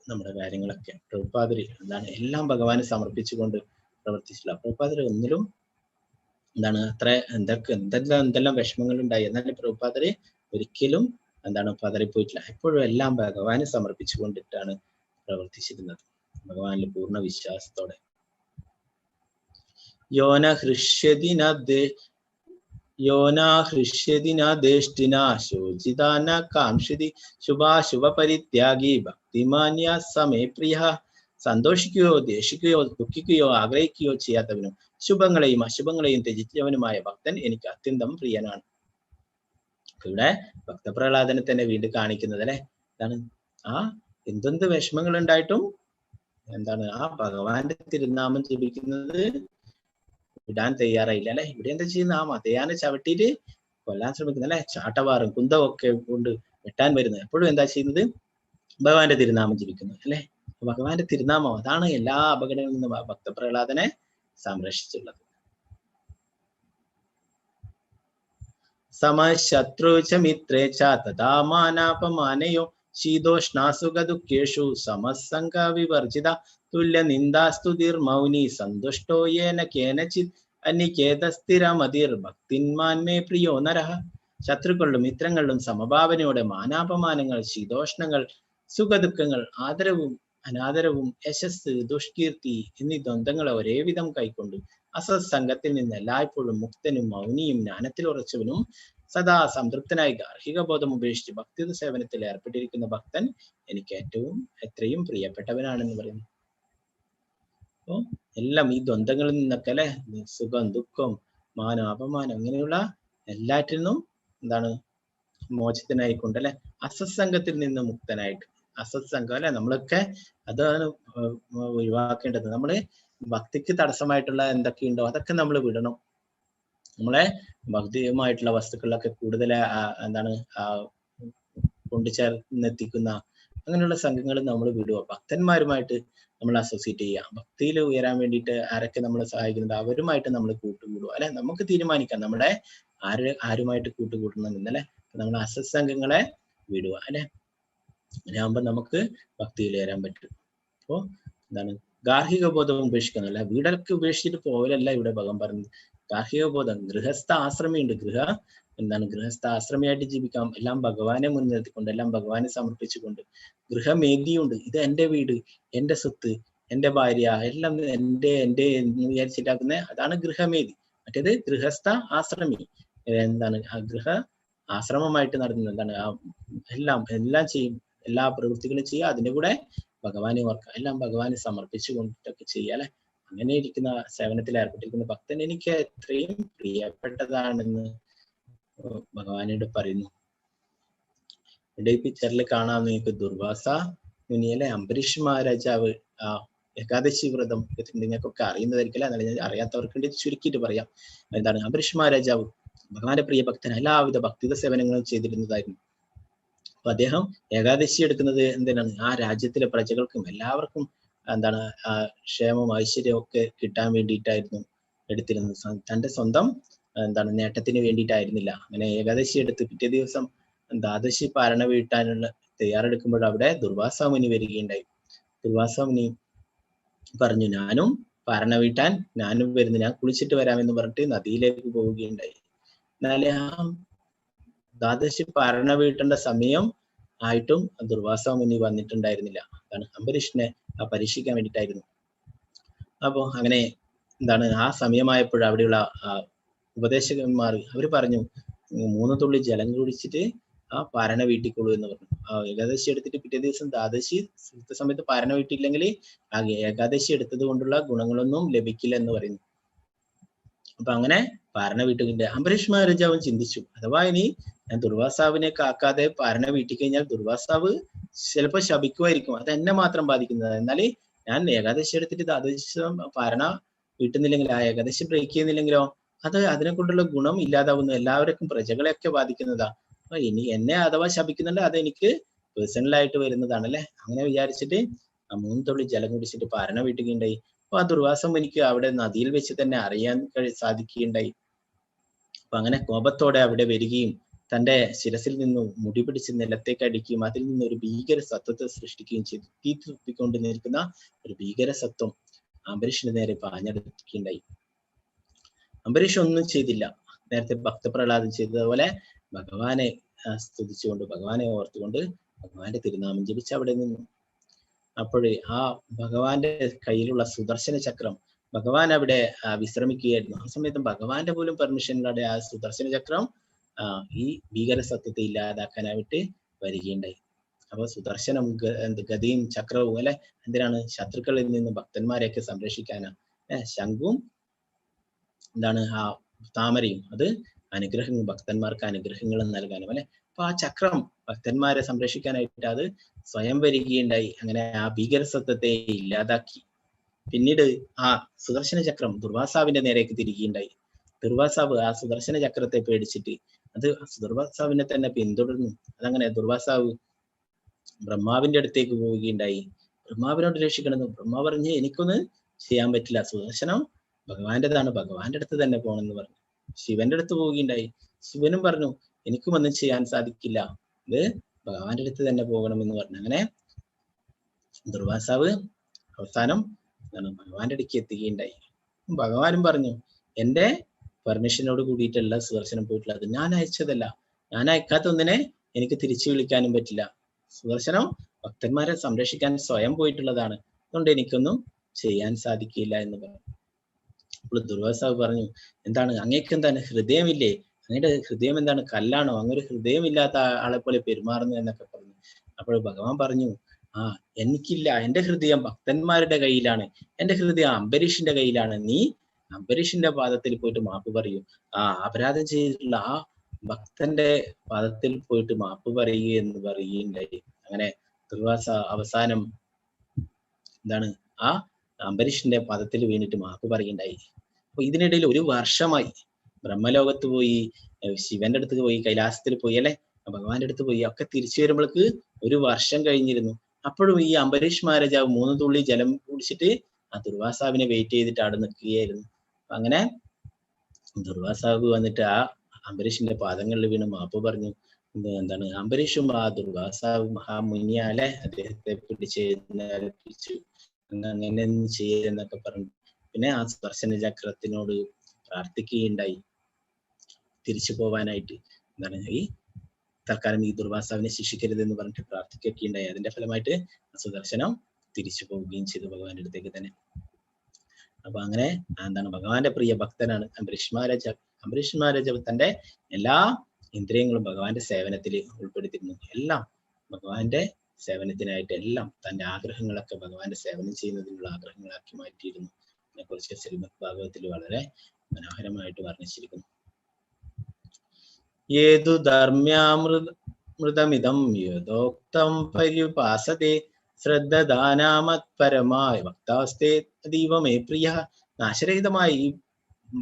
നമ്മുടെ കാര്യങ്ങളൊക്കെ. പ്രഭുപാദര് എന്താണ് എല്ലാം ഭഗവാന് സമർപ്പിച്ചുകൊണ്ട് പ്രവർത്തിച്ചില്ല. പ്രഭുപാദര് ഒന്നിലും എന്താണ് അത്ര എന്തെല്ലാം വിഷമങ്ങൾ ഉണ്ടായി, എന്നാലും പ്രഭുപാദര് ഒരിക്കലും എന്താണ് പതറിപ്പോയിട്ടില്ല. എപ്പോഴും എല്ലാം ഭഗവാന് സമർപ്പിച്ചുകൊണ്ടിട്ടാണ് പ്രവർത്തിച്ചിരുന്നത്, ഭഗവാനിൽ പൂർണ്ണ വിശ്വാസത്തോടെ. യോന ഹൃഷ്യതി ന ദേഷ്ടിന ശോചിതാന കാംക്ഷിതി ശുഭാശുഭ പരിത്യാഗി ഭക്തിമാന്യ സമേ പ്രിയ. സന്തോഷിക്കുകയോ ദേഷിക്കുകയോ ദുഃഖിക്കുകയോ ആഗ്രഹിക്കുകയോ ചെയ്യാത്തവനും ശുഭങ്ങളെയും അശുഭങ്ങളെയും ത്യജിച്ചവനുമായ ഭക്തൻ എനിക്ക് അത്യന്തം പ്രിയനാണ്. ഇവിടെ ഭക്തപ്രഹ്ലാദനെ തന്നെ വീണ്ടും കാണിക്കുന്നത് അല്ലെ, എന്താണ് എന്തെന്ത് വിഷമങ്ങൾ ഉണ്ടായിട്ടും എന്താണ് ആ ഭഗവാന്റെ തിരുനാമം ജപിക്കുന്നത് വിടാൻ തയ്യാറായില്ല അല്ലെ. ഇവിടെ എന്താ ചെയ്യുന്ന, ആ മതയാനെ ചവിട്ടിയിട്ട് കൊല്ലാൻ ശ്രമിക്കുന്ന അല്ലെ, ചാട്ടവാറും കുന്തമൊക്കെ കൊണ്ട് വെട്ടാൻ വരുന്നത്, എപ്പോഴും എന്താ ചെയ്യുന്നത്, ഭഗവാന്റെ തിരുനാമം ജപിക്കുന്നു അല്ലെ. ഭഗവാന്റെ തിരുനാമം അതാണ് എല്ലാ അപകടങ്ങളിൽ നിന്നും ഭക്തപ്രഹ്ലാദനെ സംരക്ഷിച്ചുള്ളത്. സമശത്രു ച മിത്രേ ച തഥാ മാനാപമാനയോ ശീതോഷ്ണാസുഖ ദുഃഖേഷു സമസംഗ വിവർജിത തുല്യ നിന്ദാസ്തുതിർമൗനി സന്തുഷ്ടോ യേന കേനചിത് അനികേതസ്ഥിരമതിർ ഭക്തിന്മാൻമേ പ്രിയോ നരഃ. ശത്രുക്കളിലും മിത്രങ്ങളിലും സമഭാവനയോടെ മാനാപമാനങ്ങൾ, ശീതോഷ്ണങ്ങൾ, സുഖദുഃഖങ്ങൾ, ആദരവും അനാദരവും, യശസ് ദുഷ്കീർത്തി എന്നീ ദ്വന്ദ്ങ്ങളെ ഒരേ വിധം കൈക്കൊണ്ട് അസത്സംഗത്തിൽ നിന്ന് എല്ലായ്പ്പോഴും മുക്തനും മൗനിയും ജ്ഞാനത്തിൽ ഉറച്ചവനും സദാ സംതൃപ്തനായി ഗാർഹിക ബോധം ഉപേക്ഷിച്ച് ഭക്തി സേവനത്തിൽ ഏർപ്പെട്ടിരിക്കുന്ന ഭക്തൻ എനിക്ക് എത്രയും പ്രിയപ്പെട്ടവനാണെന്ന് പറയുന്നു. അപ്പൊ എല്ലാം ഈ ദ്വന്ദ്ങ്ങളിൽ നിന്നൊക്കെ അല്ലെ, സുഖം ദുഃഖം മാനം അപമാനം അങ്ങനെയുള്ള എല്ലാറ്റിൽ നിന്നും എന്താണ് മോചിതനായിക്കൊണ്ട് അല്ലെ, അസത്സംഗത്തിൽ നിന്ന് മുക്തനായിട്ട്. അസത്സംഗം അല്ലെ, നമ്മളൊക്കെ അതാണ് ഒഴിവാക്കേണ്ടത്. നമ്മള് ഭക്തിക്ക് തടസ്സമായിട്ടുള്ള എന്തൊക്കെയുണ്ടോ അതൊക്കെ നമ്മൾ വിടണം. നമ്മളെ ഭൗതികമായിട്ടുള്ള വസ്തുക്കളിലൊക്കെ കൂടുതൽ എന്താണ് കൊണ്ടുചേർന്നെത്തിക്കുന്ന അങ്ങനെയുള്ള സംഘങ്ങൾ നമ്മൾ വിടുക. ഭക്തന്മാരുമായിട്ട് നമ്മൾ അസോസിയേറ്റ് ചെയ്യുക. ഭക്തിയിൽ ഉയരാൻ വേണ്ടിയിട്ട് ആരൊക്കെ നമ്മളെ സഹായിക്കുന്നുണ്ട് അവരുമായിട്ട് നമ്മൾ കൂട്ടുകൂടുക അല്ലെ. നമുക്ക് തീരുമാനിക്കാം നമ്മുടെ ആരുമായിട്ട് കൂട്ടുകൂടണം എന്നല്ലേ. നമ്മൾ അസത്സംഘങ്ങളെ വിടുക അല്ലെ. അങ്ങനെയാകുമ്പോൾ നമുക്ക് ഭക്തിയിൽ ഉയരാൻ പറ്റും. അപ്പോ എന്താണ് ഗാർഹിക ബോധം ഉപേക്ഷിക്കുന്നല്ല, വീടൊക്കെ ഉപേക്ഷിച്ചിട്ട് പോകലല്ല ഇവിടെ ഭഗവാൻ പറഞ്ഞത്. ഗാർഹിക ബോധം, ഗൃഹസ്ഥ ആശ്രമിയുണ്ട്, ഗൃഹസ്ഥ ആശ്രമിയായിട്ട് ജീവിക്കാം, എല്ലാം ഭഗവാനെ മുൻനിർത്തിക്കൊണ്ട്, എല്ലാം ഭഗവാനെ സമർപ്പിച്ചുകൊണ്ട്. ഗൃഹമേദിയുണ്ട്, ഇത് എന്റെ വീട്, എന്റെ സ്വത്ത്, എന്റെ ഭാര്യ, എല്ലാം എന്റെ എന്ന് വിചാരിച്ചിട്ടാക്കുന്ന അതാണ് ഗൃഹമേദി. മറ്റേത് ഗൃഹസ്ഥ ആശ്രമി എന്താണ് ഗൃഹ ആശ്രമമായിട്ട് നടത്തുന്നത് എന്താണ് എല്ലാം ചെയ്യും, എല്ലാ പ്രവൃത്തികളും ചെയ്യുക, അതിന്റെ കൂടെ ഭഗവാനെ ഓർക്കുക, എല്ലാം ഭഗവാനെ സമർപ്പിച്ചു കൊണ്ടിട്ടൊക്കെ ചെയ്യുക അല്ലെ. അങ്ങനെ ഇരിക്കുന്ന സേവനത്തിൽ ഏർപ്പെട്ടിരിക്കുന്ന ഭക്തൻ എനിക്ക് എത്രയും പ്രിയപ്പെട്ടതാണെന്ന് ഭഗവാനോട് പറയുന്നു. ഇവിടെ ഈ പിക്ചറിൽ കാണാം നിങ്ങൾക്ക് ദുർവാസ മുനിയല്ലേ അംബരീഷ് മഹാരാജാവ് ആ ഏകാദശി വ്രതം നിങ്ങൾക്കൊക്കെ അറിയുന്നതായിരിക്കില്ല, എന്നാലും ഞാൻ അറിയാത്തവർക്ക് വേണ്ടി ചുരുക്കിയിട്ട് പറയാം. എന്താണ് അംബരീഷ് മഹാരാജാവ് ഭഗവാന്റെ പ്രിയ ഭക്തൻ, എല്ലാവിധ ഭക്തിത സേവനങ്ങളും ചെയ്തിരുന്നതായിരുന്നു. അപ്പൊ അദ്ദേഹം ഏകാദശി എടുക്കുന്നത് എന്തിനാണ്? ആ രാജ്യത്തിലെ പ്രജകൾക്കും എല്ലാവർക്കും എന്താണ് ക്ഷേമം ഐശ്വര്യം ഒക്കെ കിട്ടാൻ വേണ്ടിയിട്ടായിരുന്നു എടുത്തിരുന്നത്. തന്റെ സ്വന്തം എന്താണ് നേട്ടത്തിന് വേണ്ടിയിട്ടായിരുന്നില്ല. അങ്ങനെ ഏകാദശി എടുത്ത് പിറ്റേ ദിവസം ദ്വാദശി പാരണ വീട്ടാനുള്ള തയ്യാറെടുക്കുമ്പോൾ അവിടെ ദുർവാസ മുനി വരികയുണ്ടായി. ദുർവാസ മുനി പറഞ്ഞു, ഞാനും പാരണ വീട്ടാൻ ഞാനും വരുന്നു, ഞാൻ കുളിച്ചിട്ട് വരാമെന്ന് പറഞ്ഞിട്ട് നദിയിലേക്ക് പോവുകയുണ്ടായി. എന്നാല് ആ ദ്വാദശി പാരണ വീട്ടേണ്ട സമയം ആയിട്ടും ദുർവാസ മുനി വന്നിട്ടുണ്ടായിരുന്നില്ല. അതാണ് അംബരീഷിനെ പരീക്ഷിക്കാൻ വേണ്ടിയിട്ടായിരുന്നു. അപ്പോ അങ്ങനെ എന്താണ് ആ സമയമായപ്പോൾ അവിടെയുള്ള ഉപദേശകന്മാർ അവര് പറഞ്ഞു, 3 തുള്ളി ജലം കുടിച്ചിട്ട് ആ പാരണ വീട്ടിക്കൊള്ളൂ എന്ന് പറഞ്ഞു. ഏകാദശി എടുത്തിട്ട് പിറ്റേ ദിവസം ദ്വാദശി സമയത്ത് പാരണ വീട്ടില്ലെങ്കിൽ ആ ഏകാദശി എടുത്തത് കൊണ്ടുള്ള ഗുണങ്ങളൊന്നും ലഭിക്കില്ല എന്ന് പറയുന്നു. അപ്പൊ അങ്ങനെ പാരണ വീട്ടുകിന്റെ അംബരീഷ് മഹാരാജാവും ചിന്തിച്ചു, അഥവാ ഇനി ഞാൻ ദുർവാസാവിനെ കാക്കാതെ പാരണ വീട്ടിൽ കഴിഞ്ഞാൽ ദുർവാസാവ് ചിലപ്പോൾ ശപിക്കുമായിരിക്കും, അത് എന്നെ മാത്രം ബാധിക്കുന്നത്. എന്നാൽ ഞാൻ ഏകാദശി എടുത്തിട്ട് ദ്വാദശി പാരണ വീട്ടുന്നില്ലെങ്കിൽ, ആ ഏകാദശി ബ്രേക്ക് ചെയ്യുന്നില്ലെങ്കിലോ അത് അതിനെ കൊണ്ടുള്ള ഗുണം ഇല്ലാതാവുന്നു, എല്ലാവർക്കും പ്രജകളെയൊക്കെ ബാധിക്കുന്നതാ. അപ്പൊ ഇനി എന്നെ അഥവാ ശപിക്കുന്നുണ്ട് അത് എനിക്ക് പേഴ്സണലായിട്ട് വരുന്നതാണല്ലേ. അങ്ങനെ വിചാരിച്ചിട്ട് ആ 3 തുള്ളി ജലം കുടിച്ചിട്ട് പാരണ വീട്ടുകയുണ്ടായി. അപ്പൊ ആ ദുർവാസം എനിക്ക് അവിടെ നദിയിൽ വെച്ച് തന്നെ അറിയാൻ സാധിക്കുകയുണ്ടായി. അപ്പൊ അങ്ങനെ കോപത്തോടെ അവിടെ വരികയും തന്റെ ശിരസിൽ നിന്നും മുടി പിടിച്ച് നിലത്തേക്ക് അടിക്കുകയും അതിൽ നിന്ന് ഒരു ഭീകര സത്വത്തെ സൃഷ്ടിക്കുകയും ചെയ്തു. തീ തുപ്പിക്കൊണ്ട് നിൽക്കുന്ന ഒരു ഭീകര സത്വം അംബരീഷിന് നേരെ പാഞ്ഞെടുക്കുകയുണ്ടായി. അംബരീഷ് ഒന്നും ചെയ്തില്ല, നേരത്തെ ഭക്തപ്രഹ്ലാദൻ ചെയ്തതുപോലെ ഭഗവാനെ സ്തുതിച്ചുകൊണ്ട് ഭഗവാനെ ഓർത്തുകൊണ്ട് ഭഗവാന്റെ തിരുനാമം ജപിച്ച് അവിടെ നിന്നു. അപ്പോഴേ ആ ഭഗവാന്റെ കയ്യിലുള്ള സുദർശന ചക്രം, ഭഗവാൻ അവിടെ വിശ്രമിക്കുകയായിരുന്നു. ആ സമയത്ത് ഭഗവാന്റെ പോലും പെർമിഷനിലൂടെ ആ സുദർശന ചക്രം ഈ ഭീകര സത്വത്തെ ഇല്ലാതാക്കാനായിട്ട് വരികയുണ്ടായി. അപ്പൊ സുദർശനം ഗതിയും ചക്രവും അല്ലെ എന്തിനാണ്? ശത്രുക്കളിൽ നിന്ന് ഭക്തന്മാരെയൊക്കെ സംരക്ഷിക്കാനാ. ശംഖും എന്താണ് ആ താമരയും അത് അനുഗ്രഹങ്ങൾ, ഭക്തന്മാർക്ക് അനുഗ്രഹങ്ങൾ നൽകാനും അല്ലെ. അപ്പൊ ആ ചക്രം ഭക്തന്മാരെ സംരക്ഷിക്കാനായിട്ട് അത് സ്വയം വരികയുണ്ടായി. അങ്ങനെ ആ ഭീകര സത്വത്തെ ഇല്ലാതാക്കി. പിന്നീട് ആ സുദർശന ചക്രം ദുർവാസാവിന്റെ നേരേക്ക് തിരികുകയുണ്ടായി. ദുർവാസാവ് ആ സുദർശന ചക്രത്തെ പേടിച്ചിട്ട് അത് ദുർവാസാവിനെ തന്നെ പിന്തുടർന്നു. അതങ്ങനെ ദുർവാസാവ് ബ്രഹ്മാവിന്റെ അടുത്തേക്ക് പോവുകയുണ്ടായി. ബ്രഹ്മാവിനോട് രക്ഷിക്കണമെന്ന് ബ്രഹ്മാവ് പറഞ്ഞ്, എനിക്കൊന്ന് ചെയ്യാൻ പറ്റില്ല, സുദർശനം ഭഗവാന്റെതാണ്, ഭഗവാന്റെ അടുത്ത് തന്നെ പോകണമെന്ന് പറഞ്ഞു. ശിവന്റെ അടുത്ത് പോവുകയുണ്ടായി. ശിവനും പറഞ്ഞു, എനിക്കും ഒന്നും ചെയ്യാൻ സാധിക്കില്ല, ഇത് ഭഗവാന്റെ അടുത്ത് തന്നെ പോകണമെന്ന് പറഞ്ഞു. അങ്ങനെ ദുർവാസാവ് അവസാനം ഭഗവാന്റെ അടുക്ക് എത്തുകയുണ്ടായി. ഭഗവാനും പറഞ്ഞു, എന്റെ പെർമിഷനോട് കൂടിയിട്ടല്ല സുദർശനം പോയിട്ടുള്ളത്, ഞാൻ അയച്ചതല്ല, ഞാൻ അയക്കാത്ത ഒന്നിനെ എനിക്ക് തിരിച്ചു വിളിക്കാനും പറ്റില്ല. സുദർശനം ഭക്തന്മാരെ സംരക്ഷിക്കാൻ സ്വയം പോയിട്ടുള്ളതാണ്, അതുകൊണ്ട് എനിക്കൊന്നും ചെയ്യാൻ സാധിക്കില്ല എന്ന് പറഞ്ഞു. അപ്പോൾ ദുർവാസാവ് പറഞ്ഞു, എന്താണ് അങ്ങേക്ക് എന്താണ് ഹൃദയമില്ലേ? അങ്ങയുടെ ഹൃദയം എന്താണ് കല്ലാണോ? അങ്ങൊരു ഹൃദയമില്ലാത്ത ആളെ പോലെ പെരുമാറുന്നു എന്നൊക്കെ പറഞ്ഞു. അപ്പോൾ ഭഗവാൻ പറഞ്ഞു, എനിക്കില്ല, എന്റെ ഹൃദയം ഭക്തന്മാരുടെ കയ്യിലാണ്, എന്റെ ഹൃദയം അംബരീഷിന്റെ കയ്യിലാണ്. നീ അംബരീഷിന്റെ പാദത്തിൽ പോയിട്ട് മാപ്പ് പറയൂ, അപരാധം ചെയ്തിട്ടുള്ള ആ ഭക്തന്റെ പാദത്തിൽ പോയിട്ട് മാപ്പ് പറയുക എന്ന് പറയുകയുണ്ടായി. അങ്ങനെ ദുർവാസ അവസാനം എന്താണ് ആ അംബരീഷിന്റെ പാദത്തിൽ വീണിട്ട് മാപ്പ് പറയുകയുണ്ടായി. അപ്പൊ ഇതിനിടയിൽ 1 വർഷമായി ബ്രഹ്മലോകത്ത് പോയി, ശിവന്റെ അടുത്ത് പോയി, കൈലാസത്തിൽ പോയി അല്ലെ, ഭഗവാന്റെ അടുത്ത് പോയി, ഒക്കെ തിരിച്ചു വരുമ്പോഴേക്ക് 1 വർഷം കഴിഞ്ഞിരുന്നു. അപ്പോഴും ഈ അംബരീഷ് മഹാരാജാവ് 3 തുള്ളി ജലം കുടിച്ചിട്ട് ആ ദുർവാസാവിനെ വെയിറ്റ് ചെയ്തിട്ട് അവിടെ നിൽക്കുകയായിരുന്നു. അങ്ങനെ ദുർവാസാവ് വന്നിട്ട് ആ അംബരീഷിന്റെ പാദങ്ങളിൽ വീണ് മാപ്പ് പറഞ്ഞു. എന്താണ് അംബരീഷും ആ ദുർവാസാവ് മഹാമുനിയാലെ അദ്ദേഹത്തെ പിടിച്ചെഴുന്നേൽപ്പിച്ചു, അങ്ങനെ ചെയ്യെന്നൊക്കെ പറഞ്ഞു. പിന്നെ ആ സുദർശന ചക്രത്തിനോട് പ്രാർത്ഥിക്കുകയുണ്ടായി തിരിച്ചു പോവാനായിട്ട്. എന്താണ് ഈ തൽക്കാലം ഈ ദുർവാസാവിനെ ശിക്ഷിക്കരുത് എന്ന് പറഞ്ഞിട്ട് പ്രാർത്ഥിക്കുകയൊക്കെ ഉണ്ടായി. അതിന്റെ ഫലമായിട്ട് സുദർശനം തിരിച്ചു പോവുകയും ചെയ്തു ഭഗവാന്റെ അടുത്തേക്ക് തന്നെ. അപ്പൊ അങ്ങനെ എന്താണ് ഭഗവാന്റെ പ്രിയ ഭക്തനാണ് അംബരീഷ് മഹാരാജാവ്. അംബരീഷ് മഹാരാജാവ് തന്റെ എല്ലാ ഇന്ദ്രിയങ്ങളും ഭഗവാന്റെ സേവനത്തിൽ ഉൾപ്പെടുത്തിയിരുന്നു. എല്ലാം ഭഗവാന്റെ സേവനത്തിനായിട്ട്, എല്ലാം തന്റെ ആഗ്രഹങ്ങളൊക്കെ ഭഗവാന്റെ സേവനം ചെയ്യുന്നതിനുള്ള ആഗ്രഹങ്ങളാക്കി മാറ്റിയിരുന്നു. അതിനെക്കുറിച്ച് ശ്രീമദ് ഭാഗവതത്തിൽ വളരെ മനോഹരമായിട്ട് വർണ്ണിച്ചിരിക്കുന്നു. ഏതു ധർമ്മ്യാമൃതമിതം യഥോക്തം പര്യുപാസതേ ശ്രദ്ധദാനാമത്പരമായ ഭക്താസ്തേ ദൈവമേ പ്രിയ. നാശരഹിതമായ ഈ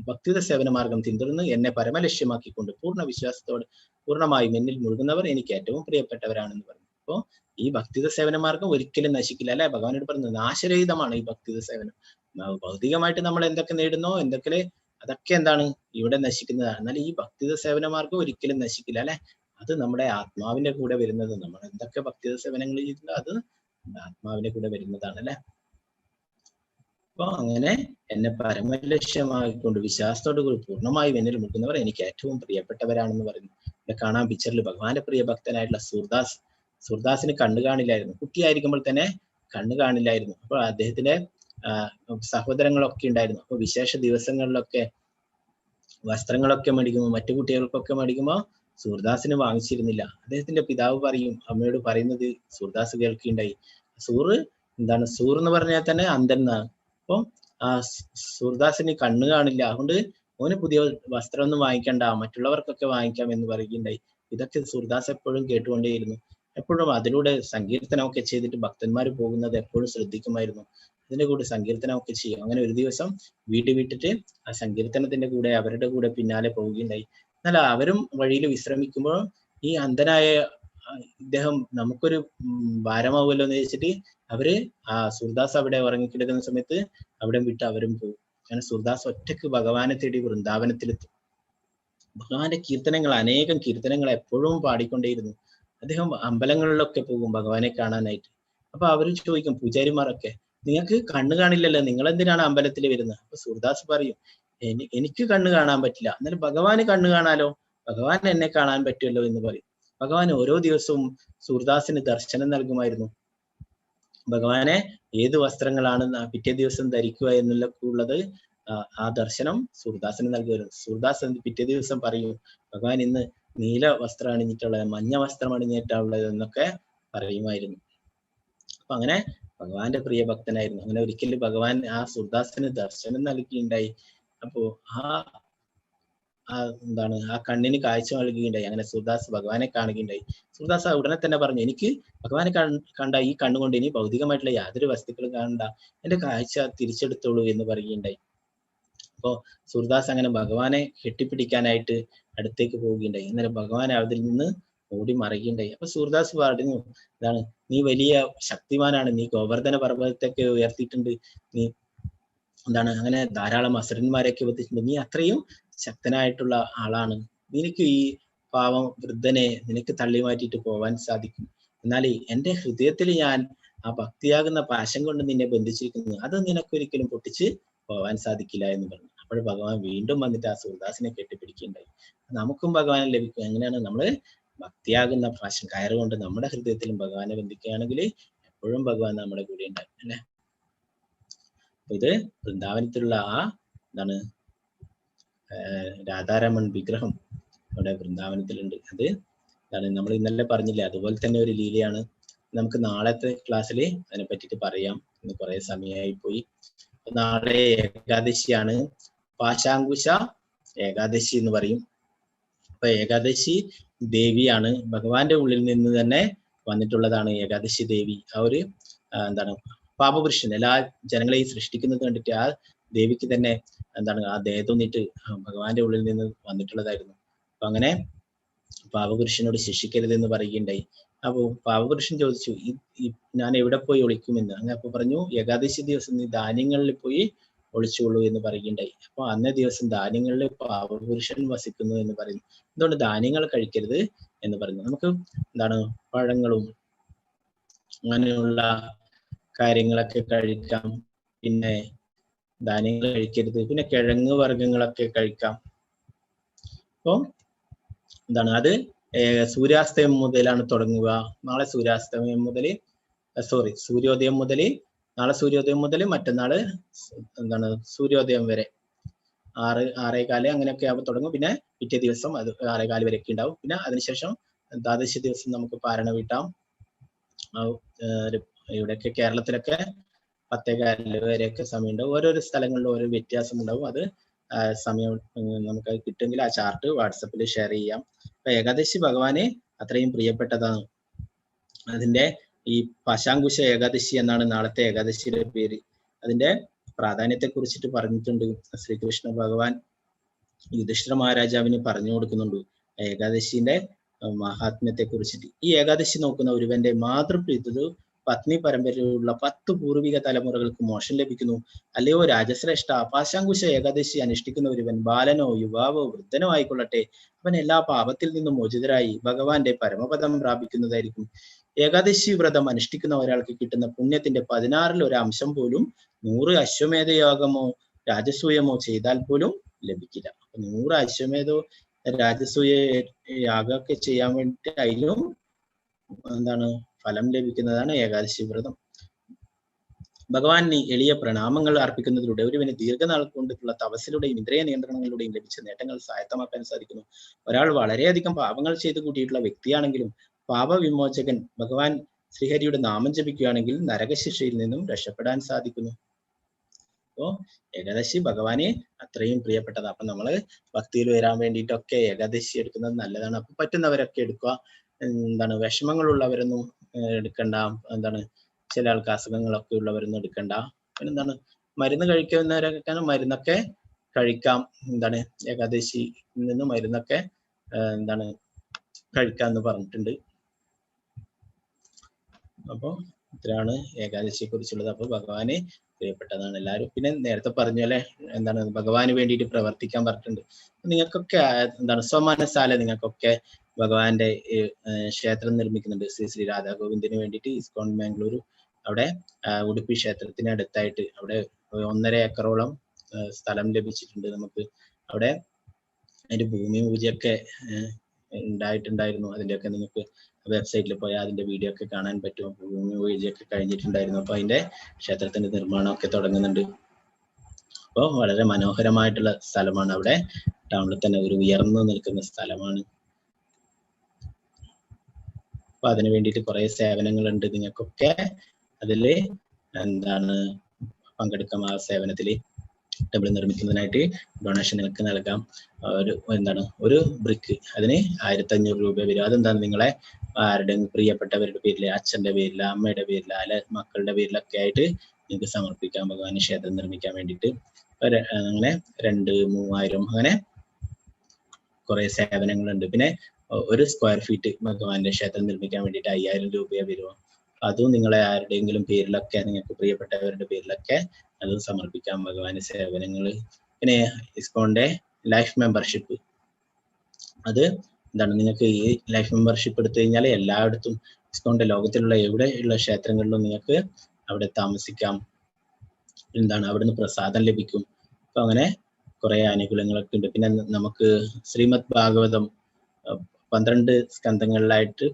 ഭക്തിയുടെ സേവന മാർഗം പിന്തുടർന്ന് എന്നെ പരമലക്ഷ്യമാക്കിക്കൊണ്ട് പൂർണ്ണ വിശ്വാസത്തോടെ പൂർണ്ണമായും എന്നിൽ മുഴുകുന്നവർ എനിക്ക് ഏറ്റവും പ്രിയപ്പെട്ടവരാണെന്ന് പറഞ്ഞു. അപ്പോ ഈ ഭക്തിയുടെ സേവന മാർഗം ഒരിക്കലും നശിക്കില്ല അല്ലെ. ഭഗവാനോട് പറഞ്ഞു നാശരഹിതമാണ് ഈ ഭക്തിയുടെ സേവനം. ഭൗതികമായിട്ട് നമ്മൾ എന്തൊക്കെ നേടുന്നോ എന്തൊക്കെ അതൊക്കെ എന്താണ് ഇവിടെ നശിക്കുന്നതാണ്. എന്നാൽ ഈ ഭക്തിയുടെ സേവന മാർഗം ഒരിക്കലും നശിക്കില്ല അല്ലെ. അത് നമ്മുടെ ആത്മാവിന്റെ കൂടെ വരുന്നത്. നമ്മൾ എന്തൊക്കെ ഭക്തിയുടെ സേവനങ്ങൾ ചെയ്തിട്ടുണ്ടോ അത് ആത്മാവിന്റെ കൂടെ വരുന്നതാണ് അല്ലെ. അപ്പൊ അങ്ങനെ എന്നെ പരമലക്ഷ്യമായിക്കൊണ്ട് വിശ്വാസത്തോടു കൂടി പൂർണ്ണമായും എന്നിൽ മുട്ടുന്നവർ എനിക്ക് ഏറ്റവും പ്രിയപ്പെട്ടവരാണെന്ന് പറയുന്നു. ഇവിടെ കാണാൻ പിക്ചറിൽ ഭഗവാന്റെ പ്രിയ ഭക്തനായിട്ടുള്ള സൂർദാസ്. സൂർദാസിന് കണ്ണു കാണില്ലായിരുന്നു. കുട്ടിയായിരിക്കുമ്പോൾ തന്നെ കണ്ണു കാണില്ലായിരുന്നു. അപ്പോൾ അദ്ദേഹത്തിന്റെ സഹോദരങ്ങളൊക്കെ ഉണ്ടായിരുന്നു. അപ്പൊ വിശേഷ ദിവസങ്ങളിലൊക്കെ വസ്ത്രങ്ങളൊക്കെ മേടിക്കുമ്പോൾ മറ്റു കുട്ടികൾക്കൊക്കെ മേടിക്കുമ്പോൾ സൂർദാസിന് വാങ്ങിച്ചിരുന്നില്ല. അദ്ദേഹത്തിന്റെ പിതാവ് പറയും, അമ്മയോട് പറയുന്നത് സൂർദാസ് കേൾക്കുകയുണ്ടായി. സൂറ് എന്താണ്, സൂർ എന്ന് പറഞ്ഞാൽ തന്നെ അന്ധൻ എന്നാണ്. അപ്പൊ ആ സൂർദാസിന് കണ്ണു കാണില്ല, അതുകൊണ്ട് ഓന് പുതിയ വസ്ത്രമൊന്നും വാങ്ങിക്കണ്ട, മറ്റുള്ളവർക്കൊക്കെ വാങ്ങിക്കാം എന്ന് പറയുകയുണ്ടായി. ഇതൊക്കെ സൂർദാസ് എപ്പോഴും കേട്ടുകൊണ്ടേയിരുന്നു. എപ്പോഴും അതിലൂടെ സങ്കീർത്തനമൊക്കെ ചെയ്തിട്ട് ഭക്തന്മാർ പോകുന്നത് എപ്പോഴും ശ്രദ്ധിക്കുമായിരുന്നു. അതിന്റെ കൂടെ സങ്കീർത്തനമൊക്കെ ചെയ്യും. അങ്ങനെ ഒരു ദിവസം വീട് വിട്ടിട്ട് ആ സങ്കീർത്തനത്തിന്റെ കൂടെ അവരുടെ കൂടെ പിന്നാലെ പോവുകയുണ്ടായി. എന്നാൽ അവരും വഴിയിൽ വിശ്രമിക്കുമ്പോൾ ഈ അന്ധനായ ഇദ്ദേഹം നമുക്കൊരു ഭാരമാവുമല്ലോ എന്ന് വെച്ചിട്ട് അവര് ആ സൂർദാസ് അവിടെ ഉറങ്ങിക്കിടക്കുന്ന സമയത്ത് അവിടെ വിട്ട് അവരും പോകും. അങ്ങനെ സൂർദാസ് ഒറ്റക്ക് ഭഗവാനെ തേടി വൃന്ദാവനത്തിലെത്തും. ഭഗവാന്റെ കീർത്തനങ്ങൾ, അനേകം കീർത്തനങ്ങൾ എപ്പോഴും പാടിക്കൊണ്ടേയിരുന്നു. അദ്ദേഹം അമ്പലങ്ങളിലൊക്കെ പോകും ഭഗവാനെ കാണാനായിട്ട്. അപ്പൊ അവര് ചോദിക്കും, പൂജാരിമാരൊക്കെ, നിങ്ങൾക്ക് കണ്ണ് കാണില്ലല്ലോ, നിങ്ങൾ എന്തിനാണ് അമ്പലത്തിൽ വരുന്നത്? അപ്പൊ സൂർദാസ് പറയും, എനിക്ക് കണ്ണ് കാണാൻ പറ്റില്ല, എന്നാലും ഭഗവാന് കണ്ണ് കാണാലോ, ഭഗവാൻ എന്നെ കാണാൻ പറ്റുമല്ലോ എന്ന് പറയും. ഭഗവാൻ ഓരോ ദിവസവും സൂർദാസിന് ദർശനം നൽകുമായിരുന്നു. ഭഗവാനെ ഏത് വസ്ത്രങ്ങളാണ് പിറ്റേ ദിവസം ധരിക്കുക എന്നുള്ളത് ആ ദർശനം സൂർദാസിന് നൽകുമായിരുന്നു. സൂർദാസ് പിറ്റേ ദിവസം പറയും, ഭഗവാൻ ഇന്ന് നീല വസ്ത്രം അണിഞ്ഞിട്ടുള്ളത്, മഞ്ഞ വസ്ത്രം അണിഞ്ഞിട്ടുള്ളത് എന്നൊക്കെ പറയുമായിരുന്നു. അപ്പൊ അങ്ങനെ ഭഗവാന്റെ പ്രിയ ഭക്തനായിരുന്നു. അങ്ങനെ ഒരിക്കലും ഭഗവാൻ ആ സൂർദാസിന് ദർശനം നൽകിയിട്ടുണ്ടായി. അപ്പോ എന്താണ്, ആ കണ്ണിന് കാഴ്ച നൽകുകയുണ്ടായി. അങ്ങനെ സൂർദാസ് ഭഗവാനെ കാണുകയുണ്ടായി. സൂർദാസ് ഉടനെ തന്നെ പറഞ്ഞു, എനിക്ക് ഭഗവാനെ കണ്ട ഈ കണ്ണുകൊണ്ട് ഇനി ഭൗതികമായിട്ടുള്ള യാതൊരു വസ്തുക്കളും കാണണ്ട, എന്റെ കാഴ്ച തിരിച്ചെടുത്തോളൂ എന്ന് പറയുകയുണ്ടായി. അപ്പോ സൂർദാസ് അങ്ങനെ ഭഗവാനെ കെട്ടിപ്പിടിക്കാനായിട്ട് അടുത്തേക്ക് പോവുകയുണ്ടായി. അന്നേരം ഭഗവാൻ അതിൽ നിന്ന് ഓടി മറയുകയുണ്ടായി. അപ്പൊ സൂർദാസ് പറഞ്ഞു, ഇതാണ്, നീ വലിയ ശക്തിമാനാണ്, നീ ഗോവർദ്ധന പർവ്വതത്തൊക്കെ ഉയർത്തിയിട്ടുണ്ട്, നീ എന്താണ് അങ്ങനെ ധാരാളം അസുരന്മാരെയൊക്കെ വധിച്ചിട്ടുണ്ട്, നീ അത്രയും ശക്തനായിട്ടുള്ള ആളാണ്, നിനക്ക് ഈ പാവം വൃദ്ധനെ നിനക്ക് തള്ളി മാറ്റിയിട്ട് പോവാൻ സാധിക്കും. എന്നാൽ എന്റെ ഹൃദയത്തിൽ ഞാൻ ആ ഭക്തിയാകുന്ന പാശം കൊണ്ട് നിന്നെ ബന്ധിച്ചിരിക്കുന്നു, അത് നിനക്കൊരിക്കലും പൊട്ടിച്ച് പോവാൻ സാധിക്കില്ല എന്ന് പറഞ്ഞു. അപ്പോൾ ഭഗവാൻ വീണ്ടും വന്നിട്ട് ആ സൂർദാസിനെ കെട്ടിപ്പിടിക്കുകയുണ്ടായി. നമുക്കും ഭഗവാനെ ലഭിക്കും. എങ്ങനെയാണ്? നമ്മള് ഭക്തിയാകുന്ന പാശം കയറുകൊണ്ട് നമ്മുടെ ഹൃദയത്തിലും ഭഗവാനെ ബന്ധിക്കുകയാണെങ്കിൽ എപ്പോഴും ഭഗവാൻ നമ്മുടെ കൂടെ ഉണ്ടാകും അല്ലെ. ഇത് വൃന്ദാവനത്തിലുള്ള ആ എന്താണ് രാധാരമൺ വിഗ്രഹം അവിടെ വൃന്ദാവനത്തിലുണ്ട്. അത് എന്താണ് നമ്മൾ ഇന്നലെ പറഞ്ഞില്ലേ, അതുപോലെ തന്നെ ഒരു ലീലയാണ്. നമുക്ക് നാളത്തെ ക്ലാസ്സിൽ അതിനെ പറ്റിയിട്ട് പറയാം, ഇന്ന് കുറെ സമയമായി പോയി. നാളെ ഏകാദശിയാണ്, പാശാങ്കുശ ഏകാദശി എന്ന് പറയും. അപ്പൊ ഏകാദശി ദേവിയാണ്, ഭഗവാന്റെ ഉള്ളിൽ നിന്ന് തന്നെ വന്നിട്ടുള്ളതാണ് ഏകാദശി ദേവി. ആ ഒരു എന്താണ് പാപപുരുഷൻ എല്ലാ ജനങ്ങളെയും സൃഷ്ടിക്കുന്നത് കണ്ടിട്ട് ആ ദേവിക്ക് തന്നെ എന്താണ് ആ ദേഹത്തൊന്നിട്ട് ഭഗവാന്റെ ഉള്ളിൽ നിന്ന് വന്നിട്ടുള്ളതായിരുന്നു. അപ്പൊ അങ്ങനെ പാപപുരുഷനോട് ശിക്ഷിക്കരുത് എന്ന് പറയുകയുണ്ടായി. അപ്പൊ പാപപുരുഷൻ ചോദിച്ചു, ഞാൻ എവിടെ പോയി ഒളിക്കുമെന്ന്. അങ്ങനെ അപ്പൊ പറഞ്ഞു, ഏകാദശി ദിവസം നീ ധാന്യങ്ങളിൽ പോയി ഒളിച്ചുകൊള്ളൂ എന്ന് പറയുകയുണ്ടായി. അപ്പൊ അന്നേ ദിവസം ധാന്യങ്ങളിൽ പാപപുരുഷൻ വസിക്കുന്നു എന്ന് പറയുന്നു. അതുകൊണ്ട് ധാന്യങ്ങൾ കഴിക്കരുത് എന്ന് പറഞ്ഞു. നമുക്ക് എന്താണ് പഴങ്ങളും അങ്ങനെയുള്ള കാര്യങ്ങളൊക്കെ കഴിക്കാം, പിന്നെ ധാന്യങ്ങൾ കഴിക്കരുത്, പിന്നെ കിഴങ്ങ് വർഗങ്ങളൊക്കെ കഴിക്കാം. അപ്പൊ എന്താണ് അത് സൂര്യാസ്തമയം മുതലാണ് തുടങ്ങുക. നാളെ സൂര്യോദയം മുതൽ മറ്റന്നാള് എന്താണ് സൂര്യോദയം വരെ 6:15 അങ്ങനെയൊക്കെ ആവുമ്പോൾ തുടങ്ങും. പിന്നെ പിറ്റേ ദിവസം അത് 6:15 വരെയൊക്കെ ഉണ്ടാവും. പിന്നെ അതിനുശേഷം ദ്വാദശി ദിവസം നമുക്ക് പാരണ വീട്ടാം. ഇവിടെയൊക്കെ കേരളത്തിലൊക്കെ 10:15 വരെയൊക്കെ സമയം ഉണ്ടാവും. ഓരോരോ സ്ഥലങ്ങളിലും ഓരോ വ്യത്യാസം ഉണ്ടാവും. അത് സമയം നമുക്ക് കിട്ടുമെങ്കിൽ ആ ചാർട്ട് വാട്സപ്പിൽ ഷെയർ ചെയ്യാം. അപ്പൊ ഏകാദശി ഭഗവാന് അത്രയും പ്രിയപ്പെട്ടതാണ്. അതിന്റെ ഈ പാശാങ്കുശ ഏകാദശി എന്നാണ് നാളത്തെ ഏകാദശിയുടെ പേര്. അതിന്റെ പ്രാധാന്യത്തെ കുറിച്ചിട്ട് പറഞ്ഞിട്ടുണ്ട്. ശ്രീകൃഷ്ണ ഭഗവാൻ യുധിഷ്ഠിര മഹാരാജാവിന് പറഞ്ഞു കൊടുക്കുന്നുണ്ട് ഏകാദശിന്റെ മഹാത്മ്യത്തെ കുറിച്ചിട്ട്. ഈ ഏകാദശി നോക്കുന്ന ഒരുവന്റെ മാതൃപ്രീതൃ പത്നി പരമ്പരയിലുള്ള 10 പൂർവിക തലമുറകൾക്ക് മോക്ഷം ലഭിക്കുന്നു. അല്ലയോ രാജശ്രേഷ്ഠ, പാശാങ്കുശ ഏകാദശി അനുഷ്ഠിക്കുന്ന ഒരുവൻ ബാലനോ യുവാവോ വൃദ്ധനോ ആയിക്കൊള്ളട്ടെ, അവൻ എല്ലാ പാപത്തിൽ നിന്നും മോചിതരായി ഭഗവാന്റെ പരമപദം പ്രാപിക്കുന്നതായിരിക്കും. ഏകാദശി വ്രതം അനുഷ്ഠിക്കുന്ന ഒരാൾക്ക് കിട്ടുന്ന പുണ്യത്തിന്റെ 16-ൽ ഒരു അംശം പോലും 100 അശ്വമേധയാഗമോ രാജസൂയമോ ചെയ്താൽ പോലും ലഭിക്കില്ല. 100 അശ്വമേധോ രാജസൂയ യാഗമൊക്കെ ചെയ്യാൻ വേണ്ടി അതിലും എന്താണ് ഫലം ലഭിക്കുന്നതാണ് ഏകാദശി വ്രതം. ഭഗവാന് എളിയ പ്രണാമങ്ങൾ അർപ്പിക്കുന്നതിലൂടെ ഒരുവന് ദീർഘനാൾ കൊണ്ടുള്ള തപസ്സിലൂടെയും ഇന്ദ്രിയ നിയന്ത്രണങ്ങളിലൂടെയും ലഭിച്ച നേട്ടങ്ങൾ സ്വായത്തമാക്കാൻ സാധിക്കുന്നു. ഒരാൾ വളരെയധികം പാപങ്ങൾ ചെയ്തു കൂട്ടിയിട്ടുള്ള വ്യക്തിയാണെങ്കിലും പാപവിമോചകൻ ഭഗവാൻ ശ്രീഹരിയുടെ നാമം ജപിക്കുകയാണെങ്കിൽ നരകശിക്ഷയിൽ നിന്നും രക്ഷപ്പെടാൻ സാധിക്കുന്നു. അപ്പോ ഏകാദശി ഭഗവാന് അത്രയും പ്രിയപ്പെട്ടതാണ്. അപ്പൊ നമ്മള് ഭക്തിയിൽ വരാൻ വേണ്ടിയിട്ടൊക്കെ ഏകാദശി എടുക്കുന്നത് നല്ലതാണ്. അപ്പൊ പറ്റുന്നവരൊക്കെ എടുക്കുക. എന്താണ് വിഷമങ്ങളുള്ളവരൊന്നും എടുക്കണ്ട. എന്താണ് ചില ആൾക്ക് അസുഖങ്ങളൊക്കെ ഉള്ളവരൊന്നും എടുക്കണ്ട. പിന്നെന്താണ് മരുന്ന് കഴിക്കുന്നവരൊക്കെ മരുന്നൊക്കെ കഴിക്കാം. എന്താണ് ഏകാദശി നിന്ന് മരുന്നൊക്കെ എന്താണ് കഴിക്കാന്ന് പറഞ്ഞിട്ടുണ്ട്. അപ്പൊ ഇത്രയാണ് ഏകാദശിയെ കുറിച്ചുള്ളത്. അപ്പൊ ഭഗവാന് പ്രിയപ്പെട്ടതാണ് എല്ലാവരും. പിന്നെ നേരത്തെ പറഞ്ഞ പോലെ എന്താണ് ഭഗവാന് വേണ്ടിയിട്ട് പ്രവർത്തിക്കാൻ പറഞ്ഞിട്ടുണ്ട്. നിങ്ങൾക്കൊക്കെ എന്താണ് സ്വമനസാല നിങ്ങൾക്കൊക്കെ ഭഗവാന്റെ ക്ഷേത്രം നിർമ്മിക്കുന്നുണ്ട്. ശ്രീ രാധാ ഗോവിന്ദിന് വേണ്ടിയിട്ട് ഇസ്കോൺ ബാംഗ്ലൂർ അവിടെ ഉടുപ്പി ക്ഷേത്രത്തിന് അടുത്തായിട്ട് അവിടെ 1.5 ഏക്കറോളം സ്ഥലം ലഭിച്ചിട്ടുണ്ട് നമുക്ക്. അവിടെ അതിന്റെ ഭൂമി പൂജയൊക്കെ ഉണ്ടായിട്ടുണ്ടായിരുന്നു. അതിന്റെയൊക്കെ നിങ്ങൾക്ക് വെബ്സൈറ്റിൽ പോയാൽ അതിന്റെ വീഡിയോ ഒക്കെ കാണാൻ പറ്റും. ഭൂമി പൂജയൊക്കെ കഴിഞ്ഞിട്ടുണ്ടായിരുന്നു. അപ്പൊ അതിന്റെ ക്ഷേത്രത്തിന്റെ നിർമ്മാണമൊക്കെ തുടങ്ങുന്നുണ്ട്. അപ്പോൾ വളരെ മനോഹരമായിട്ടുള്ള സ്ഥലമാണ്. അവിടെ ടൗണിൽ തന്നെ ഒരു ഉയർന്നു നിൽക്കുന്ന സ്ഥലമാണ്. അപ്പൊ അതിനു വേണ്ടിയിട്ട് കുറെ സേവനങ്ങളുണ്ട്. നിങ്ങൾക്കൊക്കെ അതില് എന്താണ് പങ്കെടുക്കാം. ആ സേവനത്തിൽ ടെമ്പിൾ നിർമ്മിക്കുന്നതിനായിട്ട് ഡൊണേഷൻ നിങ്ങൾക്ക് നൽകാം. ഒരു ബ്രിക്ക് അതിന് 1500 രൂപ വരും. അതെന്താണ് നിങ്ങളെ ആരുടെയും പ്രിയപ്പെട്ടവരുടെ പേരിൽ, അച്ഛന്റെ പേരിൽ, അമ്മയുടെ പേരിൽ, അല്ലെ മക്കളുടെ പേരിലൊക്കെ ആയിട്ട് നിങ്ങൾക്ക് സമർപ്പിക്കാം ഭഗവാന് ക്ഷേത്രം നിർമ്മിക്കാൻ വേണ്ടിയിട്ട്. അങ്ങനെ 2-3000 അങ്ങനെ കുറെ സേവനങ്ങളുണ്ട്. പിന്നെ 1 സ്ക്വയർ ഫീറ്റ് ഭഗവാന്റെ ക്ഷേത്രം നിർമ്മിക്കാൻ വേണ്ടിയിട്ട് 5000 രൂപയെ വരുമോ. അതും നിങ്ങളെ ആരുടെയെങ്കിലും പേരിലൊക്കെ, നിങ്ങൾക്ക് പ്രിയപ്പെട്ടവരുടെ പേരിലൊക്കെ അതും സമർപ്പിക്കാം ഭഗവാന് സേവനങ്ങൾ. പിന്നെ ഇസ്കോണിന്റെ ലൈഫ് മെമ്പർഷിപ്പ്, അത് എന്താണ് നിങ്ങൾക്ക് ഈ ലൈഫ് മെമ്പർഷിപ്പ് എടുത്തു കഴിഞ്ഞാൽ എല്ലായിടത്തും ഇസ്കോണിന്റെ ലോകത്തിലുള്ള എവിടെയുള്ള ക്ഷേത്രങ്ങളിലും നിങ്ങൾക്ക് അവിടെ താമസിക്കാം. എന്താണ് അവിടുന്ന് പ്രസാദം ലഭിക്കും. അപ്പൊ അങ്ങനെ കുറെ ആനുകൂല്യങ്ങളൊക്കെ ഉണ്ട്. പിന്നെ നമുക്ക് ശ്രീമദ് ഭാഗവതം 12 സ്കന്ധങ്ങളിലായിട്ട്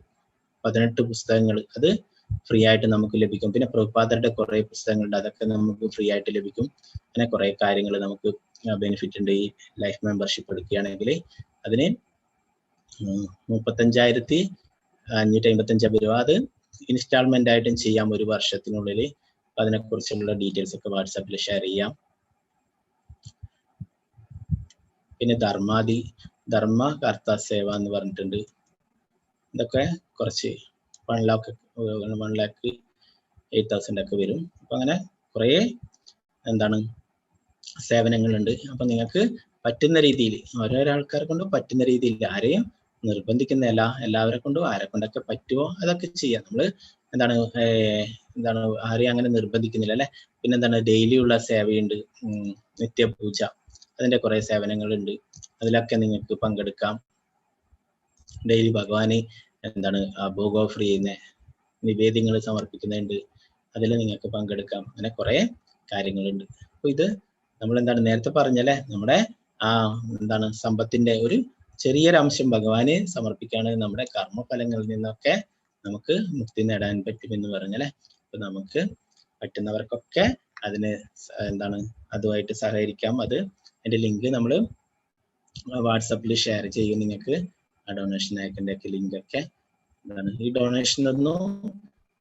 18 പുസ്തകങ്ങൾ അത് ഫ്രീ ആയിട്ട് നമുക്ക് ലഭിക്കും. പിന്നെ പ്രഭുപാദരുടെ കുറെ പുസ്തകങ്ങളുണ്ട്, അതൊക്കെ നമുക്ക് ഫ്രീ ആയിട്ട് ലഭിക്കും. അങ്ങനെ കുറെ കാര്യങ്ങൾ നമുക്ക് ബെനിഫിറ്റ് ഉണ്ട് ഈ ലൈഫ് മെമ്പർഷിപ്പ് എടുക്കുകയാണെങ്കിൽ. അതിന് 35,555 രൂപ. അത് ഇൻസ്റ്റാൾമെന്റ് ആയിട്ടും ചെയ്യാം 1 വർഷത്തിനുള്ളിൽ. അതിനെക്കുറിച്ചുള്ള ഡീറ്റെയിൽസ് ഒക്കെ വാട്സാപ്പിൽ ഷെയർ ചെയ്യാം. പിന്നെ ധർമ്മ കർത്ത സേവ എന്ന് പറഞ്ഞിട്ടുണ്ട്. ഇതൊക്കെ കുറച്ച് 1,08,000 ഒക്കെ വരും. അപ്പൊ അങ്ങനെ കുറെ എന്താണ് സേവനങ്ങളുണ്ട്. അപ്പൊ നിങ്ങൾക്ക് പറ്റുന്ന രീതിയിൽ, ഓരോരോ ആൾക്കാരെ കൊണ്ട് പറ്റുന്ന രീതിയിൽ, ആരെയും നിർബന്ധിക്കുന്നില്ല. എല്ലാവരെ കൊണ്ടും ആരെ കൊണ്ടൊക്കെ പറ്റുമോ അതൊക്കെ ചെയ്യാം. നമ്മള് എന്താണ് ആരെയും അങ്ങനെ നിർബന്ധിക്കുന്നില്ല അല്ലെ. പിന്നെ എന്താണ് ഡെയിലി ഉള്ള സേവയുണ്ട്, നിത്യപൂജ, അതിന്റെ കുറെ സേവനങ്ങളുണ്ട്. അതിലൊക്കെ നിങ്ങൾക്ക് പങ്കെടുക്കാം. ഡെയിലി ഭഗവാന് എന്താണ് ഭോഗ് ഓഫർ ചെയ്യുന്ന നിവേദ്യങ്ങൾ സമർപ്പിക്കുന്നുണ്ട്, അതിൽ നിങ്ങൾക്ക് പങ്കെടുക്കാം. അങ്ങനെ കുറെ കാര്യങ്ങളുണ്ട്. അപ്പൊ ഇത് നമ്മൾ എന്താണ് നേരത്തെ പറഞ്ഞല്ലേ, നമ്മുടെ എന്താണ് സമ്പത്തിന്റെ ഒരു ചെറിയൊരു അംശം ഭഗവാന് സമർപ്പിക്കാണ്. നമ്മുടെ കർമ്മഫലങ്ങളിൽ നിന്നൊക്കെ നമുക്ക് മുക്തി നേടാൻ പറ്റുമെന്ന് പറഞ്ഞല്ലേ. അപ്പൊ നമുക്ക് പറ്റുന്നവർക്കൊക്കെ അതിന് എന്താണ് അതുമായിട്ട് സഹകരിക്കാം. അതിന്റെ ലിങ്ക് നമ്മൾ വാട്സാപ്പിൽ ഷെയർ ചെയ്യും. നിങ്ങൾക്ക് ആ ഡൊണേഷൻ അയക്കേണ്ട ലിങ്ക് ഒക്കെ എന്താണ് ഈ ഡൊണേഷനൊന്നും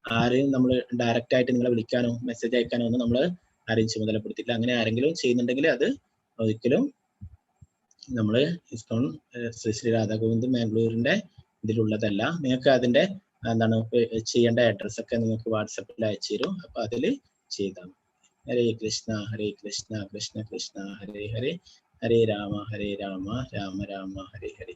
ആരെയും നമ്മൾ ഡയറക്റ്റ് ആയിട്ട് നിങ്ങളെ വിളിക്കാനോ മെസ്സേജ് അയക്കാനോ ഒന്നും നമ്മൾ ആരെയും ചുമതലപ്പെടുത്തിയില്ല. അങ്ങനെ ആരെങ്കിലും ചെയ്യുന്നുണ്ടെങ്കിൽ അത് ഒരിക്കലും നമ്മൾ ഇസ്കോൺ ശ്രീ രാധാ ഗോവിന്ദ് ബാംഗ്ലൂരിന്റെ ഇതിലുള്ളതല്ല. നിങ്ങൾക്ക് അതിന്റെ എന്താണ് ചെയ്യേണ്ട അഡ്രസ് ഒക്കെ നിങ്ങൾക്ക് വാട്സപ്പിൽ അയച്ചു തരും. അപ്പൊ അതിൽ ചെയ്താൽ മതി. ഹരേ കൃഷ്ണ കൃഷ്ണ കൃഷ്ണ ഹരേ ഹരേ, ഹരേ രാമ രാമ രാമ ഹരേ ഹരേ.